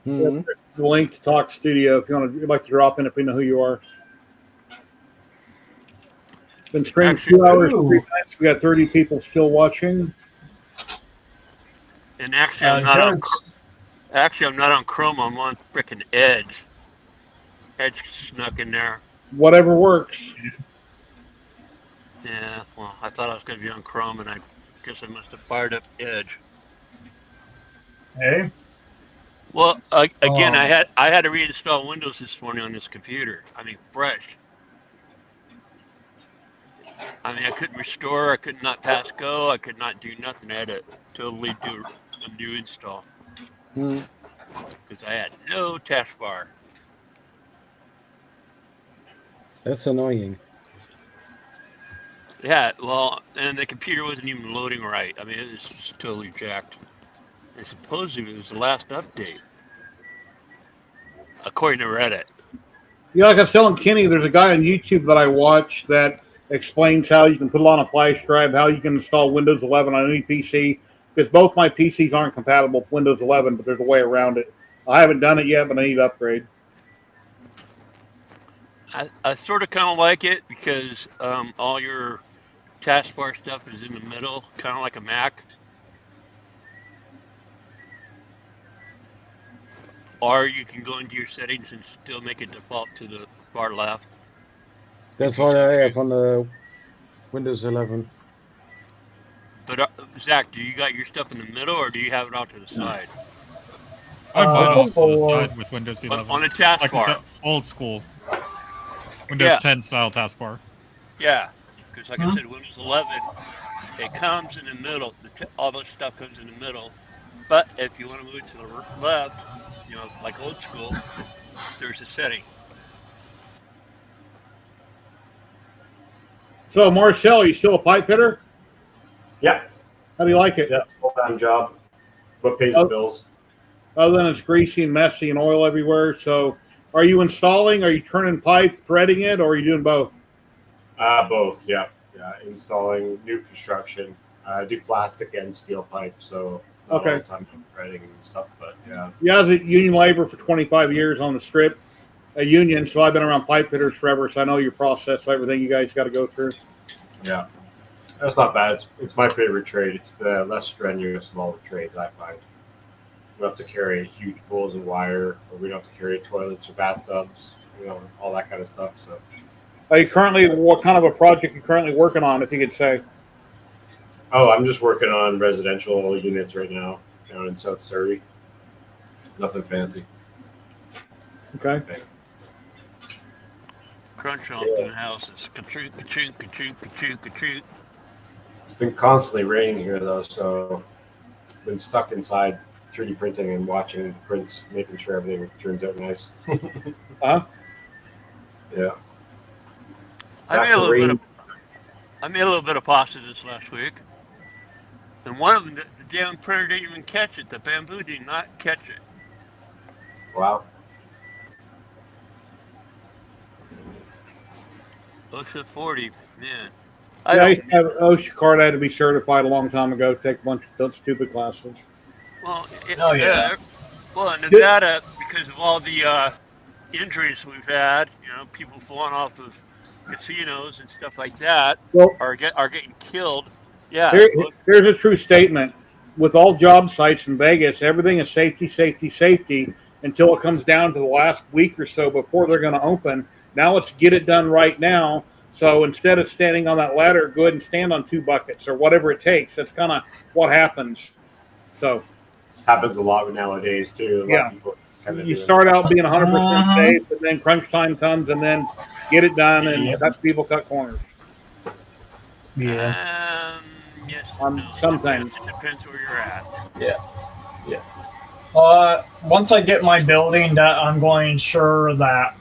Mhm. The link to Talk Studio if you'd like to drop in, if we know who you are. Been streaming Actually, 2 hours, ooh. 3 minutes. We got 30 people still watching. And actually, I'm not on. Jared's- Actually, I'm not on Chrome. I'm on frickin' Edge. Edge snuck in there. Whatever works. Yeah. Well, I thought I was gonna be on Chrome, and I guess I must have fired up Edge. Hey, Well, again, Oh. I had to reinstall Windows this morning on this computer. I mean, fresh. I mean, I couldn't restore. I could not pass go. I could not do nothing. I had to totally do a new install Mhm. because I had no taskbar. That's annoying. Yeah, well, and the computer wasn't even loading right. I mean, it was just totally jacked. And supposedly it was the last update, according to Reddit. Yeah, like I was telling Kenny, there's a guy on YouTube that I watch that explains how you can put it on a flash drive, how you can install Windows 11 on any PC, because both my PCs aren't compatible with Windows 11, but there's a way around it. I haven't done it yet, but I need to upgrade. I sort of kind of like it because all your taskbar stuff is in the middle, kind of like a Mac. Or you can go into your settings and still make it default to the far left. That's what I have on the Windows 11. But Zach, do you got your stuff in the middle, or do you have it out to the side? I have mine off to the For- side with Windows 11. On a taskbar. Like the old school Windows 10 style taskbar. Yeah, because like I said, Windows 11, it comes in the middle. All this stuff comes in the middle. But if you want to move it to the left, like old school, there's a setting. So, Marcel, are you still a pipe fitter? Yeah, How do you like it? yeah, full-time job. What pays the bills? Other than it's greasy and messy and oil everywhere. So, are you installing? Are you turning pipe, threading it, or are you doing both? Both. Yeah, installing new construction. I do plastic and steel pipe, so not all the time threading and stuff. But yeah. Yeah, I was at union labor for 25 years on the strip, a union. So I've been around pipe fitters forever. So I know your process, everything you guys got to go through. Yeah, that's not bad. It's my favorite trade. It's the less strenuous of all the trades, I find. We don't have to carry huge bowls of wire, or we don't have to carry toilets or bathtubs, all that kind of stuff. So, Are you currently, what kind of a project you currently working on, if you could say? oh, I'm just working on residential units right now down in South Surrey. Nothing fancy. Okay. Crunch off the houses. Ka-choo, ka-choo, ka-choo, ka-choo, ka-choo. It's been constantly raining here, though, so I've been stuck inside 3D printing and watching the prints, making sure everything turns out nice. Huh? Yeah. I made a little bit of pasta this last week, and one of them, the damn printer didn't even catch it. The bamboo did not catch it. Wow. OSHA 40, man. Yeah, I used to have an OSHA card. I had to be certified a long time ago. Take a bunch of those stupid classes. Well, well, in Nevada, because of all the injuries we've had, people falling off of casinos and stuff like that, Well, are getting killed. Yeah. Here's a true statement. With all job sites in Vegas, everything is safety, safety, safety until it comes down to the last week or so before they're going to open. Now it's get it done right now. So instead of standing on that ladder, go ahead and stand on 2 buckets or whatever it takes. That's kind of what happens. So Happens a lot nowadays, too. A lot of people you start out being 100% safe, and then crunch time comes, and then get it done, and that's people cut corners. Yeah. Yes. Sometimes. It depends where you're at. Yeah. Once I get my building, that I'm going to ensure that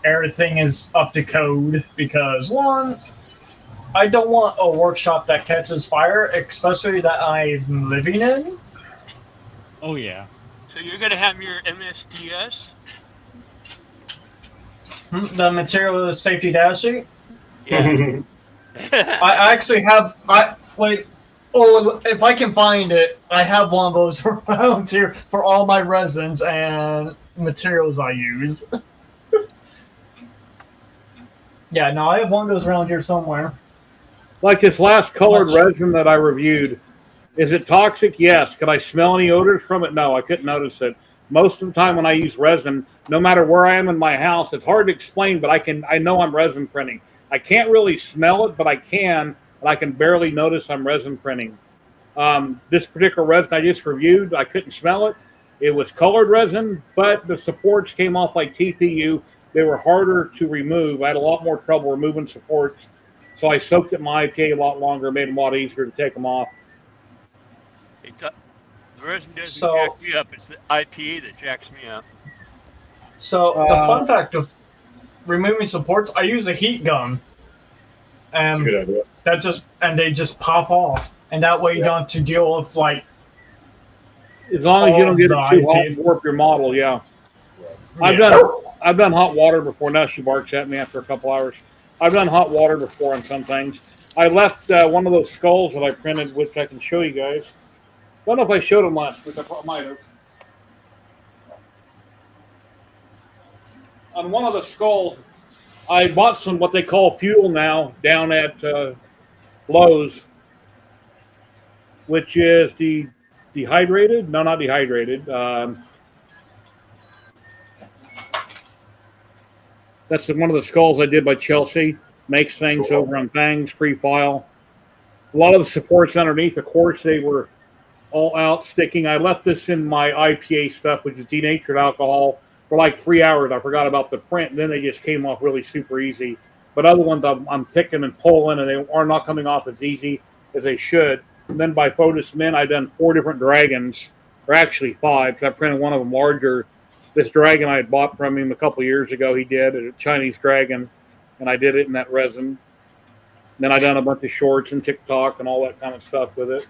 everything is up to code, because one, I don't want a workshop that catches fire, especially that I'm living in. Oh, yeah. So you're going to have your MSDS? The material safety data sheet. Yeah. I actually have. If I can find it, I have one of those around here for all my resins and materials I use. Yeah, no, I have one of those around here somewhere. Like this last colored resin that I reviewed, is it toxic? Yes. Could I smell any odors from it? No, I couldn't notice it. Most of the time when I use resin, no matter where I am in my house, it's hard to explain, but I know I'm resin printing. I can't really smell it, but I can barely notice I'm resin printing. This particular resin I just reviewed, I couldn't smell it. It was colored resin, but the supports came off like TPU. They were harder to remove. I had a lot more trouble removing supports. So I soaked it in my IPA a lot longer, made them a lot easier to take them off. The resin doesn't jack me up. It's the IPA that jacks me up. So the fun fact of removing supports, I use a heat gun, and That's a good idea. they just pop off, and that way you don't have to deal with as long as you don't get it too hot and warp your model. Yeah. I've done hot water before. Now she barks at me after a couple hours. I've done hot water before on some things. I left one of those skulls that I printed, which I can show you guys. I don't know if I showed them last week. I might have. On one of the skulls, I bought some what they call fuel now down at Lowe's, which is the dehydrated. No, not dehydrated. That's one of the skulls I did by Chelsea. Makes things over on Fangs, free file. A lot of the supports underneath, of course, they were all out sticking. I left this in my IPA stuff, which is denatured alcohol, for like 3 hours. I forgot about the print, and then they just came off really super easy. But other ones I'm picking and pulling, and they are not coming off as easy as they should. And then by Photos Mint, I've done 4 different dragons, or actually 5, because I printed one of them larger. This dragon I had bought from him a couple years ago, he did, a Chinese dragon, and I did it in that resin. Then I done a bunch of shorts and TikTok and all that kind of stuff with it.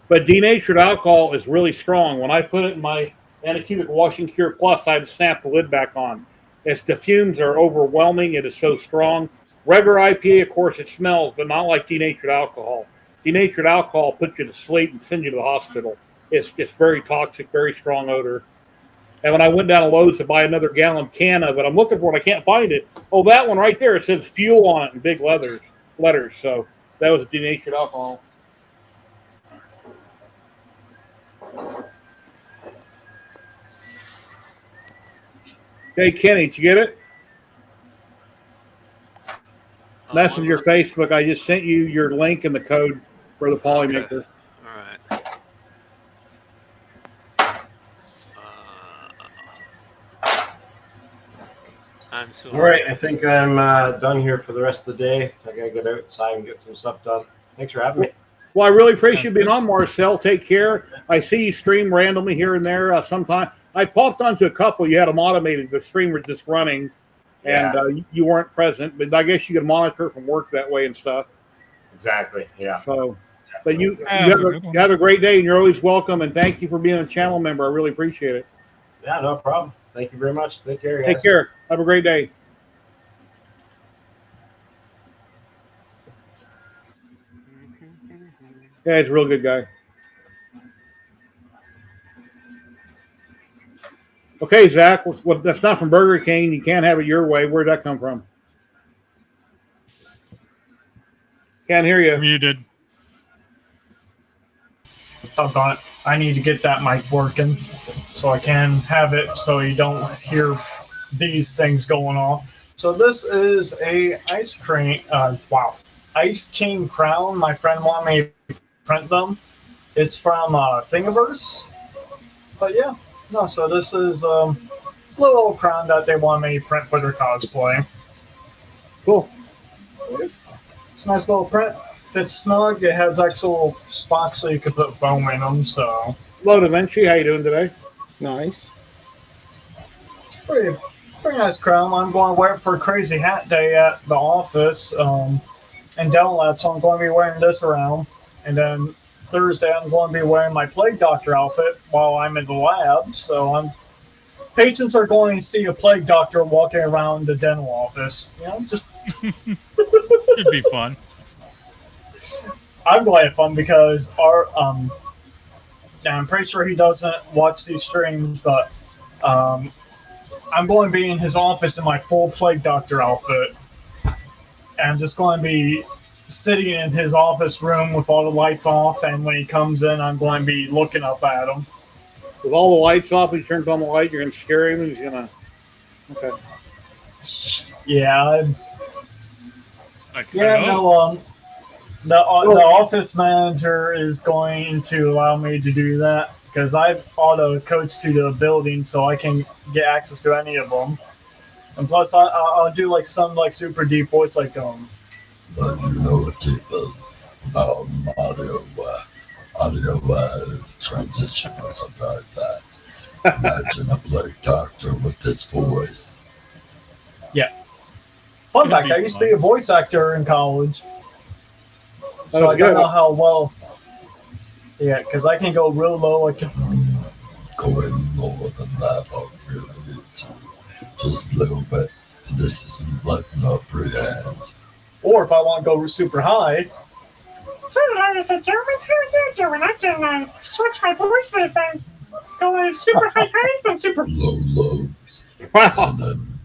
But denatured alcohol is really strong. When I put it in my Anacubic Washing Cure Plus, I had to snap the lid back on. The fumes are overwhelming. It is so strong. Regular IPA, of course, it smells, but not like denatured alcohol. Denatured alcohol puts you to sleep and sends you to the hospital. It's just very toxic, very strong odor. And when I went down to Lowe's to buy another gallon can of it, I'm looking for it. I can't find it. Oh, that one right there. It says fuel on it in big letters. So that was denatured alcohol. Hey, Kenny, did you get it? Message your Facebook. I just sent you your link and the code for the Polymaker. All right. All right, I think I'm done here for the rest of the day. I gotta get outside and get some stuff done. Thanks for having me. Well, I really appreciate you being on, Marcel. Take care. I see you stream randomly here and there. Sometime I popped onto a couple. You had them automated. The stream was just running, and you weren't present. But I guess you can monitor from work that way and stuff. Exactly. Yeah. So, but you have a great day, and you're always welcome. And thank you for being a channel member. I really appreciate it. Yeah, no problem. Thank you very much. Take care, guys. Take care. Have a great day. Yeah, he's a real good guy. Okay, Zach, well, that's not from Burger King. You can't have it your way. Where'd that come from? Can't hear you. Muted. Doggone it. I need to get that mic working so I can have it so you don't hear these things going off. So this is a Ice King crown. My friend wanted me to print them. It's from Thingiverse. But yeah, no, so this is a little old crown that they want me to print for their cosplay. Cool. It's a nice little print. Fits snug. It has actual spots so you can put foam in them. So. Hello, Da Vinci. How you doing today? Nice. Pretty nice crown. I'm going to wear it for Crazy Hat Day at the office in Dell Lab, so I'm going to be wearing this around. And then Thursday, I'm going to be wearing my Plague Doctor outfit while I'm in the lab. So patients are going to see a Plague Doctor walking around the dental office. You know, just It'd be fun. I'm going to have fun because I'm pretty sure he doesn't watch these streams, but I'm going to be in his office in my full Plague Doctor outfit. And I'm just going to be sitting in his office room with all the lights off, and when he comes in, I'm going to be looking up at him. With all the lights off, he turns on the light, you're going to scare him, and he's going to... Okay. Yeah. Like, Yeah, hello? the office manager is going to allow me to do that because I've auto codes to the building, so I can get access to any of them. And plus, I'll do like some like super deep voice, like But you know, people about audio transition or something like that. Imagine a Plague Doctor with this voice. Yeah. Fun fact: I used to be a voice actor in college. So I don't know how well. Yeah, because I can go real low. I can Going lower than that, I really need to. Just a little bit. This is letting up your hands. Or if I want to go super high. Hello, ladies and gentlemen, how are you doing? I can switch my voices and go super high highs and super low lows. Wow. And then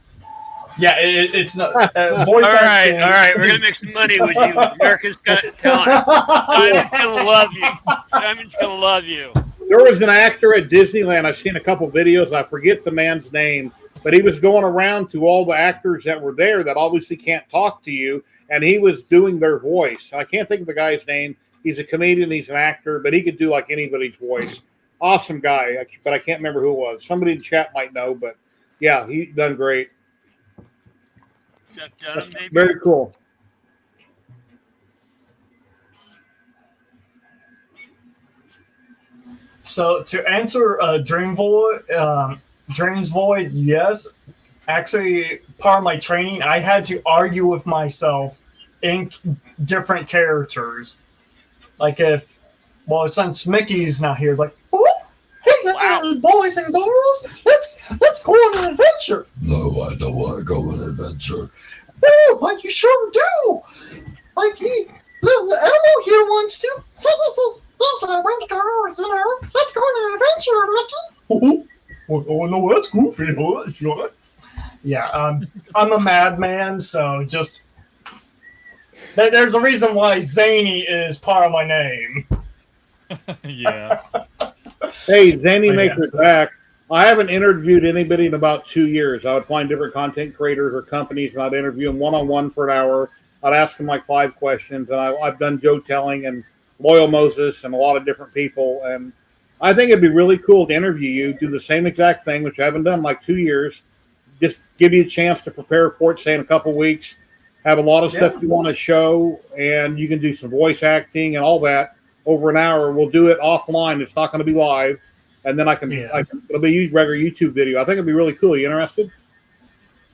Yeah, it's not. All Voice right, acting. all right. We're gonna make some money with you, America's Got Talent. Diamond's gonna love you. Diamond's gonna love you. There was an actor at Disneyland. I've seen a couple videos. I forget the man's name. but he was going around to all the actors that were there that obviously can't talk to you, and he was doing their voice. I can't think of the guy's name. He's a comedian, he's an actor, but he could do like anybody's voice. Awesome guy, but I can't remember who it was. Somebody in chat might know, but yeah, he done great. Jeff Dunham, maybe? Very cool. So to answer Dreams Void, yes. Actually, part of my training, I had to argue with myself in different characters. Like since Mickey's not here, like, oh, hey, boys and girls, let's go on an adventure. No, I don't want to go on an adventure. Oh, but you sure do. Like little Elmo here wants to. Yes, I want to go, let's go on an adventure, Mickey. Oh no, that's goofy. Yeah, I'm a madman, so just there's a reason why Zany is part of my name. Yeah. Hey, Zany makes it back. I haven't interviewed anybody in about 2 years. I would find different content creators or companies, and I'd interview them one-on-one for an hour. I'd ask them like 5 questions, and I've done Joe Telling and Loyal Moses and a lot of different people, and I think it'd be really cool to interview you, do the same exact thing, which I haven't done in like 2 years. Just give you a chance to prepare for it, say in a couple weeks, have a lot of stuff you want to show, and you can do some voice acting and all that over an hour. We'll do it offline. It's not going to be live. And then it'll be regular YouTube video. I think it'd be really cool. You interested?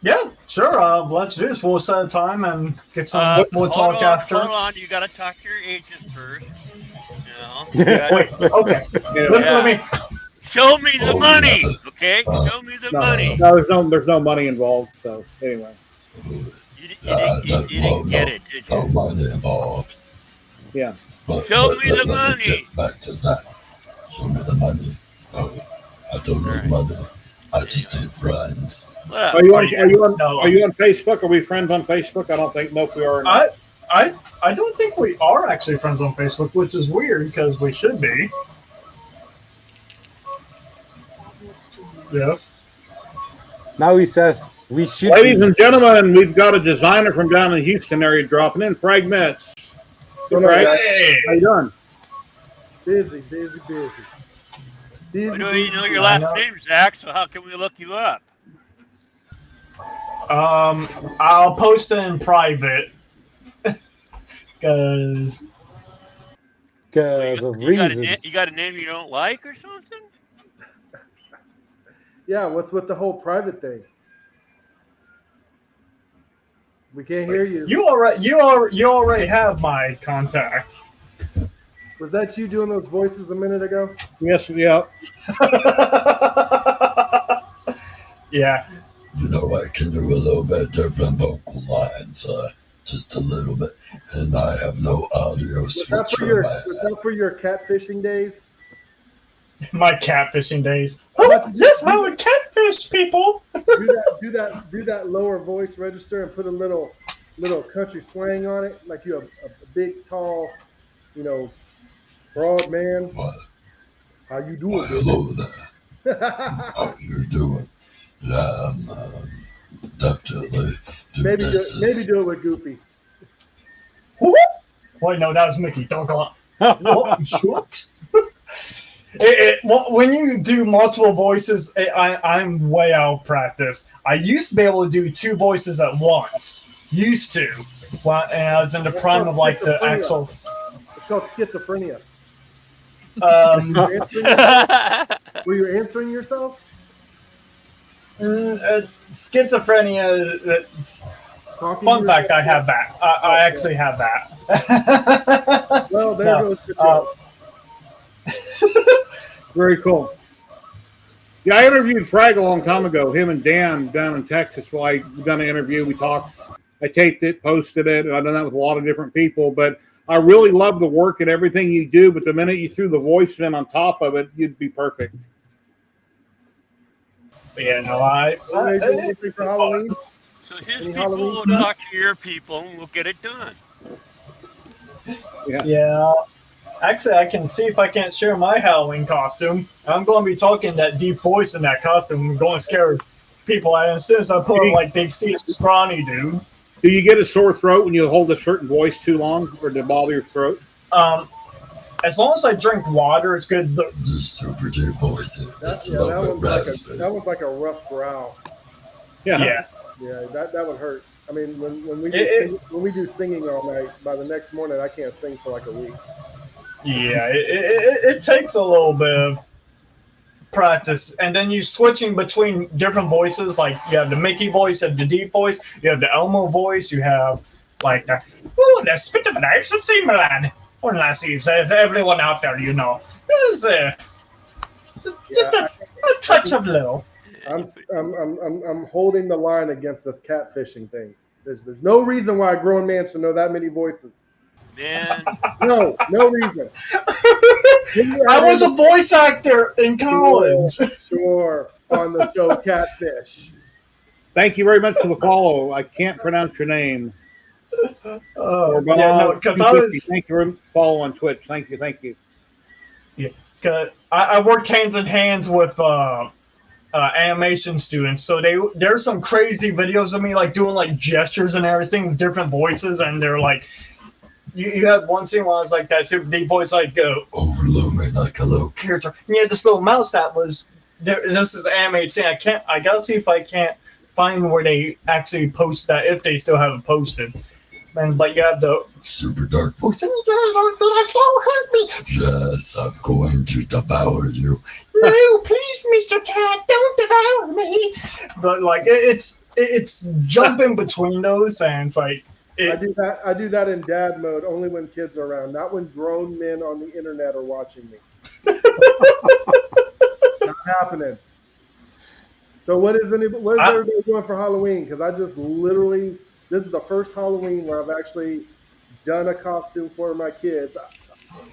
Yeah, sure. Let's do this. We'll set a time and get some. We'll talk after. Hold on, you got to talk to your agent first. You know? Wait. Okay. Let me. Show me the money, okay? Show me the money. No, there's no money involved. So anyway, you didn't get it, did you? No money involved. Yeah. Show me the money. Back to Zach. Show me the money. No, I don't need money. I just need friends. Are you on Facebook? Are we friends on Facebook? I don't think. Nope, we are not. I don't think we are actually friends on Facebook, which is weird because we should be. Yes. Now he says we should. Ladies and gentlemen, we've got a designer from down in the Houston area dropping in. Fragments. Hey. How you doing? Busy. I know you know your last name, Zach, so how can we look you up? I'll post it in private. Because of reasons. You got a name you don't like or something? Yeah, what's with the whole private thing? We can't hear you. You already have my contact. Was that you doing those voices a minute ago? Yes, yeah. Yeah. You know, I can do a little bit different vocal lines, just a little bit, and I have no audio switcher. Was that for your catfishing days? My catfishing days. Oh, yes, I would catfish people. do that lower voice register and put a little country swang on it, like you're a big, tall, broad man. What? How you doing? Hello there. How you doing? Yeah, definitely. Maybe do it with Goofy. Wait, no, that was Mickey. Don't go on. What? Shucks. When you do multiple voices, I'm way out of practice. I used to be able to do 2 voices at once. Used to. And I was in the prime of like the actual. It's called schizophrenia. Were you answering yourself? Schizophrenia. Fun fact, I have that. I actually have that. Well, there goes the joke. Very cool. Yeah, I interviewed Frag a long time ago. Him and Dan down in Texas. Well, I done an interview. We talked. I taped it, posted it, and I've done that with a lot of different people. But I really love the work and everything you do. But the minute you threw the voice in on top of it, you'd be perfect. Yeah, no, anything for Halloween? So his people will talk to your people, and we'll get it done. Yeah. Actually, I can see if I can't share my Halloween costume. I'm going to be talking that deep voice in that costume. I'm going scared people at. As soon as I put like they see a scrawny dude. Do you get a sore throat when you hold a certain voice too long, or does it bother your throat? As long as I drink water, it's good. The super deep voice. That's a little bit raspy. That was like a rough growl. Yeah. Yeah, that would hurt. I mean, when we do singing all night, by the next morning I can't sing for like a week. Yeah, it takes a little bit of practice, and then you switching between different voices. Like you have the Mickey voice, you have the deep voice, you have the Elmo voice, you have like the spit of an ice to see, my lad. Or Lassie, everyone out there, you know, is just a touch of little. I'm holding the line against this catfishing thing. There's no reason why a grown man should know that many voices. Man. No reason. I was a voice actor in college. Sure, on the show Catfish. Thank you very much for the follow. I can't pronounce your name. Because I was. Thank you for follow on Twitch. Thank you. Yeah, because I worked hands in hands with animation students, so there's some crazy videos of me like doing like gestures and everything with different voices, and they're like, you had one scene where I was like that super deep voice, like overlooming like a little character. And you had this little mouse that was there. This is animated scene. I gotta see if I can't find where they actually post that, if they still haven't posted. But you have the super dark voice. Hurt me. Yes, I'm going to devour you. No, please, Mr. Cat, don't devour me. But like it's jumping between those, and it's like I do that in dad mode only when kids are around, not when grown men on the internet are watching me. Not happening. So what is everybody doing for Halloween? Because I just literally. This is the first Halloween where I've actually done a costume for my kids.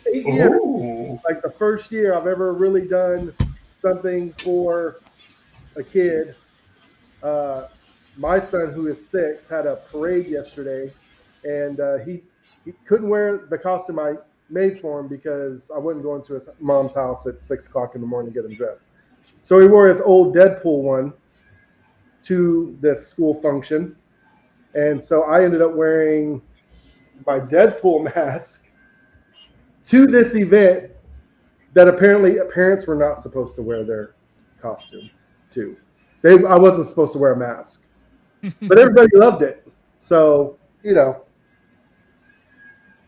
8 years, like the first year I've ever really done something for a kid. My son, who is 6, had a parade yesterday, and he couldn't wear the costume I made for him because I wouldn't go into his mom's house at 6 o'clock in the morning to get him dressed. So he wore his old Deadpool one to this school function. And so I ended up wearing my Deadpool mask to this event that apparently parents were not supposed to wear their costume to. I wasn't supposed to wear a mask. But everybody loved it. So, you know.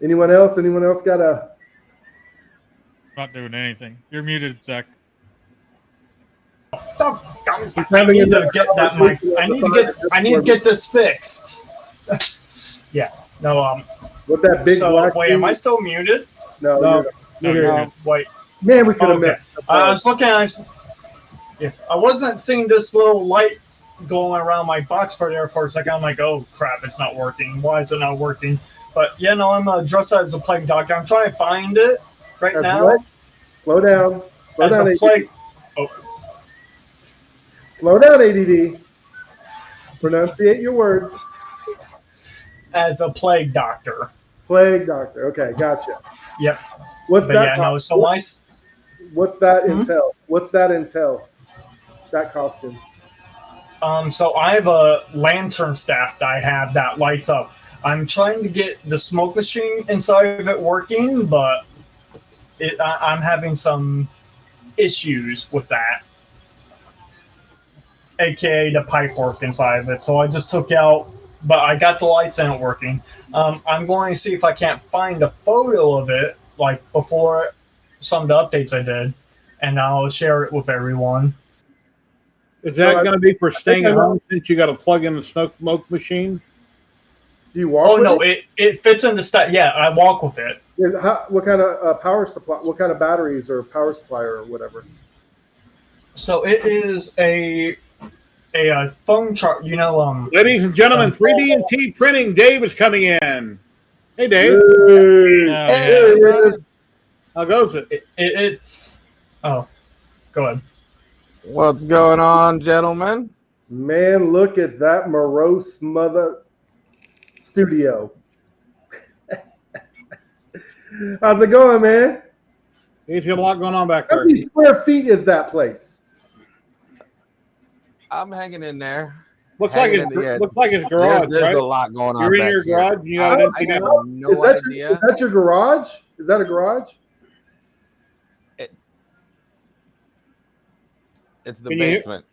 Anyone else? Anyone else got a... Not doing anything. You're muted, Zach. I need to get that mic. I need to get this fixed. Yeah. No. With that big black wait, am I still muted? No. Wait. Man, we could have missed. I was looking. I wasn't seeing this little light going around my box for a second. I'm like, oh crap, it's not working. Why is it not working? But yeah, no, I'm dressed as a plague doctor. I'm trying to find it right now. What? Slow down. Slow down, ADD. Slow down, ADD. Pronunciate your words. As a plague doctor. Plague doctor. Okay, gotcha. Yep. What's that? Yeah, no, so what's that entail? What's that entail? That costume. So I have a lantern staff that I have that lights up. I'm trying to get the smoke machine inside of it working, but I'm having some issues with that. AKA the pipe work inside of it. So I just took out, but I got the lights and it working. I'm going to see if I can't find a photo of it, like before some of the updates I did, and I'll share it with everyone. Is that going to be for staying at home since you got to plug in the smoke machine? Do you walk? Oh no, it fits in the stack. Yeah, I walk with it. What kind of power supply? What kind of batteries or power supply or whatever? So it is a phone chart. You know, ladies and gentlemen, 3D&T Printing. Dave is coming in. Hey, Dave. Hey. How goes it? It's. Oh, go ahead. What's going on, gentlemen? Man, look at that morose mother studio. How's it going, man? He's got a lot going on back there. How many square feet is that place? I'm hanging in there. Looks like Hanging in the end. looks like it's garage, There's right? a lot going on You're in back your here. garage. You got an I empty have house? no idea. Is that your garage? Is that a garage? It's the Can you hear- basement.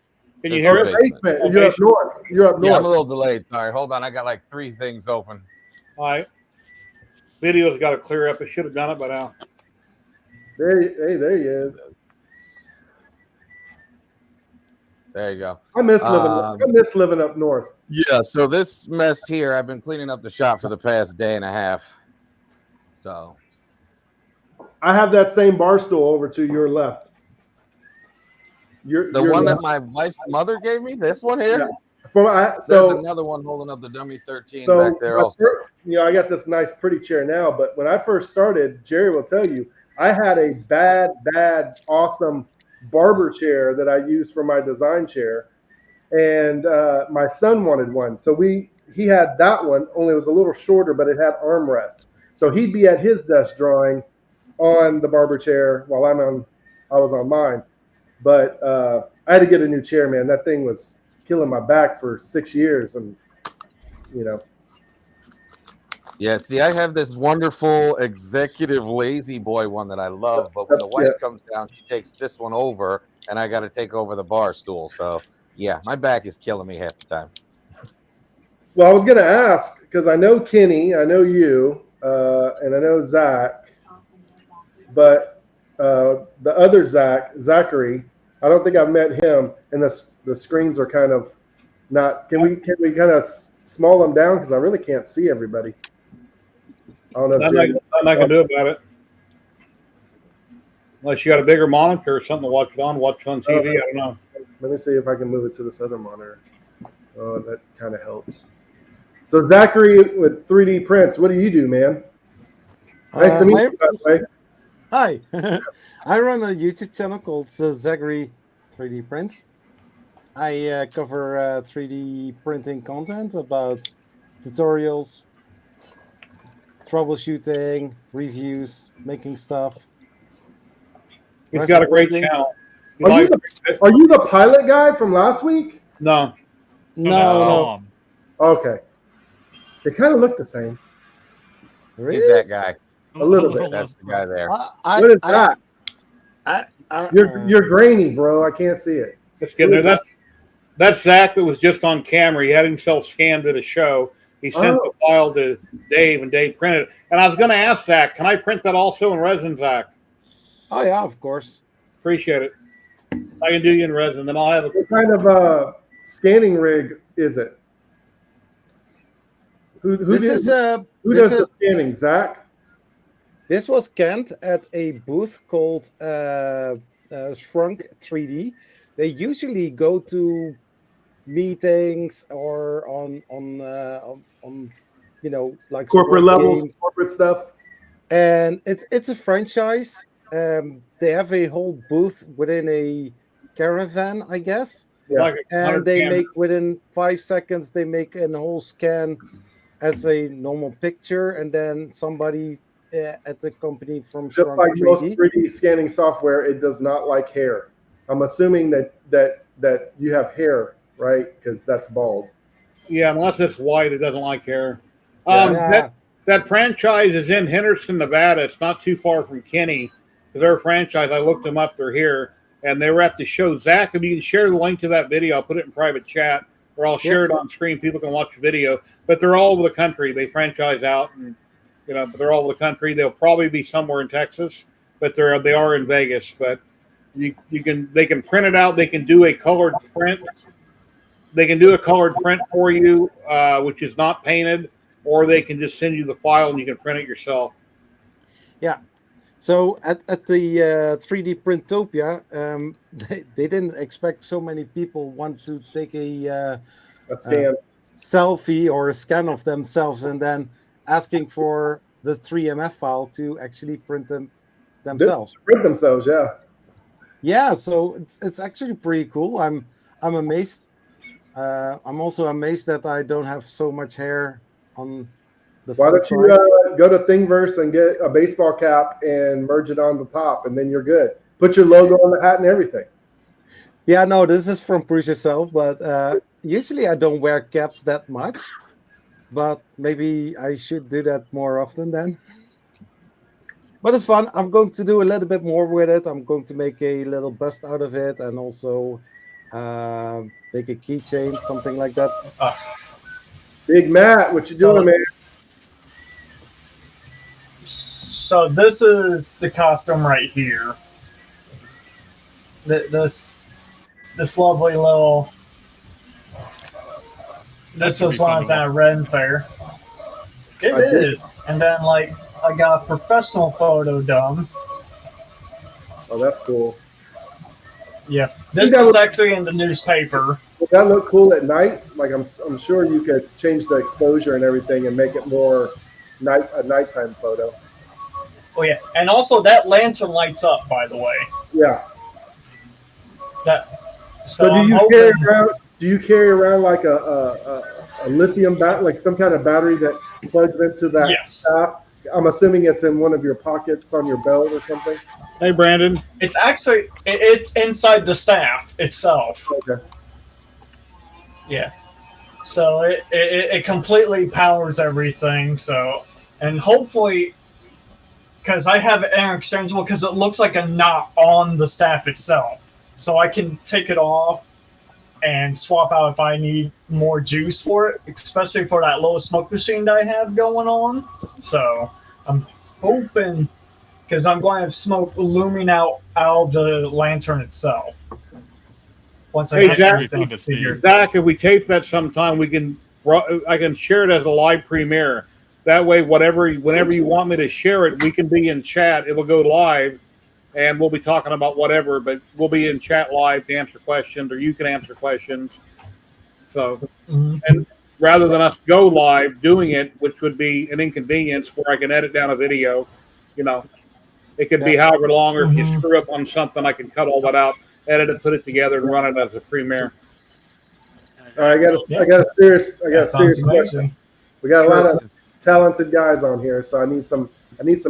Can you It's hear the it? basement. Basement. You're up north. You're up Yeah, I'm a north. little delayed. Sorry. Hold on. I got like 3 things open. All right. Video's got to clear up. It should have done it by now. There he is. There you go. I miss living up north. Yeah, so this mess here, I've been cleaning up the shop for the past day and a half. So I have that same bar stool over to your left. the one that my wife's mother gave me, this one here. Yeah. There's another one holding up the dummy 13 So back there also. I got this nice pretty chair now, but when I first started, Jerry will tell you, I had a bad, awesome barber chair that I used for my design chair, and my son wanted one. So he had that one, only it was a little shorter, but it had armrests. So he'd be at his desk drawing on the barber chair while I was on mine. But I had to get a new chair, man. That thing was killing my back for 6 years, and Yeah, see, I have this wonderful executive lazy boy one that I love, but when the wife comes down, she takes this one over, and I got to take over the bar stool. So, yeah, my back is killing me half the time. Well, I was going to ask, because I know Kenny, I know you, and I know Zach, but the other Zachary, I don't think I've met him, and the screens are kind of not. Can we kind of small them down, because I really can't see everybody. I don't know. Nothing I can do about it. Unless you got a bigger monitor or something to watch it on TV. I don't know. Let me see if I can move it to this other monitor. Oh, that kind of helps. So Zachary with 3D prints, what do you do, man? Nice to meet you, by the way. Hi. I run a YouTube channel called Zachary 3D Prints. I cover 3D printing content about tutorials, troubleshooting, reviews, making stuff. He's got a great channel. Are you the pilot guy from last week? No. No. Okay. They kind of look the same. Really? He's that guy. A little bit. That's the guy there. What is that? You're grainy, bro. I can't see it. Let's get there. That's Zach that was just on camera. He had himself scanned at a show. He sent the file to Dave, and Dave printed it. And I was going to ask Zach, can I print that also in resin, Zach? Oh, yeah, of course. Appreciate it. I can do you in resin. Then I'll have What kind of scanning rig is it? Who does the scanning, Zach? This was scanned at a booth called Shrunk 3D. They usually go to meetings or on like corporate levels, games. Corporate stuff. And it's a franchise. They have a whole booth within a caravan, I guess. Yeah. like and they make within 5 seconds they make a whole scan as a normal picture, and then somebody at the company from just Shrunk like 3D. most 3D scanning software, it does not like hair. I'm assuming that you have hair, right? Because that's bald. Yeah, unless it's white, it doesn't like hair. That franchise is in Henderson, Nevada. It's not too far from Kenny. Their franchise, I looked them up. They're here, and they were at the show. Zach, if you can share the link to that video, I'll put it in private chat, or I'll share it on screen. People can watch the video. But they're all over the country. They franchise out, and but they're all over the country. They'll probably be somewhere in Texas, but they are in Vegas. But they can print it out. They can do a colored print. They can do a colored print for you, which is not painted, or they can just send you the file and you can print it yourself. Yeah. So at the 3D Printopia, they didn't expect so many people want to take a scan. Selfie or a scan of themselves and then asking for the 3MF file to actually print them themselves. Print themselves, yeah. Yeah, so it's actually pretty cool. I'm amazed. I'm also amazed that I don't have so much hair on the Why don't side. you go to Thingiverse and get a baseball cap and merge it on the top, and then you're good. Put your logo on the hat and everything. Yeah, no, this is from Bruce yourself, but usually I don't wear caps that much, but maybe I should do that more often then. But it's fun. I'm going to do a little bit more with it. I'm going to make a little bust out of it and also make a keychain, something like that. Big Matt, what you doing, man? So this is the costume right here. This lovely little. This was when I was at a Ren Fair. It is, and then like I got a professional photo done. Oh, that's cool. Yeah, this is actually in the newspaper. Would that look cool at night? Like I'm sure you could change the exposure and everything and make it more a nighttime photo. Oh yeah, and also that lantern lights up. By the way. Yeah. That. So do you carry around like a lithium like some kind of battery that plugs into that? Yes. Staff? I'm assuming it's in one of your pockets on your belt or something. Hey, Brandon. It's actually it's inside the staff itself. Okay. Yeah. So it completely powers everything. So and hopefully, because I have it interchangeable, because it looks like a knot on the staff itself, so I can take it off and swap out if I need more juice for it, especially for that low smoke machine that I have going on. So I'm hoping, because I'm going to have smoke looming out of the lantern itself. Once I Hey, get Zach, everything figured. Zach, if we tape that sometime, I can share it as a live premiere. That way, whenever you want me to share it, we can be in chat. It will go live, and we'll be talking about whatever, but we'll be in chat live to answer questions, or you can answer questions. So, and rather than us go live doing it, which would be an inconvenience, where I can edit down a video, it could be however long, or if you screw up on something, I can cut all that out, edit it, put it together, and run it as a premiere. All right, I got a serious question. We got a lot of talented guys on here, so I need some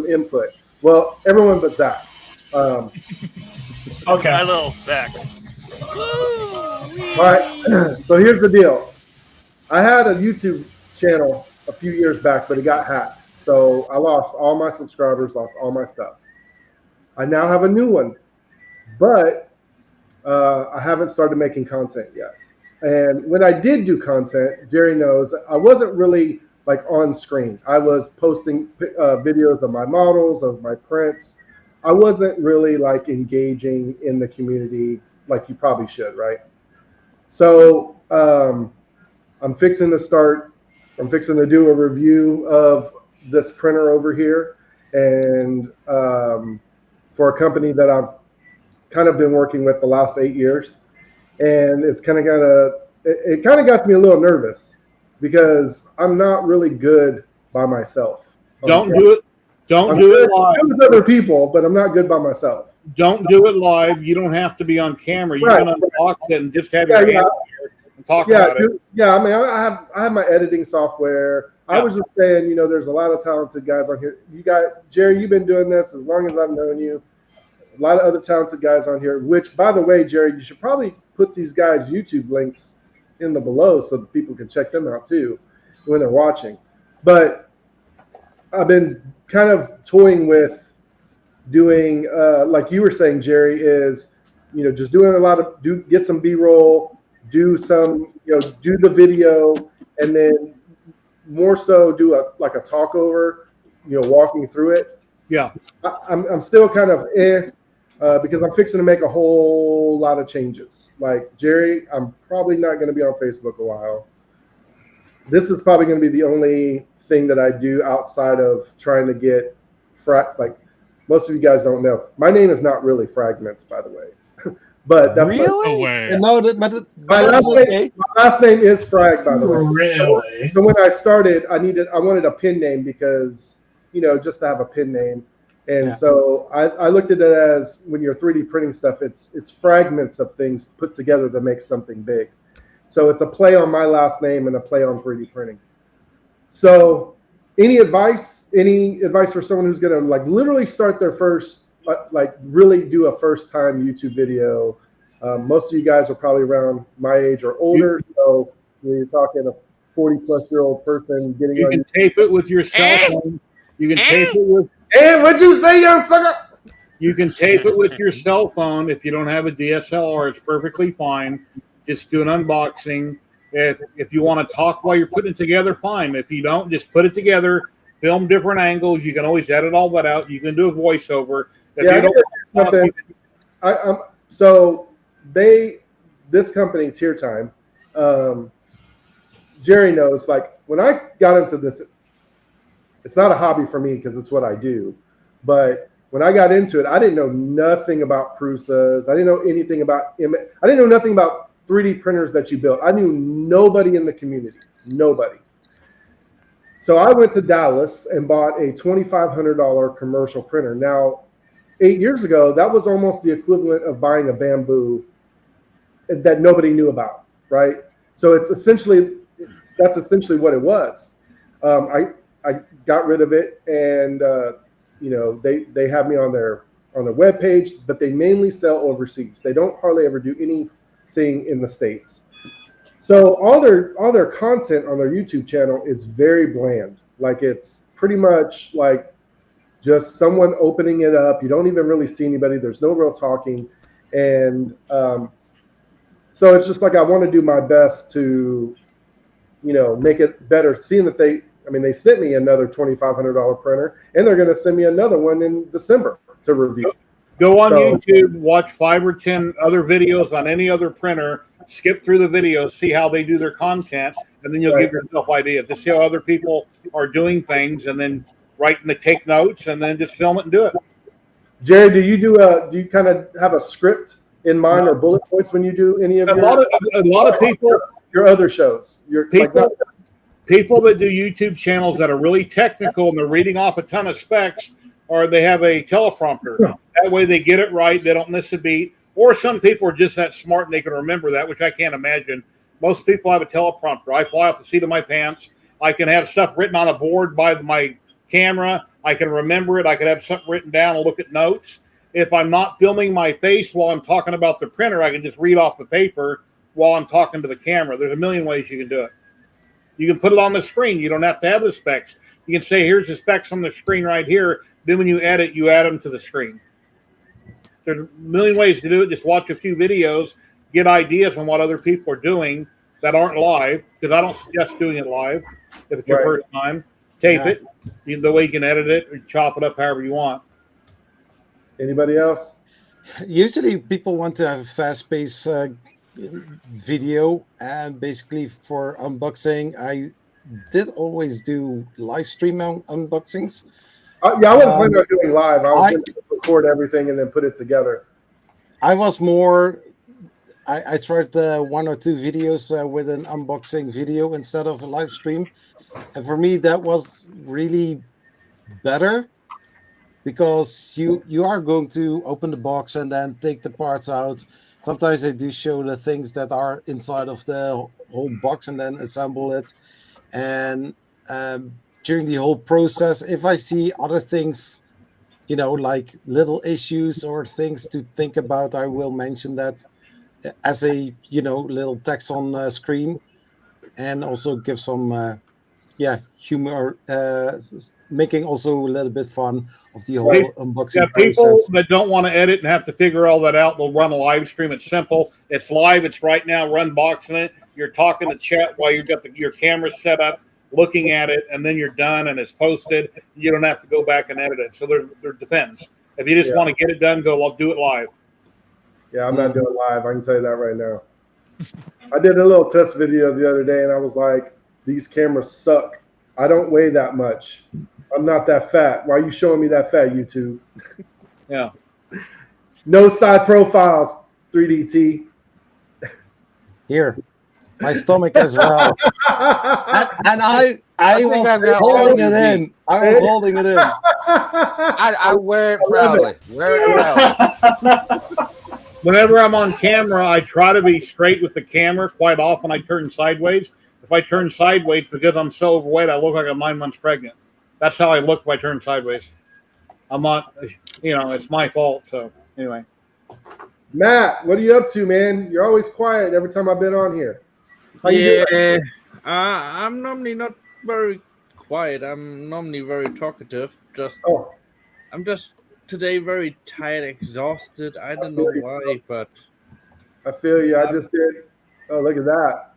input. Well, everyone but Zach. Okay. My little Zach. All right. So here's the deal. I had a YouTube channel a few years back, but it got hacked. So I lost all my subscribers, lost all my stuff. I now have a new one, but I haven't started making content yet. And when I did do content, Jerry knows, I wasn't really like on screen. I was posting videos of my models, of my prints. I wasn't really like engaging in the community like you probably should, right? So I'm fixing to do a review of this printer over here, and for a company that I've kind of been working with the last 8 years. And it kind of got me a little nervous because I'm not really good by myself. Don't do it. Don't do it live. I'm with other people, but I'm not good by myself. Don't do it live. You don't have to be on camera. You can unbox it and just have your hands here and talk about it. Yeah, I mean, I have my editing software. I was just saying, there's a lot of talented guys on here. Jerry, you've been doing this as long as I've known you. A lot of other talented guys on here, which, by the way, Jerry, you should probably put these guys' YouTube links in the below so that people can check them out too when they're watching. But I've been kind of toying with doing, like you were saying, Jerry, is, just doing get some B-roll, do some, do the video, and then more so do a talk over, walking through it. Yeah. I'm still kind of because I'm fixing to make a whole lot of changes. Like, Jerry, I'm probably not going to be on Facebook a while. This is probably going to be the only thing that I do outside of trying to get like most of you guys don't know. My name is not really Fragments, by the way. But that's my last name is Frag, by the way. Really? So when I started, I wanted a pin name because, just to have a pin name. And so I looked at it as, when you're 3D printing stuff, it's fragments of things put together to make something big. So it's a play on my last name and a play on 3D printing. So any advice for someone who's going to like literally start their first, like really do a first time YouTube video Most of you guys are probably around my age or older, so you're talking a 40-plus-year-old person getting You on. can tape it with your cell phone. You can tape it with. And what'd you say, young sucker? You can tape it with your cell phone. If you don't have a DSLR, it's perfectly fine. Just do an unboxing. If you want to talk while you're putting it together, fine. If you don't, just put it together. Film different angles. You can always edit all that out. You can do a voiceover. If Yeah, you don't something. So this company, Tier Time, Jerry knows. Like when I got into this, it's not a hobby for me because it's what I do. But when I got into it, I didn't know nothing about Prusas. I didn't know anything about I didn't know nothing about 3D printers that you built. I knew nobody in the community, nobody. So I went to Dallas and bought a $2,500 commercial printer. Now, 8 years ago, that was almost the equivalent of buying a Bamboo that nobody knew about, right? So that's essentially what it was. I got rid of it, and they have me on their web page, but they mainly sell overseas. They don't hardly ever do anything in the States. So all their content on their YouTube channel is very bland. Like it's pretty much like just someone opening it up. You don't even really see anybody. There's no real talking. And so it's just like I want to do my best to, make it better. Seeing that they sent me another $2,500 printer, and they're going to send me another one in December to review. Go on YouTube, watch 5 or 10 other videos on any other printer, skip through the videos, see how they do their content, and then you'll give yourself ideas to see how other people are doing things, and then take notes, and then just film it and do it. Jerry, do you kind of have a script in mind or bullet points when you do any of a lot of people, your other shows, people that do YouTube channels that are really technical and they're reading off a ton of specs, or they have a teleprompter. That way they get it right. They don't miss a beat. Or some people are just that smart and they can remember that, which I can't imagine. Most people have a teleprompter. I fly off the seat of my pants. I can have stuff written on a board by my camera. I can remember it. I can have something written down and look at notes. If I'm not filming my face while I'm talking about the printer, I can just read off the paper while I'm talking to the camera. There's a million ways you can do it. You can put it on the screen. You don't have to have the specs. You can say, here's the specs on the screen right here. Then when you edit, you add them to the screen. There's a million ways to do it. Just watch a few videos, get ideas on what other people are doing that aren't live, because I don't suggest doing it live if it's your first time. Tape it. The way you can edit it or chop it up however you want. Anybody else? Usually people want to have a fast-paced video, and basically for unboxing, I did always do live stream unboxings. I wasn't planning on doing live. I was going to record everything and then put it together. I was more. I tried 1 or 2 videos with an unboxing video instead of a live stream, and for me that was really better, because you are going to open the box and then take the parts out. Sometimes they do show the things that are inside of the whole box and then assemble it, and during the whole process, if I see other things, like little issues or things to think about, I will mention that as a, little text on the screen, and also give some, humor, making also a little bit fun of the whole unboxing people process. that don't want to edit and have to figure all that out, they'll run a live stream. It's simple. It's live. It's right now. We're unboxing it. You're talking to chat while you've got your camera set up, looking at it, and then you're done and it's posted. You don't have to go back and edit it. So there depends. If you just want to get it done, I'll do it live. Yeah, I'm not doing live. I can tell you that right now. I did a little test video the other day, and I was like, these cameras suck. I don't weigh that much. I'm not that fat. Why are you showing me that fat, YouTube? Yeah. No side profiles, 3DT. Here, my stomach as well. and I was holding it in. I was holding it in. I wear it proudly. Wear it proudly. Whenever I'm on camera, I try to be straight with the camera. Quite often, I turn sideways. If I turn sideways, because I'm so overweight, I look like I'm 9 months pregnant. That's how I look if I turn sideways. I'm not, it's my fault. So anyway. Matt, what are you up to, man? You're always quiet every time I've been on here. How you doing? I'm normally not very quiet. I'm normally very talkative. Oh, I'm just today very tired, exhausted. I don't know feel you, why, but I feel you. I I'm, just did. Oh, look at that.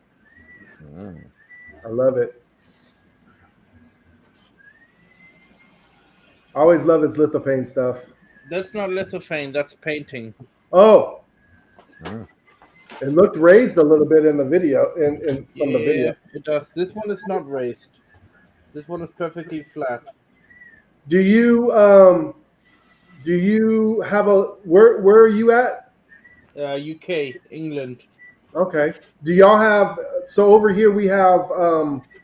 Mm. I love it. I always love his lithophane stuff. that's not lithophane. That's painting. Oh, Mm. it looked raised a little bit in the video, in from the Yeah, video. it does. This one is not raised. This one is perfectly flat. Do you have a where are you at? UK, England. Okay. Do y'all have so over here we have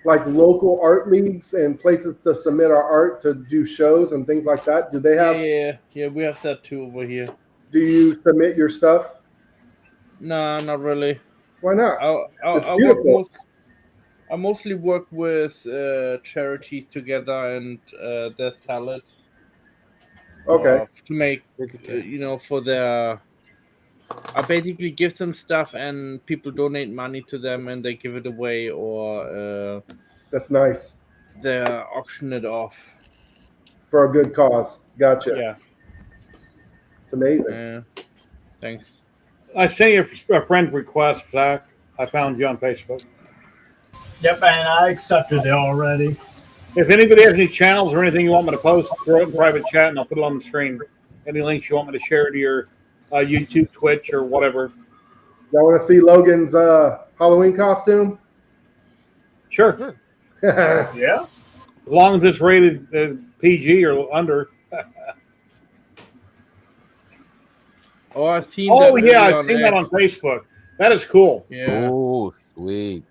like local art leagues and places to submit our art to do shows and things like that? Do they have Yeah. We have that too over here. do you submit your stuff? No, not really. Why not? It's I work beautiful. I mostly work with charities together and they sell it Okay. to make for their. I basically give them stuff and people donate money to them and they give it away or That's nice. they auction it off. For a good cause. Gotcha. Yeah. It's amazing. Thanks. I sent you a friend request, Zach. I found you on Facebook. Yep, and I accepted it already. If anybody has any channels or anything you want me to post, throw it in private chat and I'll put it on the screen. Any links you want me to share to your YouTube, Twitch, or whatever. Y'all want to see Logan's Halloween costume? Sure. Yeah. As long as it's rated PG or under. Oh, I've seen Oh, that. yeah, I've seen that on Facebook. That is cool. Yeah. Oh, sweet.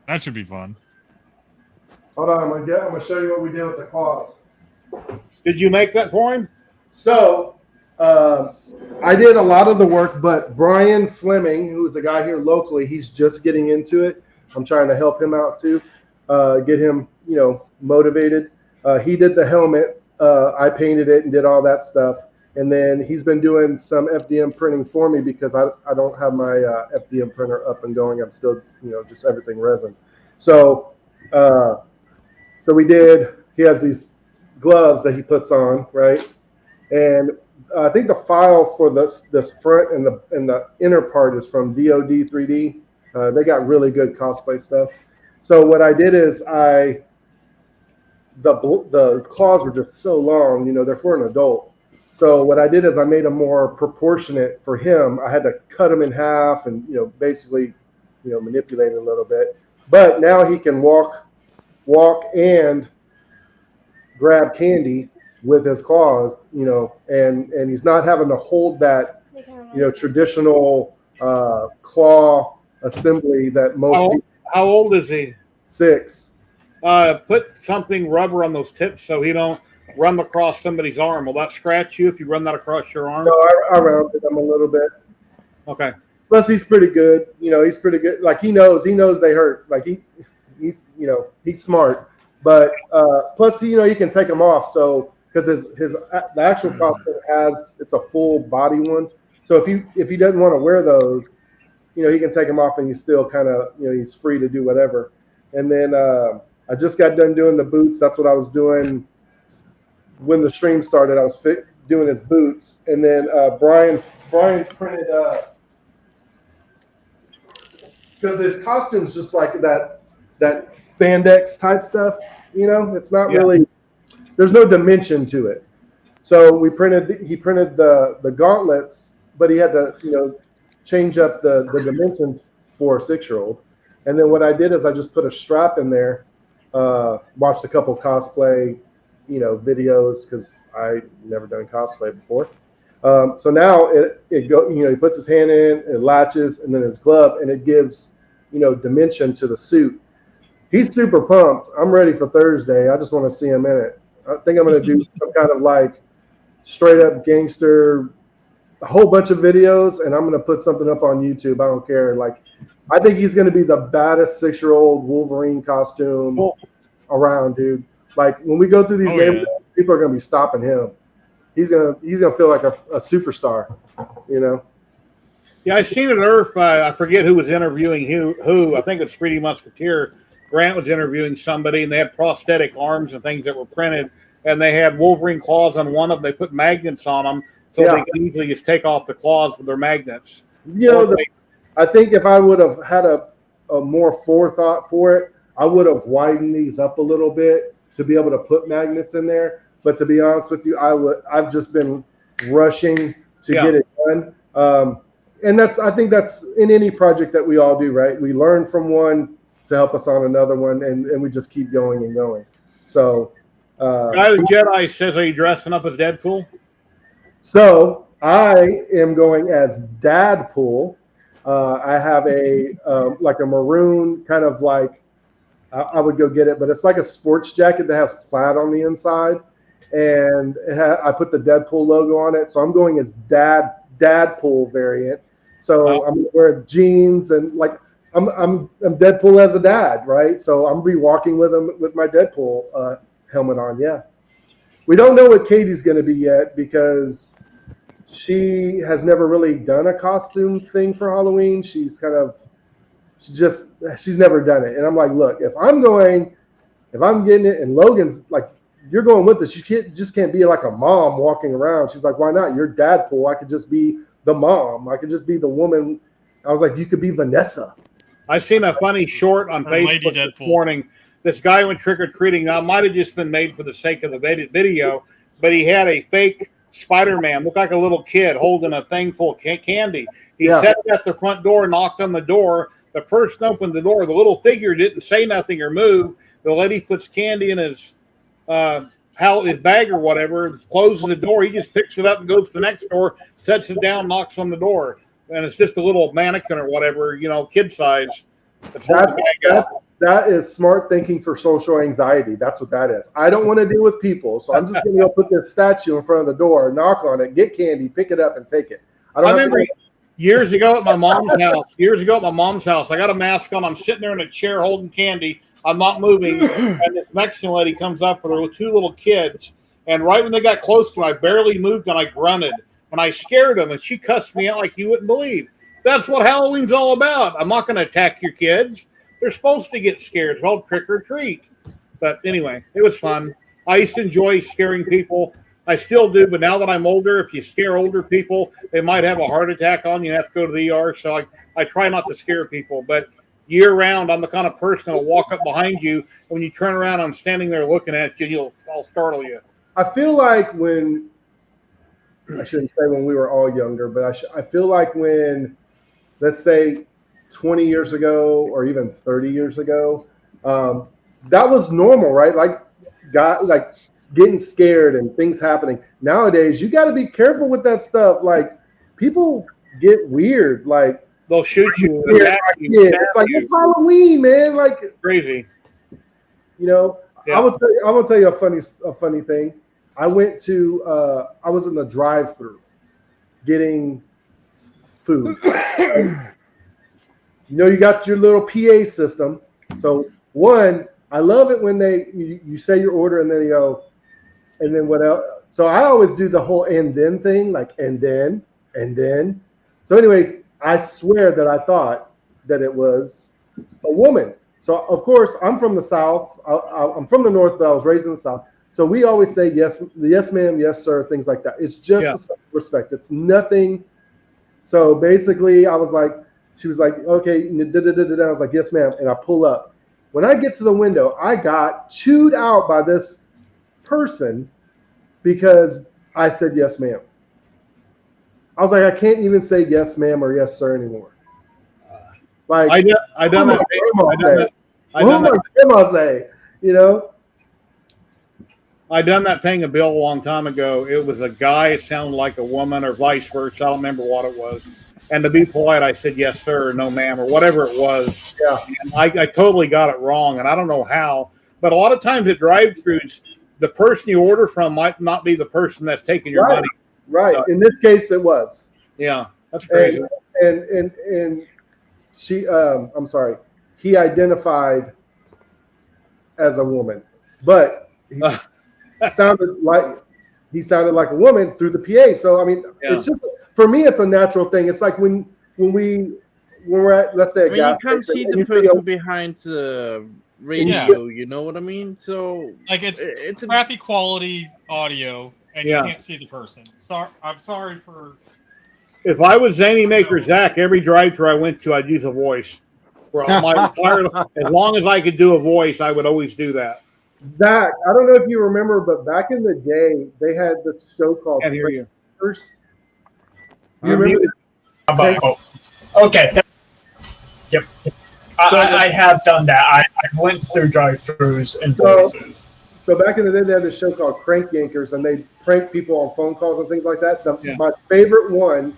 That should be fun. Hold on, I'm gonna show you what we did with the claws. Did you make that for him? So I did a lot of the work, but Brian Fleming, who's a guy here locally, he's just getting into it. I'm trying to help him out too, get him, motivated. He did the helmet. I painted it and did all that stuff. And then he's been doing some FDM printing for me because I don't have my FDM printer up and going. I'm still, just everything resin. So he has these gloves that he puts on, right? And I think the file for this front and the inner part is from DOD 3D. They got really good cosplay stuff. So what I did is the claws were just so long, they're for an adult. So what I did is I made them more proportionate for him. I had to cut them in half and basically manipulate it a little bit. But now he can walk and grab candy with his claws, and he's not having to hold that traditional claw assembly that most people. How old is he? 6. Put something rubber on those tips so he don't run across somebody's arm. Will that scratch you if you run that across your arm? No, I rounded him a little bit. Okay. Plus, he's pretty good. He's pretty good. Like he knows they hurt. Like he's smart. But plus, you can take them off. So because the actual costume it's a full body one. So if he doesn't want to wear those, he can take them off and he's still kind of he's free to do whatever. And then I just got done doing the boots. That's what I was doing when the stream started. I was doing his boots, and then Brian printed because his costume's just like that spandex type stuff. It's not really. There's no dimension to it. So he printed the gauntlets, but he had to change up the dimensions for a 6-year-old. And then what I did is I just put a strap in there. Watched a couple cosplay videos because I never done cosplay before. So now it go he puts his hand in, it latches, and then his glove, and it gives dimension to the suit. He's super pumped. I'm ready for Thursday. I just want to see him in it. I think I'm going to do some kind of like straight up gangster, a whole bunch of videos, and I'm going to put something up on YouTube. I don't care. Like, I think he's going to be the baddest 6-year-old Wolverine costume around, dude. Like when we go through these neighborhoods, people are going to be stopping him. he's gonna feel like a superstar, you know. Yeah, I seen it. Earth. I forget who was interviewing who. I think it's 3D Musketeer. Grant was interviewing somebody, and they had prosthetic arms and things that were printed, and they had Wolverine claws on one of them. They put magnets on them, so they could easily just take off the claws with their magnets. You know, I think if I would have had a more forethought for it, I would have widened these up a little bit to be able to put magnets in there. But to be honest with you, I've just been rushing to get it done. And I think that's in any project that we all do, right? We learn from one to help us on another one, and we just keep going and going. So, Guy the Jedi says, "Are you dressing up as Deadpool?" So I am going as Dadpool. I have a like a maroon kind of like I would go get it, but it's like a sports jacket that has plaid on the inside, and I put the Deadpool logo on it. So I'm going as Dadpool variant. So I'm gonna wear jeans and like I'm Deadpool as a dad, right? So I'm gonna be walking with him with my Deadpool helmet on. Yeah, we don't know what Katie's gonna be yet because she has never really done a costume thing for Halloween. She's never done it. And I'm like, look, if I'm getting it and Logan's like, you're going with us, you can't be like a mom walking around. She's like, why not? You're Dadpool. I could just be the mom. I could just be the woman. I was like, you could be Vanessa. I seen a funny short on Facebook this morning. This guy went trick-or-treating. Now, it might have just been made for the sake of the video, but he had a fake Spider-Man, looked like a little kid holding a thing full of candy. He set it at the front door, knocked on the door. The person opened the door. The little figure didn't say nothing or move. The lady puts candy in his bag or whatever, closes the door. He just picks it up and goes to the next door, sets it down, knocks on the door. And it's just a little mannequin or whatever, kid size. That is smart thinking for social anxiety. That's what that is. I don't want to deal with people, so I'm just going to go put this statue in front of the door, knock on it, get candy, pick it up, and take it. I remember years ago at my mom's house. I got a mask on. I'm sitting there in a chair holding candy. I'm not moving, and this Mexican lady comes up with her two little kids. And right when they got close to me, I barely moved and I grunted. And I scared them, and she cussed me out like you wouldn't believe. That's what Halloween's all about. I'm not going to attack your kids. They're supposed to get scared. It's called trick or treat. But anyway, it was fun. I used to enjoy scaring people. I still do, but now that I'm older, if you scare older people, they might have a heart attack on you and have to go to the ER. So I try not to scare people. But year round, I'm the kind of person that'll walk up behind you. When you turn around, I'm standing there looking at you. I'll startle you. I feel like I shouldn't say when we were all younger, but I feel like when, let's say, 20 years ago or even 30 years ago, that was normal, right? Like getting scared and things happening. Nowadays, you got to be careful with that stuff. Like people get weird. Like they'll shoot you. It's like it's Halloween, man. Like crazy. Yeah. I will tell you a funny thing. I went to I was in the drive-thru getting food. You got your little PA system. So I love it when you say your order and then you go, and then what else? So I always do the whole and then thing, like and then. So anyways, I swear that I thought that it was a woman. So of course I'm from the South. I'm from the North, but I was raised in the South. So we always say yes ma'am, yes sir, things like that. It's just respect. It's nothing. So basically, she was like, okay, I was like, yes ma'am, and I pull up. When I get to the window, I got chewed out by this person because I said yes ma'am. I was like, I can't even say yes ma'am or yes sir anymore. Like I done that. What my grandma say? I done that thing a bill a long time ago. It was a guy, it sounded like a woman, or vice versa. I don't remember what it was. And to be polite, I said yes, sir, or no, ma'am, or whatever it was. Yeah. And I totally got it wrong, and I don't know how. But a lot of times at drive-thrus, the person you order from might not be the person that's taking your money. Right. So, in this case, it was. Yeah, that's crazy. And she, I'm sorry, he identified as a woman, but he sounded like he sounded like a woman through the PA. So I mean, it's just for me, it's a natural thing. It's like when we're at, let's say, a When gas you can't station, see and the you person behind the radio, you know what I mean? So like it's crappy quality audio, and Yeah. you can't see the person. Sorry, I'm sorry for. If I was Zany Maker Zach, every drive-thru I went to, I'd use a voice. For my entire, as long as I could do a voice, I would always do that. Zach, I don't know if you remember, but back in the day, they had this show called Can't hear you. You remember? Okay. Yep. I have done that. I went through drive-thrus and voices. So back in the day, they had this show called Crank Yankers, and they prank people on phone calls and things like that. My favorite one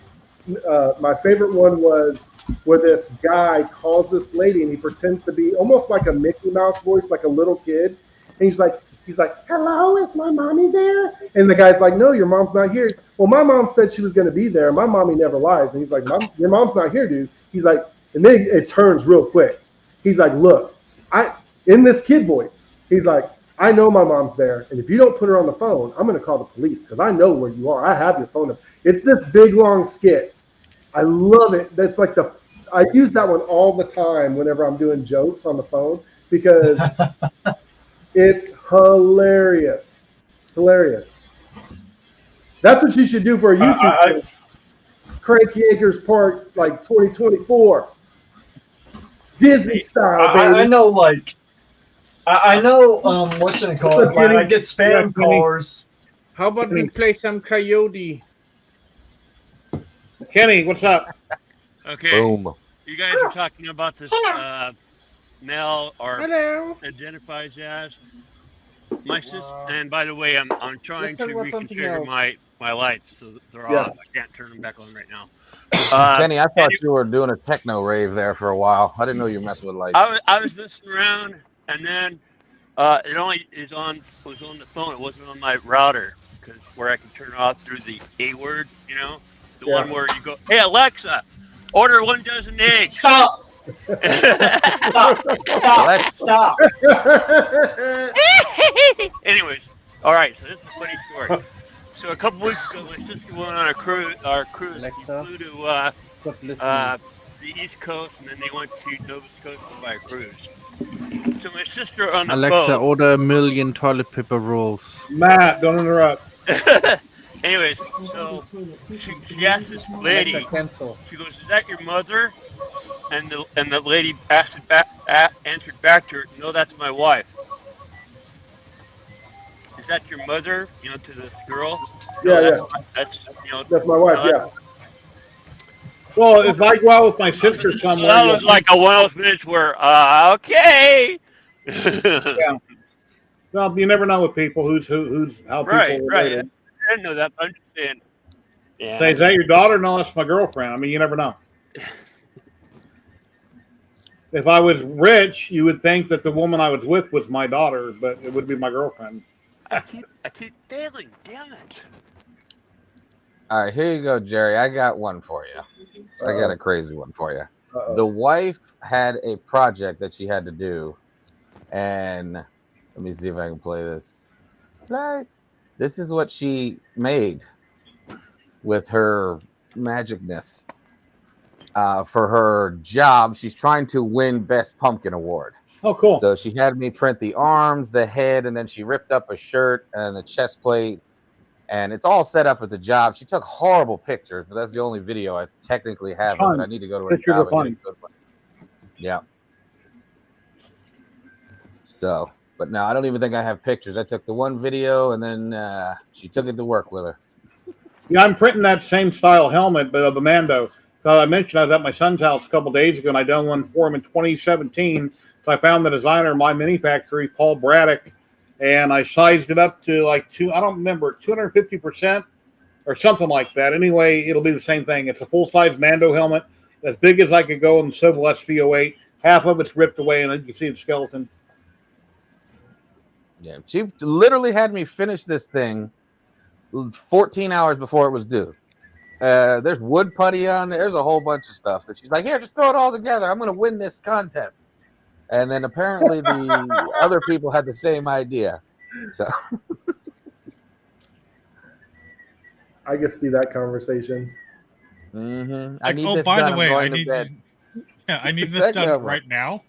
was where this guy calls this lady, and he pretends to be almost like a Mickey Mouse voice, like a little kid. And he's like, "Hello, is my mommy there?" And the guy's like, "No, your mom's not here." Well, my mom said she was going to be there. My mommy never lies. And he's like, "Your mom's not here, dude." He's like, and then it turns real quick. He's like, "Look, in this kid voice, he's like, I know my mom's there, and if you don't put her on the phone, I'm going to call the police because I know where you are. I have your phone number." It's this big long skit. I love it. That's like I use that one all the time whenever I'm doing jokes on the phone because it's hilarious. It's hilarious. That's what you should do for a YouTube. Crank Yankers Park, like 2024, Disney style, baby. I know, like. I know, what's it called? Like, I get spam calls. How about we play some Coyote? Kenny, what's up? Okay. Boom. You guys are talking about this Mel or identifies as my sister. And by the way, I'm trying to reconfigure my lights so that they're off. I can't turn them back on right now. Kenny, I thought you were doing a techno rave there for a while. I didn't know you were messing with lights. I was messing around, and then it only was on the phone. It wasn't on my router because where I can turn it off through the A word, the one where you go, "Hey Alexa, order 1 dozen eggs." Stop. Stop. Anyways, all right. So this is a funny story. So a couple weeks ago, my sister went on our cruise. We flew to the East Coast, and then they went to Nova Scotia by a cruise. So my sister on the Alexa, boat. order 1,000,000 toilet paper rolls. Matt, don't interrupt. Anyways, so she asked this lady. She goes, "Is that your mother?" And the lady answered back to her, "No, that's my wife." "Is that your mother?" To the girl. Yeah. That's my wife. Yeah. Well, if I go out with my sister somewhere, that was like one of those minutes where, okay. Yeah. Well, you never know with people who's how people are Right. related. I didn't know that. But I'm just saying. Yeah. Say, "Is that your daughter?" "No, that's my girlfriend." I mean, you never know. If I was rich, you would think that the woman I was with was my daughter, but it would be my girlfriend. I keep failing. Damn it. All right, here you go, Jerry. I got one for you. I got a crazy one for you. The wife had a project that she had to do, and let me see if I can play this. This is what she made with her magicness. For her job, she's trying to win Best Pumpkin Award. Oh, cool. So she had me print the arms, the head, and then she ripped up a shirt and the chest plate. And it's all set up at the job. She took horrible pictures, but that's the only video I technically have of it. I need to go to her Pictures job are and get a good one. Yeah. So, but no, I don't even think I have pictures. I took the one video, and then she took it to work with her. Yeah, I'm printing that same style helmet, but of the Mando. So I mentioned I was at my son's house a couple days ago, and I done one for him in 2017. So I found the designer of my mini factory, Paul Braddock, and I sized it up to like 250% or something like that. Anyway, it'll be the same thing. It's a full-size Mando helmet, as big as I could go in the Civil SV08. Half of it's ripped away, and you can see the skeleton. Yeah, she literally had me finish this thing 14 hours before it was due. There's wood putty on there. There's a whole bunch of stuff that she's like, "Here, just throw it all together. I'm going to win this contest." And then apparently the other people had the same idea. So I could see that conversation. I need oh, this by done. the way, I'm I going to need bed. yeah, I need this Exactly how it done right now.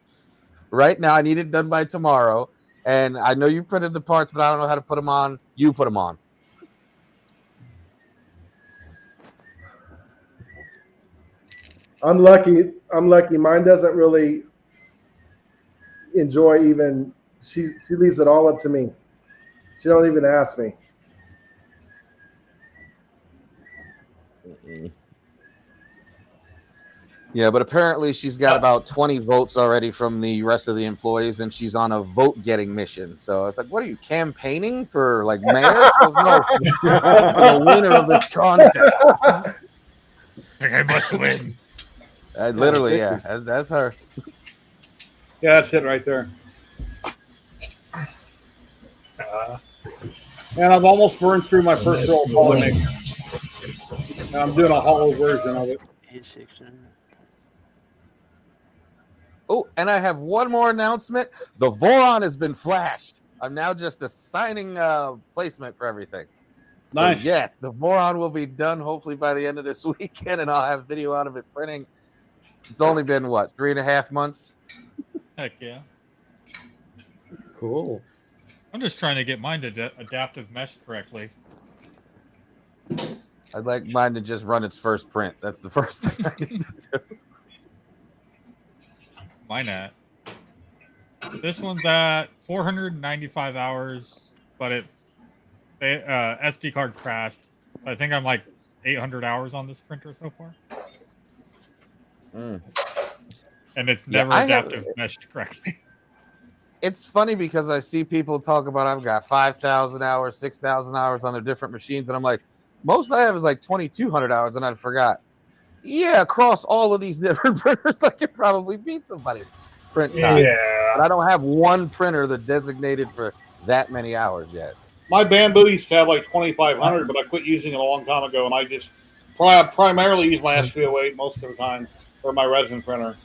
Right now, I need it done by tomorrow. And I know you printed the parts, but I don't know how to put them on. You put them on. I'm lucky. Mine doesn't really enjoy even. She leaves it all up to me. She don't even ask me. Yeah, but apparently she's got about 20 votes already from the rest of the employees, and she's on a vote-getting mission. So it's like, what are you campaigning for, like mayor? She goes, no, for the winner of this contest. Like, I must win. Literally, yeah, that's her. Yeah, that's it right there. And I've almost burned through my first roll of polymaker. And I'm doing a hollow version of it. Oh, and I have one more announcement. The Voron has been flashed. I'm now just assigning placement for everything. Nice. So yes, the Voron will be done hopefully by the end of this weekend, and I'll have video out of it printing. It's only been what, 3.5 months? Heck yeah. Cool. I'm just trying to get mine to adaptive mesh correctly. I'd like mine to just run its first print. That's the first thing I need to do. Mine at. This one's at 495 hours, but SD card crashed. I think I'm like 800 hours on this printer so far. And it's never adaptive meshed correctly. It's funny because I see people talk about I've got 5,000 hours, 6,000 hours on their different machines, and I'm like, most I have is like 2,200 hours, and I forgot. Yeah, across all of these different printers, I could probably beat somebody's print times. Yeah. But I don't have one printer that designated for that many hours yet. My Bamboo used to have like 2,500, but I quit using it a long time ago, and I just primarily use my SV08 most of the time for my resin printer.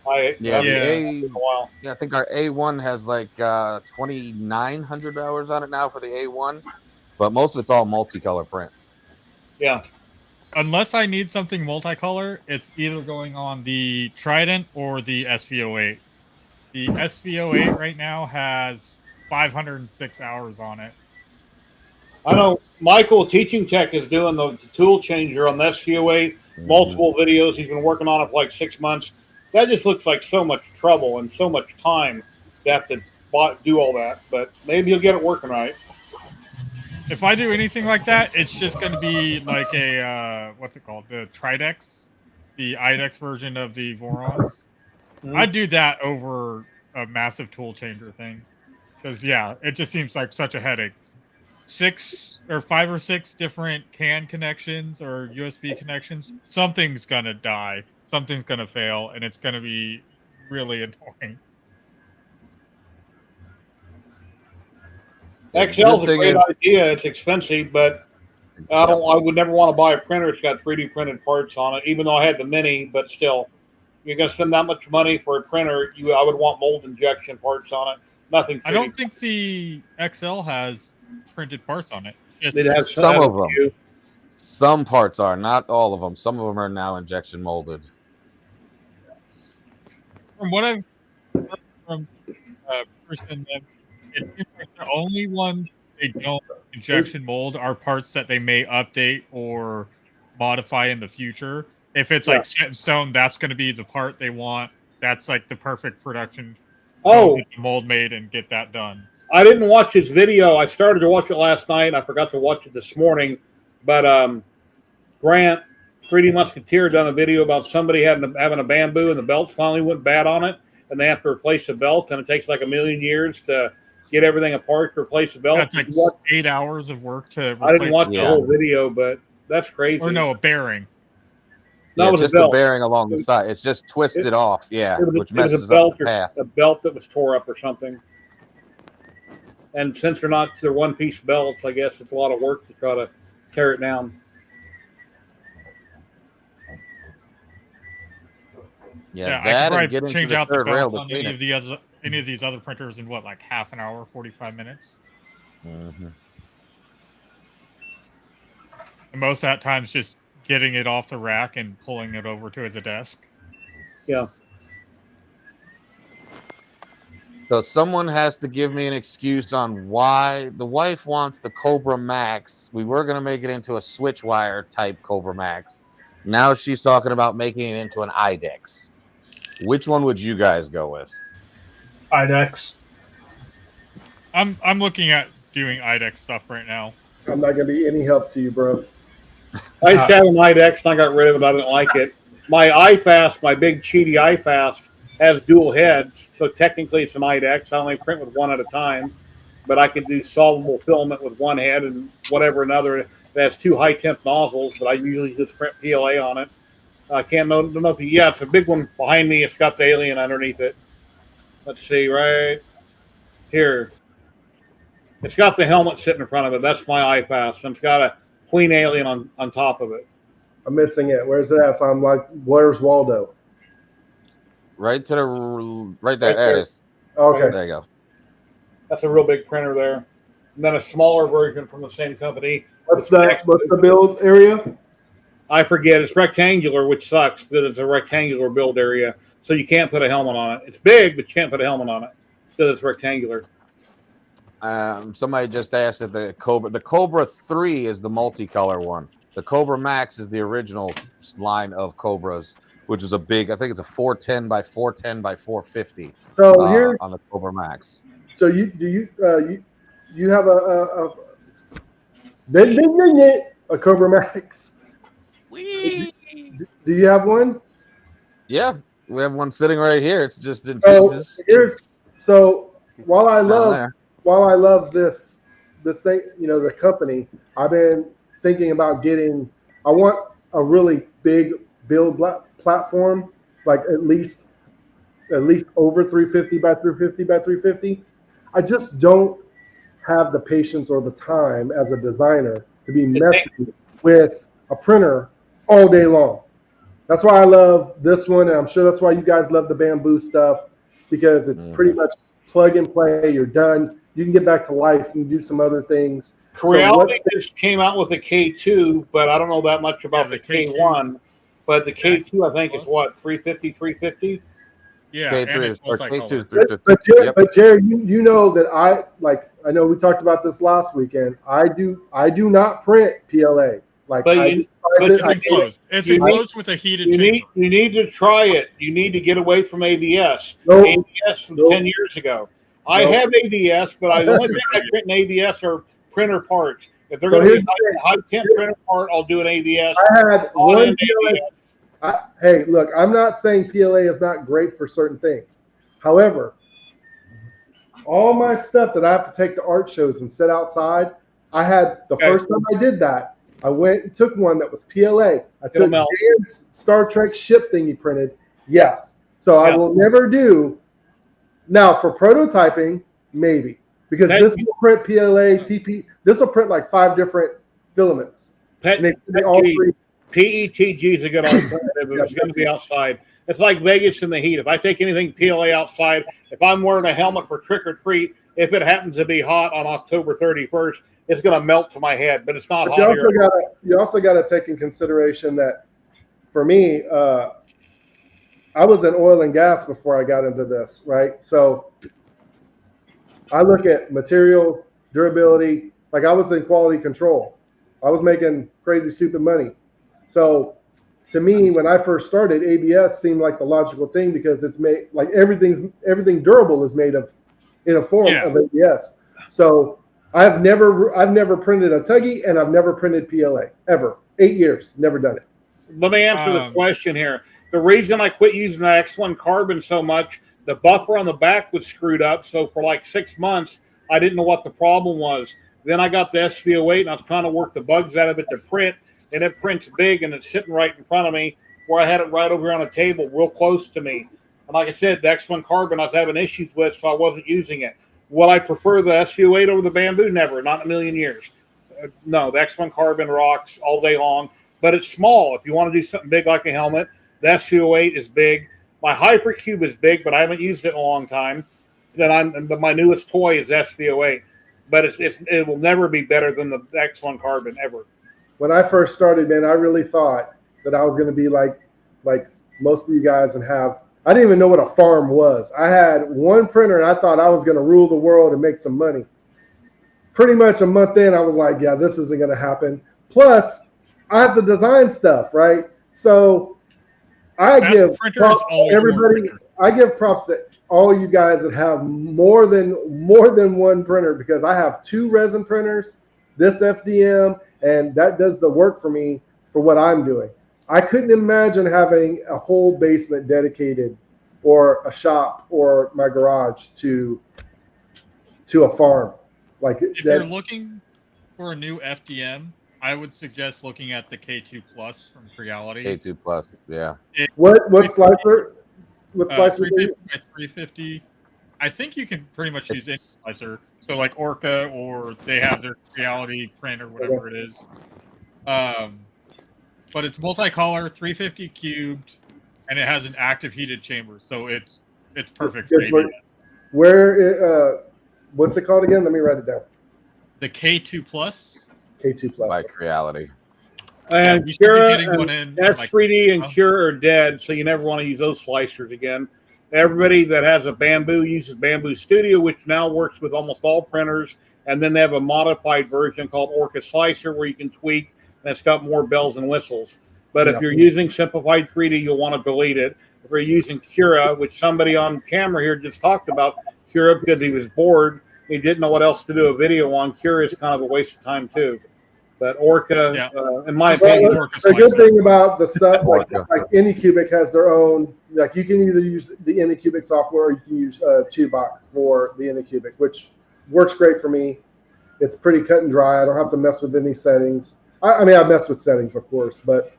I think our A1 has like 2,900 hours on it now for the A1, but most of it's all multicolor print. Yeah. Unless I need something multicolor, it's either going on the Trident or the SV08. The SV08 right now has 506 hours on it. I know Michael, Teaching Tech, is doing the tool changer on the SV08. Multiple videos. He's been working on it for like 6 months. That just looks like so much trouble and so much time to have to do all that. But maybe he'll get it working right. If I do anything like that, it's just going to be like a, what's it called? The Tridex, the IDEX version of the Vorons. I'd do that over a massive tool changer thing. Because, yeah, it just seems like such a headache. 5 or 6 different CAN connections or USB connections. Something's going to die. Something's going to fail, and it's going to be really annoying. XL's a great idea. It's expensive, but I would never want to buy a printer that's got 3D printed parts on it, even though I had the Mini. But still, you're going to spend that much money for a printer. I would want mold injection parts on it. Nothing. I don't think the XL has printed parts on it. It has some of them. Some parts are, not all of them. Some of them are now injection molded. From what I've heard from person, it seems like the only ones they don't injection mold are parts that they may update or modify in the future. If it's like set in stone, that's going to be the part they want. That's like the perfect production. Get the mold made and get that done. I didn't watch his video. I started to watch it last night. I forgot to watch it this morning. But Grant, 3D Musketeer, done a video about somebody having a Bamboo and the belt finally went bad on it, and they have to replace the belt, and it takes like 1,000,000 years to get everything apart to replace the belt. That's like 8 hours of work to replace. I didn't watch the whole video, but that's crazy. Or no, a bearing. No, it's just a bearing along the side. It's just twisted off, which messes up the path. A belt that was tore up or something. And since they're one-piece belts, I guess it's a lot of work to try to tear it down. Yeah, I could probably change out the belt on any of these other printers in like half an hour, 45 minutes. I And most of that time is just getting it off the rack and pulling it over to the desk. Yeah. So someone has to give me an excuse on why the wife wants the Cobra Max. We were going to make it into a switch wire type Cobra Max. Now she's talking about making it into an IDEX. Which one would you guys go with? IDEX. I'm looking at doing IDEX stuff right now. I'm not going to be any help to you, bro. I used to have an IDEX and I got rid of it. I didn't like it. My iFast, my big cheaty iFast, has dual heads, so technically it's an IDEX. I only print with one at a time, but I can do solvable filament with one head and whatever another. It has two high temp nozzles, but I usually just print PLA on it. I can't know. Yeah, it's a big one behind me. It's got the alien underneath it. Let's see, right here. It's got the helmet sitting in front of it. That's my iFast, and it's got a Queen alien on top of it. I'm missing it. Where's it at? So I'm like, where's Waldo? Right to the right there. Right there it there. is. Okay. There you go. That's a real big printer there. And then a smaller version from the same company. What's the build area? I forget. It's rectangular, which sucks because it's a rectangular build area. So you can't put a helmet on it. It's big, but you can't put a helmet on it because it's rectangular. Somebody just asked if the Cobra 3 is the multicolor one. The Cobra Max is the original line of Cobras, which is a big, I think it's a 410 by 410 by 450. So here's on the Cobra Max. So you have a Cobra Max? Whee! Do you have one? Yeah, we have one sitting right here. It's just in So pieces. While I love this thing, the company, I've been thinking about getting. I want a really big build platform, like at least over 350 by 350 by 350. I just don't have the patience or the time as a designer to be messing with a printer all day long. That's why I love this one, and I'm sure that's why you guys love the bamboo stuff, because it's pretty much plug and play. You're done. You can get back to life and do some other things. Creality just came out with a K2, but I don't know that much about the K1. But the K2, I think, is what, 350, 350? Yeah, K3 and it's or K2 is multicolor. 350. But Jared, you know that I know we talked about this last weekend. I do not print PLA. It's enclosed. It's enclosed with a heated chamber. You need to try it. You need to get away from ABS. Nope. ABS was 10 years ago. I have ABS, but the only thing I print in ABS are printer parts. If they're going to be high temp printer part, I'll do an ABS. I had one PLA. Hey, look, I'm not saying PLA is not great for certain things. However, all my stuff that I have to take to art shows and sit outside, I had the first time I did that, I went and took one that was PLA. I took Dan's Star Trek ship thing he printed. Yes. So I will never do. Now for prototyping, maybe. Because this will print PLA, TP. This will print like 5 different filaments. PETG is a good alternative. It's going to be outside. It's like Vegas in the heat. If I take anything PLA outside, if I'm wearing a helmet for trick or treat, if it happens to be hot on October 31st, it's going to melt to my head. But it's not hot. You also got to take in consideration that, for me, I was in oil and gas before I got into this, right? So I look at materials, durability. Like I was in quality control. I was making crazy, stupid money. So to me, when I first started, ABS seemed like the logical thing because it's made like everything durable is made of in a form of ABS. So I've never printed a Tuggy and I've never printed PLA ever. 8 years, never done it. Let me answer the question here. The reason I quit using the X1 carbon so much, the buffer on the back was screwed up. So for like 6 months, I didn't know what the problem was. Then I got the SV08 and I was trying to work the bugs out of it to print, and it prints big and it's sitting right in front of me where I had it right over here on a table real close to me. And like I said, the X1 carbon I was having issues with, so I wasn't using it. Will I prefer the SV08 over the bamboo? Never, not in a million years. No, the X1 carbon rocks all day long, but it's small. If you want to do something big like a helmet, the SV08 is big. My Hypercube is big, but I haven't used it in a long time. Then my newest toy is SV08, but it will never be better than the X1 carbon ever. when I first started, man, I really thought that I was going to be like most of you guys and have. I didn't even know what a farm was. I had one printer, and I thought I was going to rule the world and make some money. Pretty much a month in, I was like, yeah, this isn't going to happen. Plus, I have to design stuff, right? So I give props to everybody. I give props to all you guys that have more than one printer, because I have 2 resin printers, this FDM, and that does the work for me for what I'm doing. I couldn't imagine having a whole basement dedicated, or a shop, or my garage to a farm. Like if you're looking for a new FDM, I would suggest looking at the K2 Plus from Creality. K2 Plus, yeah. What slicer? What slicer? 350 by 350. I think you can pretty much use any slicer. So like Orca, or they have their Creality print or whatever it is. But it's multicolor, 350 cubed, and it has an active heated chamber, so it's perfect for ABS. Where? What's it called again? Let me write it down. The K2 Plus. K2 Plus. By Creality. And Cura and S3D and Cure are dead, so you never want to use those slicers again. Everybody that has a Bamboo uses Bamboo Studio, which now works with almost all printers. And then they have a modified version called Orca Slicer, where you can tweak, and it's got more bells and whistles. But if you're using Simplified 3D, you'll want to delete it. If you're using Cura, which somebody on camera here just talked about, Cura, because he was bored, he didn't know what else to do a video on. Cura is kind of a waste of time too. But Orca, in my opinion, the good thing about the stuff like Anycubic has their own. Like you can either use the Anycubic software, or you can use Tubebox for the Anycubic, which works great for me. It's pretty cut and dry. I don't have to mess with any settings. I mean, I mess with settings, of course, but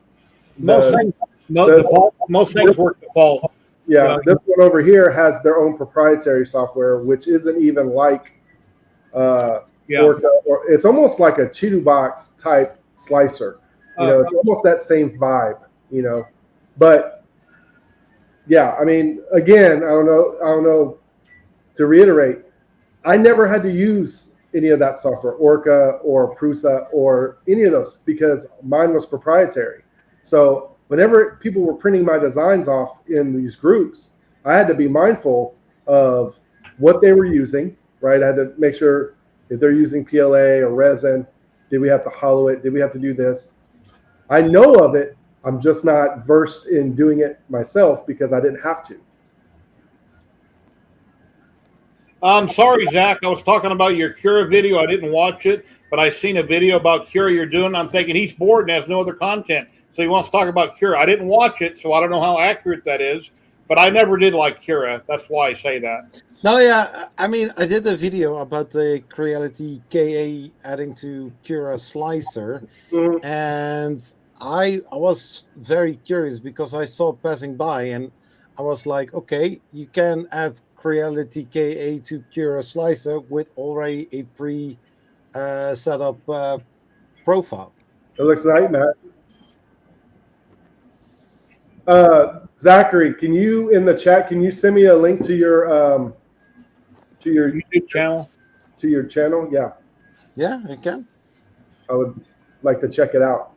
most things work default. Yeah, this one over here has their own proprietary software, which isn't even like Orca, or it's almost like a Tubebox type slicer. You know, it's almost that same vibe. You know, but yeah, I mean, again, I don't know. To reiterate, I never had to use any of that software, Orca or Prusa or any of those, because mine was proprietary. So whenever people were printing my designs off in these groups, I had to be mindful of what they were using, right? I had to make sure if they're using PLA or resin, did we have to hollow it? Did we have to do this? I know of it. I'm just not versed in doing it myself because I didn't have to. I'm sorry, Zach. I was talking about your Cura video. I didn't watch it, but I seen a video about Cura you're doing. I'm thinking he's bored and has no other content, so he wants to talk about Cura. I didn't watch it, so I don't know how accurate that is, but I never did like Cura. That's why I say that. No, yeah, I mean, I did a video about the Creality KA adding to Cura Slicer, and I was very curious because I saw passing by, and I was like, okay, you can add Creality KA to Cura Slicer with already a set up profile. It looks nice, Matt. Zachary, can you in the chat? Can you send me a link to your YouTube channel? To your channel, yeah. Yeah, I can. I would like to check it out.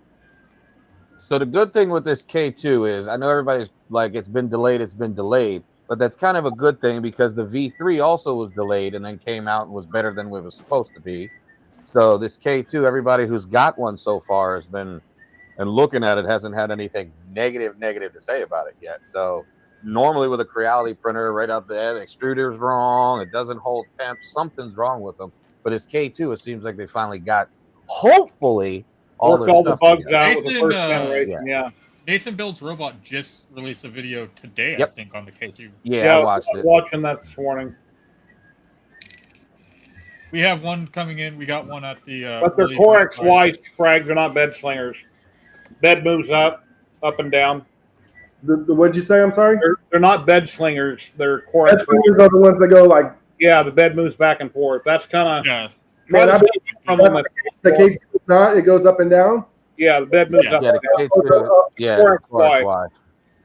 So the good thing with this K2 is, I know everybody's like, it's been delayed, but that's kind of a good thing because the V3 also was delayed and then came out and was better than it was supposed to be. So this K2, everybody who's got one so far has been, and looking at it, hasn't had anything negative to say about it yet. So normally with a Creality printer right out there, the extruder's wrong, it doesn't hold temp, something's wrong with them. But this K2, it seems like they finally got, hopefully, all the bugs out with the first generation. Yeah. Nathan Builds Robot just released a video today, I think, on the K2. Yeah, I watched it. Watching that this morning. We have one coming in. We got one at the. But they're Core XY frags. They're not bed slingers. Bed moves up and down. What'd you say? I'm sorry. They're not bed slingers. They're Core bed slingers are the ones that go like. Yeah, the bed moves back and forth. That's kind of. Man, the K2 is not. It goes up and down. Yeah, the bed moves up.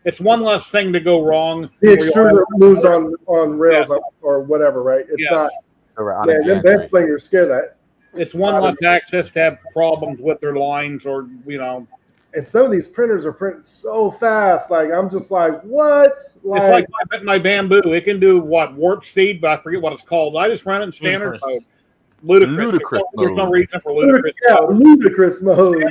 It's one less thing to go wrong. The extruder moves on rails or whatever, right? It's not. Yeah, them bed slingers scare It's one less access to have problems with their lines or, you know. And some of these printers are printing so fast. Like, I'm just like, what? It's like my Bamboo. It can do what? Warp speed, but I forget what it's called. I just run it in standard mode. Ludicrous. There's no reason for ludicrous. Ludicrous mode.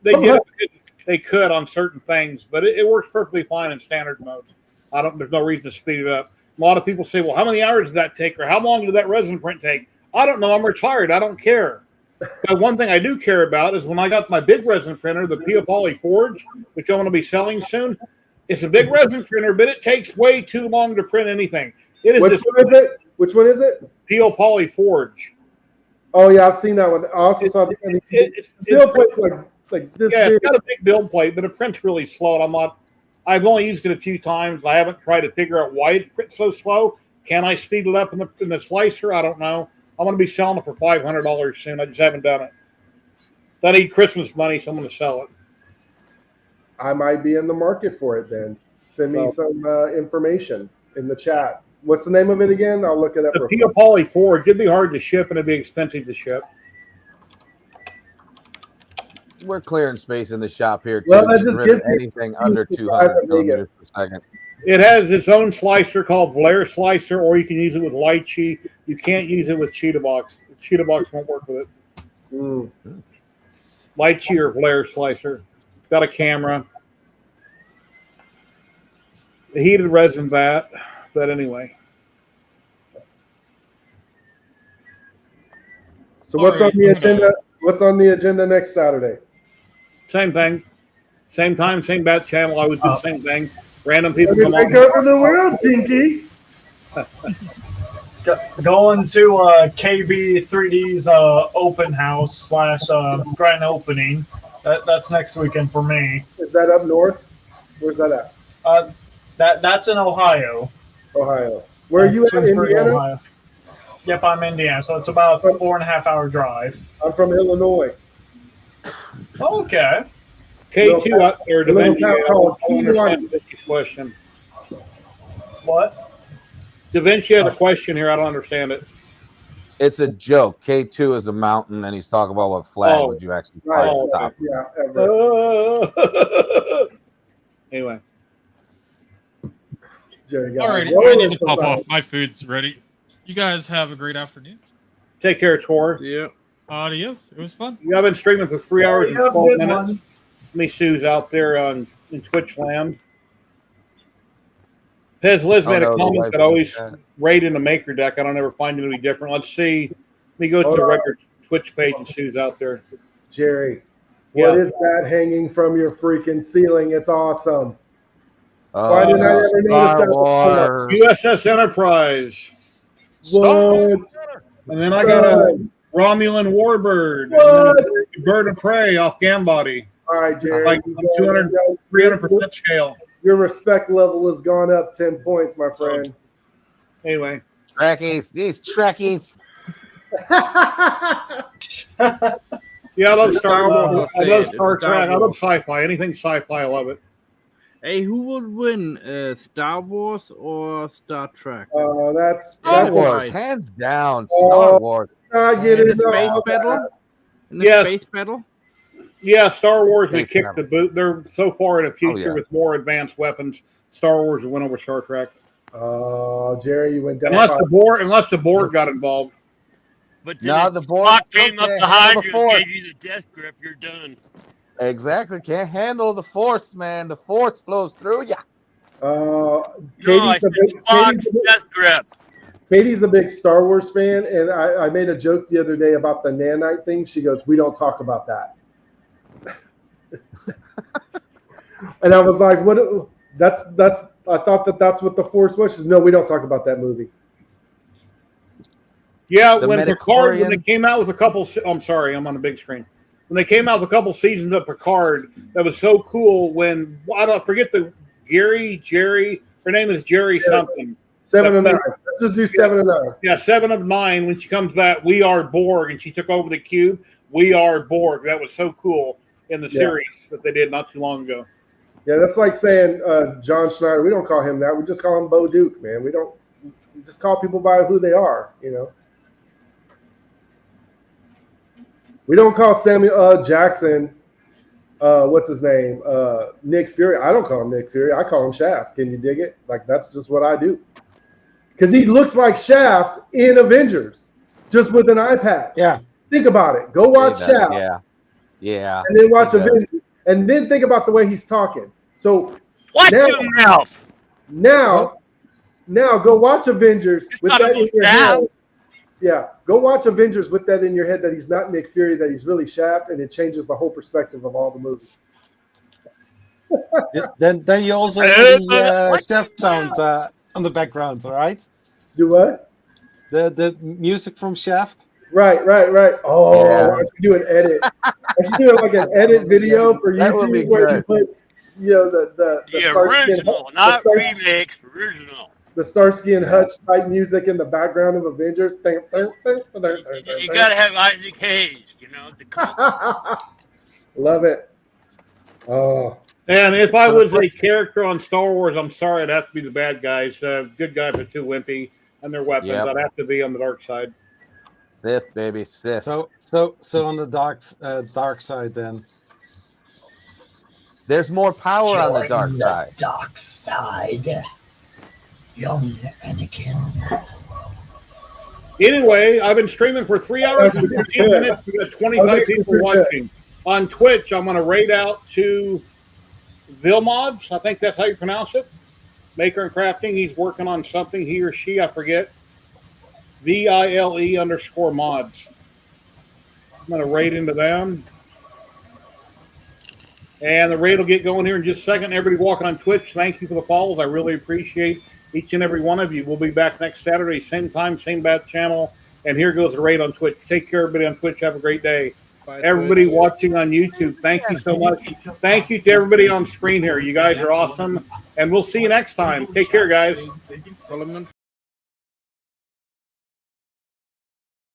They could on certain things, but it works perfectly fine in standard mode. There's no reason to speed it up. A lot of people say, well, how many hours did that take, or how long did that resin print take? I don't know. I'm retired. I don't care. But one thing I do care about is when I got my big resin printer, the Pia Poly Forge, which I'm going to be selling soon. It's a big resin printer, but it takes way too long to print anything. Which one is it? Which one is it? Pia Poly Forge. Oh yeah, I've seen that one. I also saw the build plate's like this. Yeah, big. It's got a big build plate, but it prints really slow. And I've only used it a few times. I haven't tried to figure out why it prints so slow. Can I speed it up in the slicer? I don't know. I'm going to be selling it for $500 soon. I just haven't done it. I need Christmas money, so I'm going to sell it. I might be in the market for it then. Send me some information in the chat. What's the name of it again? I'll look it up. The Pia Poly Forge. It'd be hard to ship and it'd be expensive to ship. We're clearing space in the shop here too. Well, that just gives me anything under 200 millimeters per second. It has its own slicer called Blair Slicer, or you can use it with Lychee. You can't use it with Cheetah Box. Cheetah Box won't work with it. Lychee or Blair Slicer. It's got a camera. The heated resin vat. But anyway. So what's on the agenda? What's on the agenda next Saturday? Same thing. Same time, same bat channel. I would do the same thing. Random people come on. Take over the world, Pinky. Going to KB3D's open house / grand opening. That's next weekend for me. Is that up north? Where's that at? That's in Ohio. Ohio. Where are you at? Indiana? Ohio. Yep, I'm Indiana, so it's about a 4.5 hour drive. I'm from Illinois. Okay. K2 out there. A little town called Kewanee. Question. What? Da Vinci had a question here. I don't understand it. It's a joke. K2 is a mountain, and he's talking about what flag would you actually fly at the top. Yeah, anyway. Alrighty, I need to pop off. My food's ready. You guys have a great afternoon. Take care, Tor. Yeah. Adios. It was fun. Yeah, I've been streaming for 3 hours and 12 minutes. Me Sue's out there in Twitch land. Pez Liz made a comment that I always raid in the maker deck. I don't ever find it any different. Let's see. Let me go to the record Twitch page and Sue's out there. Jerry, what is that hanging from your freaking ceiling? It's awesome. Why didn't I ever notice that? USS Enterprise. What? And then I got a Romulan Warbird. What? And a Bird of Prey off Gambody. All right, Jerry. Like 300% scale. Your respect level has gone up 10 points, my friend. Anyway. Trekkies. These Trekkies. Yeah, I love Star Wars. I love Star Trek. I love sci-fi. Anything sci-fi, I love it. Hey, who would win, Star Wars or Star Trek? That's Star Wars, hands down. Star Wars. In the space battle? In the space battle? Yeah, Star Wars, they kicked the boot. They're so far in the future with more advanced weapons. Star Wars will win over Star Trek. Oh, Jerry, you went down. Unless the Borg got involved. But now the Borg came up behind you and gave you the death grip. You're done. Exactly. Can't handle the Force, man. The Force flows through you. Katie's a big Star Wars fan, and I made a joke the other day about the nanite thing. She goes, "We don't talk about that." And I was like, "What? That's." I thought that's what the Force was. She says, "No, we don't talk about that movie." Yeah, when they came out with a couple. I'm sorry, I'm on the big screen. When they came out with a couple seasons of Picard, that was so cool. When I forget Jerry. Her name is Jerry something. 7 of 9. Let's just do 7 of 9. Yeah, 7 of 9. When she comes back, we are Borg, and she took over the cube. We are Borg. That was so cool in the series that they did not too long ago. Yeah, that's like saying John Schneider. We don't call him that. We just call him Bo Duke, man. We just call people by who they are, you know. We don't call Samuel Jackson, what's his name? Nick Fury. I don't call him Nick Fury. I call him Shaft. Can you dig it? Like, that's just what I do. Because he looks like Shaft in Avengers, just with an eye patch. Yeah. Think about it. Go watch Shaft. Yeah. Yeah. And then watch Avengers. And then think about the way he's talking. So Watch your mouth. Now go watch Avengers with not that a in your Shaft. head. Yeah, go watch Avengers with that in your head that he's not Nick Fury, that he's really Shaft, and it changes the whole perspective of all the movies. Then you also have the Shaft sound on the background, all right? Do what? The music from Shaft. Right. Oh, I should do an edit. I should do like an edit video for That would be YouTube where you good. put, the original, not remix, original. The Starsky and Hutch type music in the background of Avengers. You gotta have Isaac Hayes, the Love it. Oh. And if I was a character on Star Wars, I'm sorry, it'd have to be the bad guys. Good guys are too wimpy, and their weapons. Yep. I'd have to be on the dark side. Sith, baby, Sith. So on the dark side then. There's more power on the dark Join side. the dark side, young Anakin. Anyway, I've been streaming for 3 hours and 15 minutes. We got 25 people watching. On Twitch, I'm going to raid out to Vilmods. I think that's how you pronounce it. Maker and Crafting. He's working on something. He or she, I forget. VILE_mods. I'm going to raid into them. And the raid will get going here in just a second. Everybody walking on Twitch, thank you for the follows. I really appreciate each and every one of you. We'll be back next Saturday, same time, same bad channel. And here goes the raid on Twitch. Take care, everybody on Twitch. Have a great day. Bye, Everybody Twitch. watching on YouTube, thank you so much. Thank you to everybody on screen here. You guys are awesome. And we'll see you next time. Take care, guys. Solomon